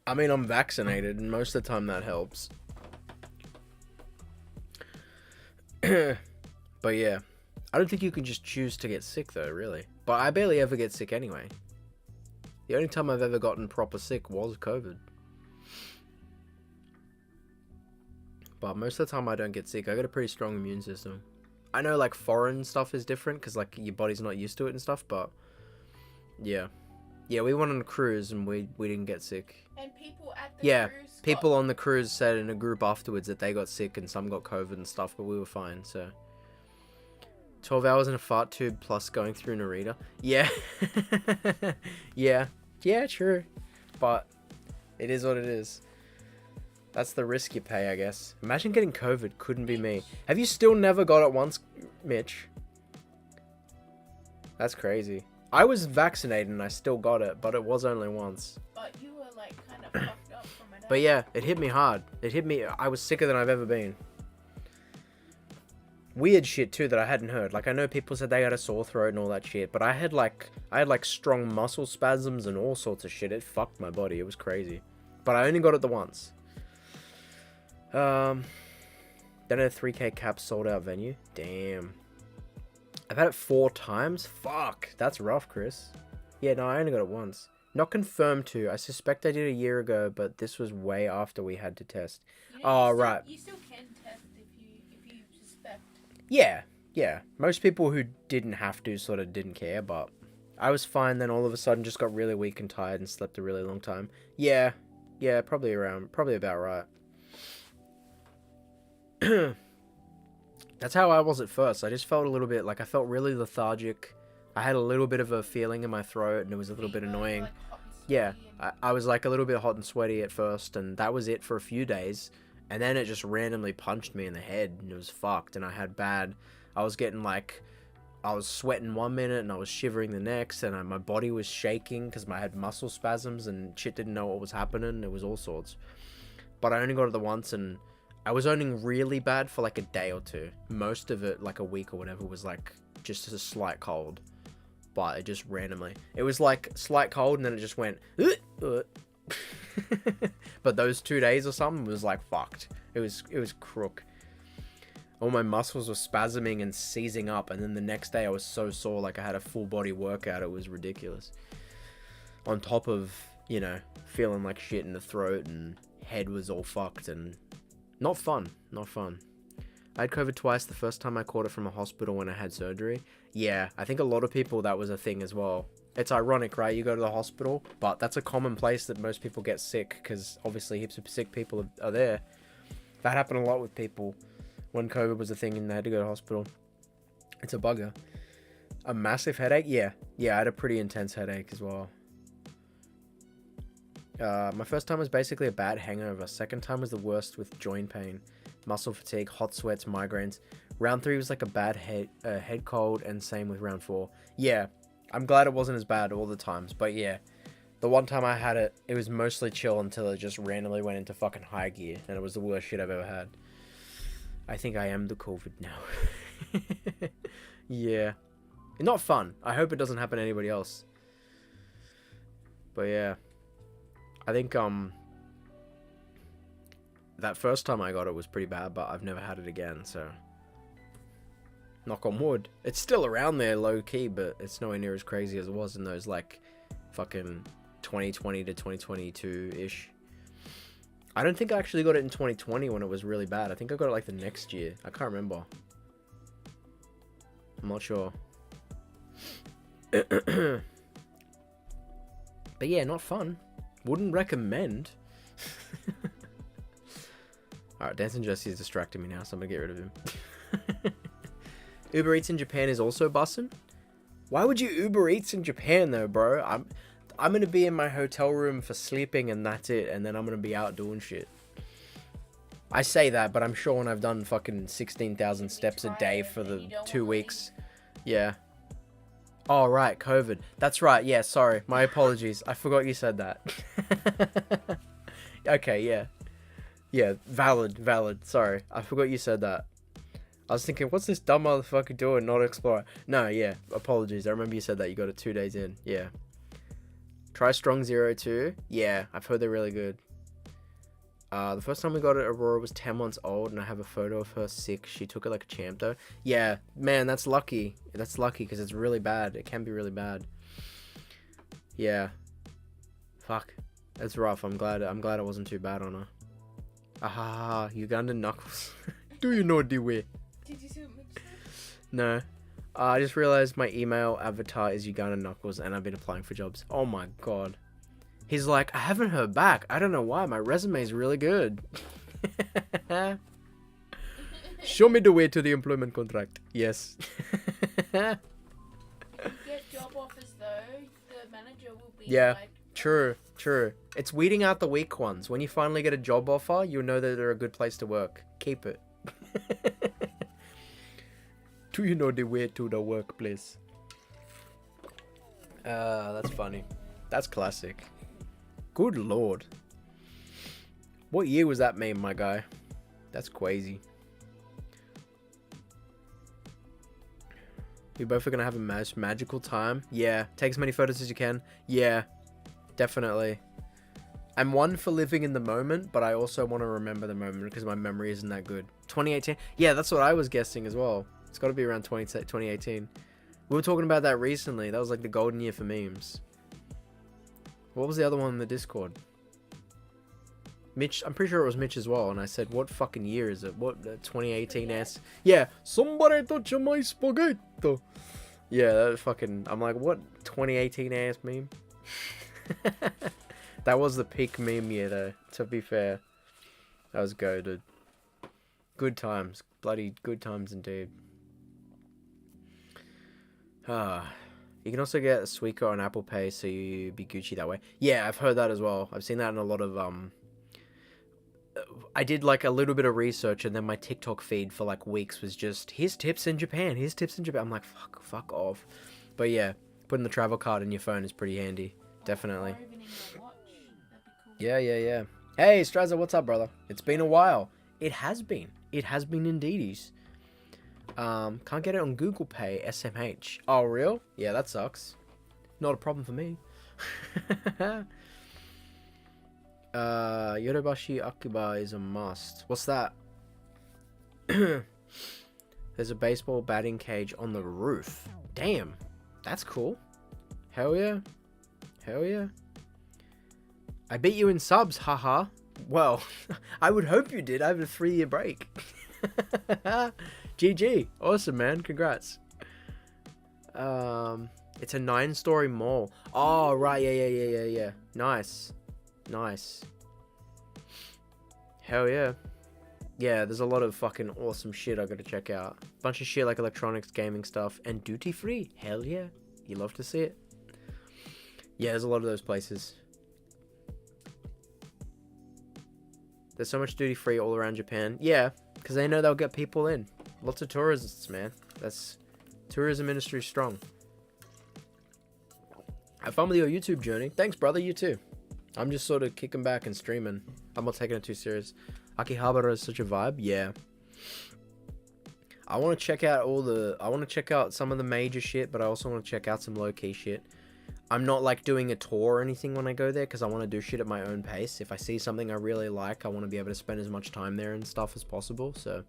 I mean, I'm vaccinated, and most of the time that helps. But yeah, I don't think you can just choose to get sick, though, really. But I barely ever get sick anyway. The only time I've ever gotten proper sick was COVID. But most of the time I don't get sick. I got a pretty strong immune system. I know, like, foreign stuff is different, because, like, your body's not used to it and stuff, but yeah. Yeah, we went on a cruise, and we didn't get sick. And people at the cruise people on the cruise said in a group afterwards that they got sick and some got COVID and stuff, but we were fine, so. 12 hours in a fart tube plus going through Narita. Yeah. Yeah, true. But it is what it is. That's the risk you pay, I guess. Imagine getting COVID. Couldn't be me. Have you still never got it once, Mitch? That's crazy. I was vaccinated and I still got it, but it was only once. But you were like kind of fucked up from it. But yeah, it hit me hard. It hit me. I was sicker than I've ever been. weird shit too that I hadn't heard. Like, I know people said they had a sore throat and all that shit, but I had like strong muscle spasms and all sorts of shit. It fucked my body. It was crazy. But I only got it the once. Then a 3K cap sold out venue. Damn. I've had it 4 times. Fuck, that's rough, Chris. Yeah, no, I only got it once. Not confirmed to. I suspect I did a year ago, but this was way after we had to test. Right. You still can test if you suspect. Yeah. Most people who didn't have to sort of didn't care, but I was fine. Then all of a sudden, just got really weak and tired and slept a really long time. Yeah, probably about right. That's how I was at first. I just felt a little bit like I felt really lethargic. I had a little bit of a feeling in my throat, and it was a little bit annoying. Like hot and Yeah, sweaty I was like a little bit hot and sweaty at first, and that was it for a few days. And then it just randomly punched me in the head, and it was fucked. And I was getting like, I was sweating one minute, and I was shivering the next, and my body was shaking because I had muscle spasms, and shit didn't know what was happening. It was all sorts. But I only got it the once, and I was only really bad for like a day or two. Most of it, like a week or whatever, was like just a slight cold. But it just randomly. It was like slight cold, and then it just went. But those 2 days or something was like fucked. It was crook. All my muscles were spasming and seizing up, and then the next day I was so sore, like I had a full body workout. It was ridiculous. On top of, feeling like shit in the throat, and head was all fucked, and not fun. I had COVID twice. The first time I caught it from a hospital when I had surgery. Yeah, I think a lot of people, that was a thing as well. It's ironic, right? You go to the hospital, but that's a common place that most people get sick, because obviously heaps of sick people are there. That happened a lot with people when COVID was a thing and they had to go to hospital. It's a bugger. A massive headache? Yeah, I had a pretty intense headache as well. My first time was basically a bad hangover. Second time was the worst with joint pain, muscle fatigue, hot sweats, migraines. Round 3 was like a bad head cold, and same with round 4. Yeah, I'm glad it wasn't as bad all the times, but yeah. The one time I had it, it was mostly chill until it just randomly went into fucking high gear, and it was the worst shit I've ever had. I think I am the COVID now. Yeah. Not fun. I hope it doesn't happen to anybody else. But yeah. I think, that first time I got it was pretty bad, but I've never had it again, so. Knock on wood. It's still around there low-key, but it's nowhere near as crazy as it was in those, like, fucking 2020 to 2022-ish. I don't think I actually got it in 2020 when it was really bad. I think I got it, like, the next year. I can't remember. I'm not sure. But yeah, not fun. Wouldn't recommend. Alright, Dancing Jesse is distracting me now, so I'm gonna get rid of him. Uber Eats in Japan is also bussin'? Why would you Uber Eats in Japan though, bro? I'm gonna be in my hotel room for sleeping and that's it, and then I'm gonna be out doing shit. I say that, but I'm sure when I've done fucking 16,000 steps a day for the 2 weeks. Yeah. Oh, right, COVID. That's right, yeah, sorry. My apologies. I forgot you said that. Okay, yeah. Yeah, valid. Sorry. I forgot you said that. I was thinking, what's this dumb motherfucker doing? Not Explorer. No, yeah. Apologies. I remember you said that. You got it 2 days in. Yeah. Try Strong Zero 2. Yeah, I've heard they're really good. The first time we got it, Aurora was 10 months old, and I have a photo of her sick. She took it like a champ, though. Yeah, man, that's lucky. That's lucky, because it's really bad. It can be really bad. Yeah. Fuck. That's rough. I'm glad it wasn't too bad on her. Ah, Ugandan Knuckles. Do you know the way? Did you see what Mitch said? No. I just realized my email avatar is Ugandan Knuckles, and I've been applying for jobs. Oh my god. He's like, I haven't heard back. I don't know why. My resume is really good. Show me the way to the employment contract. Yes. Get job offers though. The manager will be like, True. It's weeding out the weak ones. When you finally get a job offer, you'll know that they're a good place to work. Keep it. Do you know the way to the workplace? That's funny. That's classic. Good lord. What year was that meme, my guy? That's crazy. We both are gonna have a most magical time. Yeah. Take as many photos as you can. Yeah. Definitely. I'm one for living in the moment, but I also want to remember the moment because my memory isn't that good. 2018? Yeah, that's what I was guessing as well. It's got to be around 2018. We were talking about that recently. That was like the golden year for memes. What was the other one in the Discord? Mitch, I'm pretty sure it was Mitch as well, and I said, what fucking year is it? What, 2018 ass? Yeah, somebody touch my spaghetti. Yeah, that fucking, I'm like, what 2018 ass meme? That was the peak meme year though, to be fair. That was goated. Good times. Bloody good times indeed. You can also get a Suica on Apple Pay, so you be Gucci that way. Yeah, I've heard that as well. I've seen that in a lot of, I did like a little bit of research, and then my TikTok feed for like weeks was just, here's tips in Japan, here's tips in Japan. I'm like, fuck off. But yeah, putting the travel card in your phone is pretty handy. Definitely. Or even in your watch. That'd be cool. Yeah. Hey, Straza, what's up, brother? It's been a while. It has been indeedies. Can't get it on Google Pay, SMH. Oh, real? Yeah, that sucks. Not a problem for me. Yodobashi Akiba is a must. What's that? There's a baseball batting cage on the roof. Damn, that's cool. Hell yeah. I beat you in subs, haha. Well, I would hope you did. I have a 3-year break. GG. Awesome, man. Congrats. It's a 9-story mall. Oh, right. Yeah. Nice. Hell yeah. Yeah, there's a lot of fucking awesome shit I gotta check out. Bunch of shit like electronics, gaming stuff, and duty free. Hell yeah. You love to see it. Yeah, there's a lot of those places. There's so much duty free all around Japan. Yeah, because they know they'll get people in. Lots of tourists, man. That's tourism industry strong. Have fun with your YouTube journey. Thanks, brother. You too. I'm just sort of kicking back and streaming. I'm not taking it too serious. Akihabara is such a vibe. Yeah. I want to check out I want to check out some of the major shit, but I also want to check out some low-key shit. I'm not like doing a tour or anything when I go there because I want to do shit at my own pace. If I see something I really like, I want to be able to spend as much time there and stuff as possible. So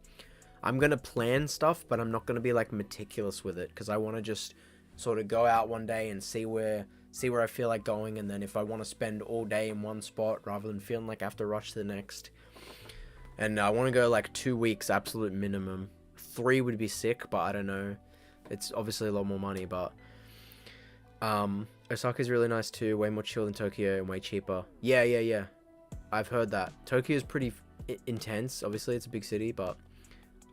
I'm going to plan stuff, but I'm not going to be like meticulous with it because I want to just sort of go out one day and see where I feel like going. And then if I want to spend all day in one spot rather than feeling like I have to rush to the next. And I want to go like 2 weeks, absolute minimum. 3 would be sick, but I don't know. It's obviously a lot more money, but Osaka's really nice too, way more chill than Tokyo and way cheaper. Yeah. I've heard that. Tokyo's pretty intense. Obviously, it's a big city, but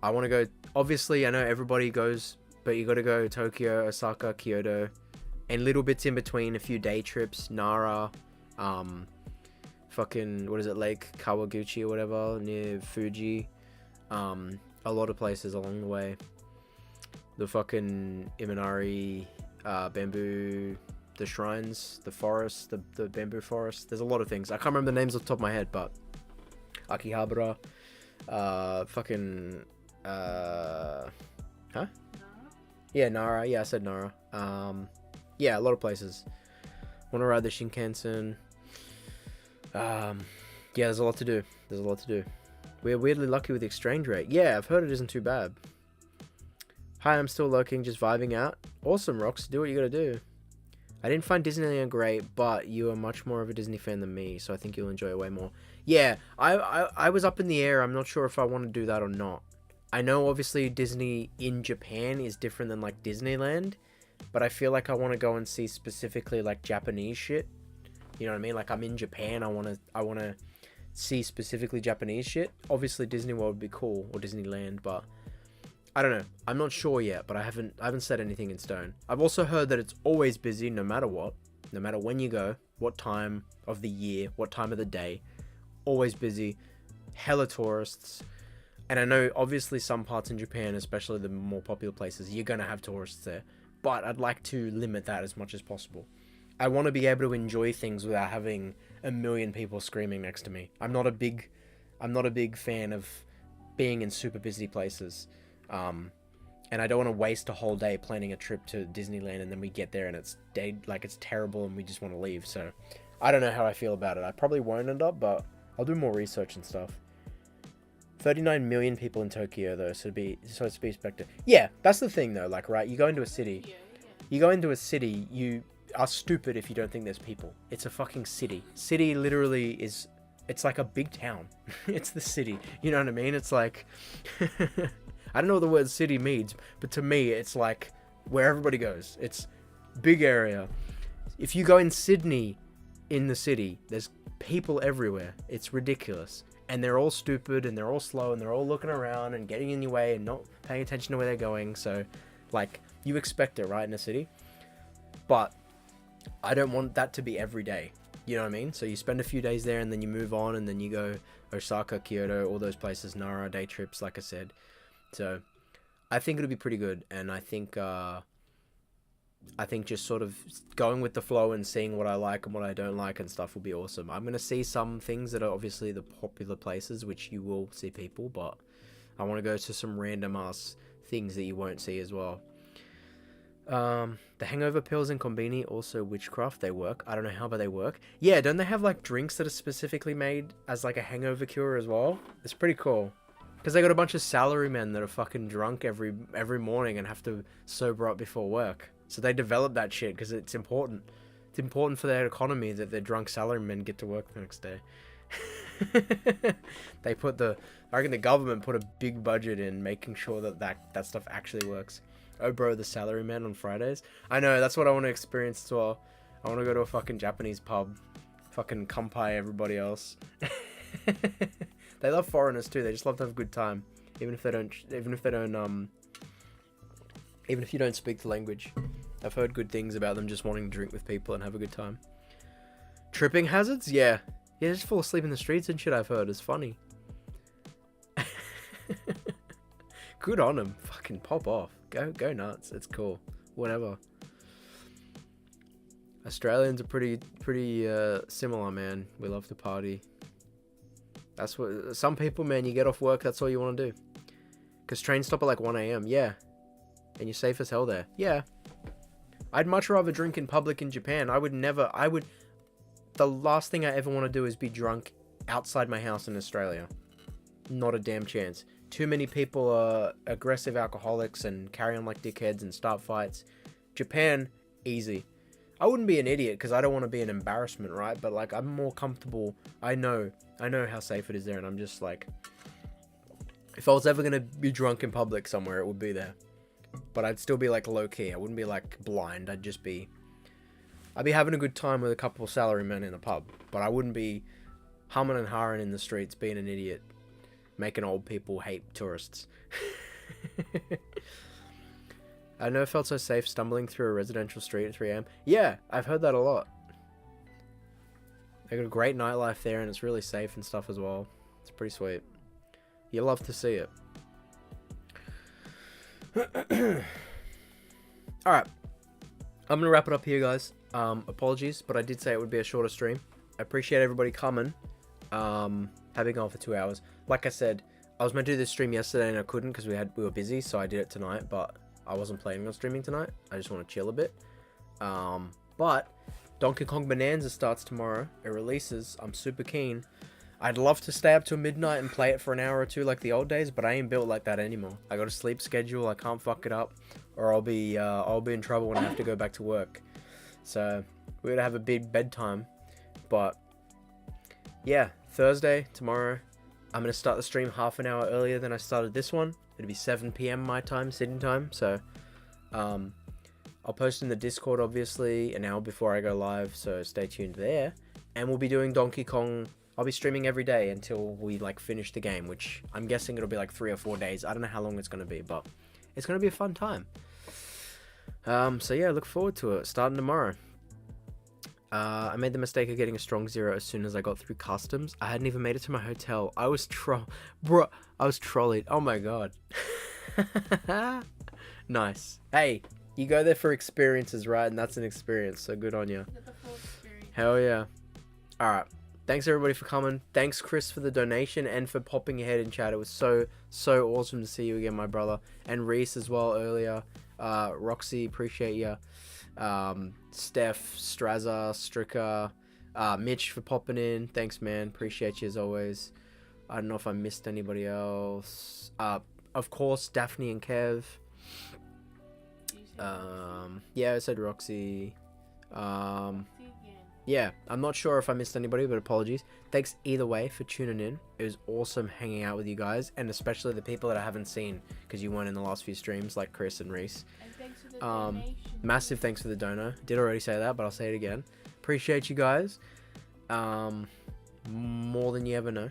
I want to go. Obviously, I know everybody goes, but you got to go Tokyo, Osaka, Kyoto, and little bits in between, a few day trips, Nara, fucking, what is it, Lake Kawaguchi or whatever, near Fuji, a lot of places along the way. The fucking Imanari, bamboo, the shrines, the forest, the bamboo forest. There's a lot of things. I can't remember the names off the top of my head, but Akihabara, huh? Yeah, Nara. Yeah, I said Nara. Yeah, a lot of places. Want to ride the Shinkansen. Yeah, there's a lot to do. We're weirdly lucky with the exchange rate. Yeah, I've heard it isn't too bad. Hi, I'm still lurking, just vibing out. Awesome, Rox. Do what you gotta do. I didn't find Disneyland great, but you are much more of a Disney fan than me, so I think you'll enjoy it way more. Yeah, I was up in the air. I'm not sure if I want to do that or not. I know, obviously, Disney in Japan is different than, like, Disneyland, but I feel like I want to go and see specifically, like, Japanese shit. You know what I mean? Like, I'm in Japan. I want to see specifically Japanese shit. Obviously, Disney World would be cool, or Disneyland, but I don't know. I'm not sure yet, but I haven't set anything in stone. I've also heard that it's always busy no matter what. No matter when you go, what time of the year, what time of the day. Always busy. Hella tourists. And I know, obviously, some parts in Japan, especially the more popular places, you're going to have tourists there. But I'd like to limit that as much as possible. I want to be able to enjoy things without having a million people screaming next to me. I'm not a big fan of being in super busy places. And I don't want to waste a whole day planning a trip to Disneyland and then we get there and it's terrible and we just want to leave. So I don't know how I feel about it. I probably won't end up, but I'll do more research and stuff. 39 million people in Tokyo though, so it's to be expected. Yeah, that's the thing though, like, right, you go into a city, you are stupid if you don't think there's people. It's a fucking city. City literally is, it's like a big town. It's the city, you know what I mean? It's like, I don't know what the word city means, but to me, it's like where everybody goes. It's big area. If you go in Sydney, in the city, there's people everywhere. It's ridiculous. And they're all stupid, and they're all slow, and they're all looking around and getting in your way and not paying attention to where they're going. So, like, you expect it, right, in a city? But I don't want that to be every day. You know what I mean? So you spend a few days there, and then you move on, and then you go Osaka, Kyoto, all those places, Nara, day trips, like I said. So I think it'll be pretty good, and I think just sort of going with the flow and seeing what I like and what I don't like and stuff will be awesome. I'm going to see some things that are obviously the popular places, which you will see people, but I want to go to some random ass things that you won't see as well. The hangover pills in Konbini, also witchcraft, they work. I don't know how, but they work. Yeah, don't they have like drinks that are specifically made as like a hangover cure as well? It's pretty cool. Because they got a bunch of salarymen that are fucking drunk every morning and have to sober up before work. So they develop that shit because it's important. It's important for their economy that their drunk salarymen get to work the next day. I reckon the government put a big budget in making sure that stuff actually works. Oh bro, the salaryman on Fridays. I know, that's what I want to experience as well. I want to go to a fucking Japanese pub. Fucking kumpai everybody else. They love foreigners too. They just love to have a good time. Even if you don't speak the language. I've heard good things about them just wanting to drink with people and have a good time. Tripping hazards? Yeah. Yeah, just fall asleep in the streets and shit, I've heard. It's funny. Good on them. Fucking pop off. Go nuts. It's cool. Whatever. Australians are pretty similar, man. We love to party. That's what... Some people, man, you get off work, that's all you want to do. Because trains stop at like 1 a.m. Yeah. And you're safe as hell there. Yeah. I'd much rather drink in public in Japan. The last thing I ever want to do is be drunk outside my house in Australia. Not a damn chance. Too many people are aggressive alcoholics and carry on like dickheads and start fights. Japan, easy. I wouldn't be an idiot because I don't want to be an embarrassment, right? But like, I'm more comfortable. I know how safe it is there, and I'm just like, if I was ever gonna be drunk in public somewhere, it would be there. But I'd still be like low key. I wouldn't be like blind. I'd be having a good time with a couple of salarymen in a pub. But I wouldn't be humming and hawing in the streets, being an idiot, making old people hate tourists. I never felt so safe stumbling through a residential street at 3 a.m. Yeah, I've heard that a lot. They got a great nightlife there, and it's really safe and stuff as well. It's pretty sweet. You love to see it. Alright. I'm gonna wrap it up here, guys. Apologies, but I did say it would be a shorter stream. I appreciate everybody coming. Having gone for 2 hours. Like I said, I was meant to do this stream yesterday and I couldn't because we were busy, so I did it tonight, but I wasn't planning on streaming tonight. I just want to chill a bit. But Donkey Kong Bonanza starts tomorrow. It releases. I'm super keen. I'd love to stay up till midnight and play it for an hour or two like the old days, but I ain't built like that anymore. I got a sleep schedule. I can't fuck it up, or I'll be in trouble when I have to go back to work. So we're gonna have a big bedtime. But yeah, Thursday tomorrow. I'm gonna start the stream half an hour earlier than I started this one. It'll be 7 p.m. my time, Sydney time. So I'll post in the Discord obviously an hour before I go live. So stay tuned there. And we'll be doing Donkey Kong. I'll be streaming every day until we like finish the game, which I'm guessing it'll be like 3 or 4 days. I don't know how long it's gonna be, but it's gonna be a fun time. So yeah, look forward to it. Starting tomorrow. I made the mistake of getting a strong 0 as soon as I got through customs. I hadn't even made it to my hotel. I was trolled. Oh my god. Nice. Hey, you go there for experiences, right? And that's an experience, so good on you. Hell yeah. Alright. thanks everybody for coming. Thanks Chris for the donation and for popping your head in chat. It was so awesome to see you again, my brother. And Reese as well earlier. Roxy, appreciate you. Steph, Straza, Stricker, Mitch for popping in. Thanks, man. Appreciate you as always. I don't know if I missed anybody else. Of course, Daphne and Kev. Yeah, I said Roxy. Yeah, I'm not sure if I missed anybody, but apologies. Thanks either way for tuning in. It was awesome hanging out with you guys, and especially the people that I haven't seen because you weren't in the last few streams, like Chris and Reese. And thanks for the donation. Massive thanks for the dono. Did already say that, but I'll say it again. Appreciate you guys. More than you ever know.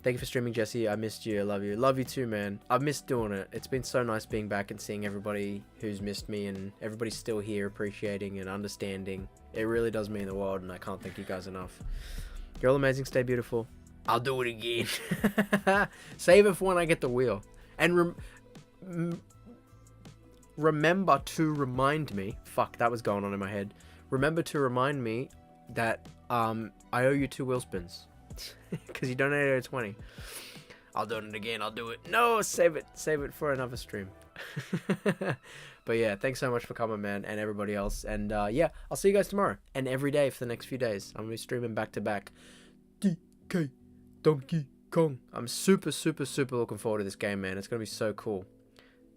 Thank you for streaming, Jesse. I missed you. I love you. Love you too, man. I've missed doing it. It's been so nice being back and seeing everybody who's missed me, and everybody's still here appreciating and understanding. It really does mean the world, and I can't thank you guys enough. You're all amazing. Stay beautiful. I'll do it again. Save it for when I get the wheel. And remember to remind me. Fuck, that was going on in my head. Remember to remind me that I owe you 2 wheel spins. Because you donated a 20. I'll do it again. I'll do it. No, save it. Save it for another stream. But yeah, thanks so much for coming, man, and everybody else. And yeah, I'll see you guys tomorrow and every day for the next few days. I'm gonna be streaming back to back. DK Donkey Kong. I'm super looking forward to this game, man. It's gonna be so cool.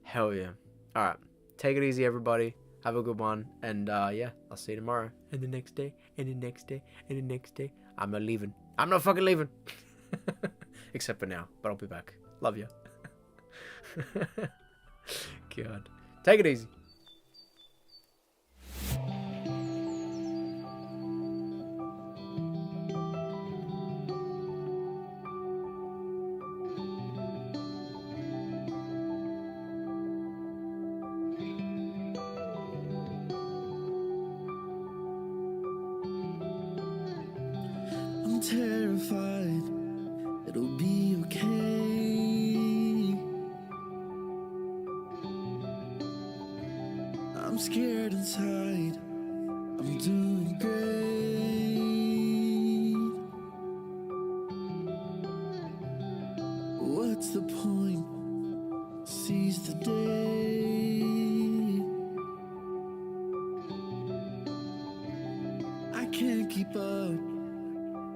Hell yeah. All right, take it easy, everybody. Have a good one, and yeah, I'll see you tomorrow and the next day and the next day and the next day. I'm not leaving. I'm not fucking leaving. Except for now, but I'll be back. Love ya. God. Take it easy. I'm terrified it'll be okay. I'm scared inside. I'm doing great. What's the point? Seize the day. I can't keep up.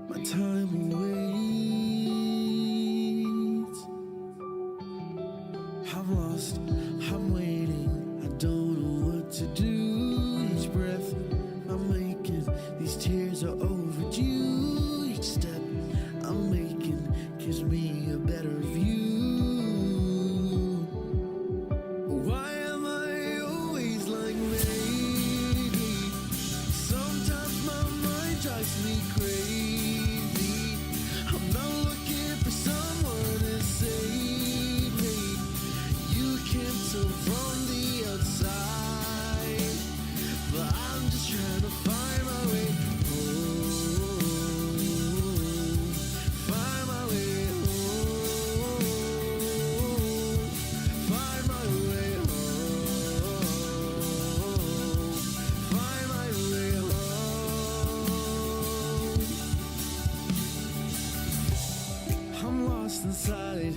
My time waits. I'm lost, I'm waiting. I don't know what to do. Each breath I'm making, these tears are overdue. Each step I'm making gives me a better view. Why am I always like maybe? Sometimes my mind drives me crazy. I'm not looking for someone to save me. You came so from the outside, but I'm just trying to find my way home. Find my way home. Find my way home. Find my way home. I'm lost inside.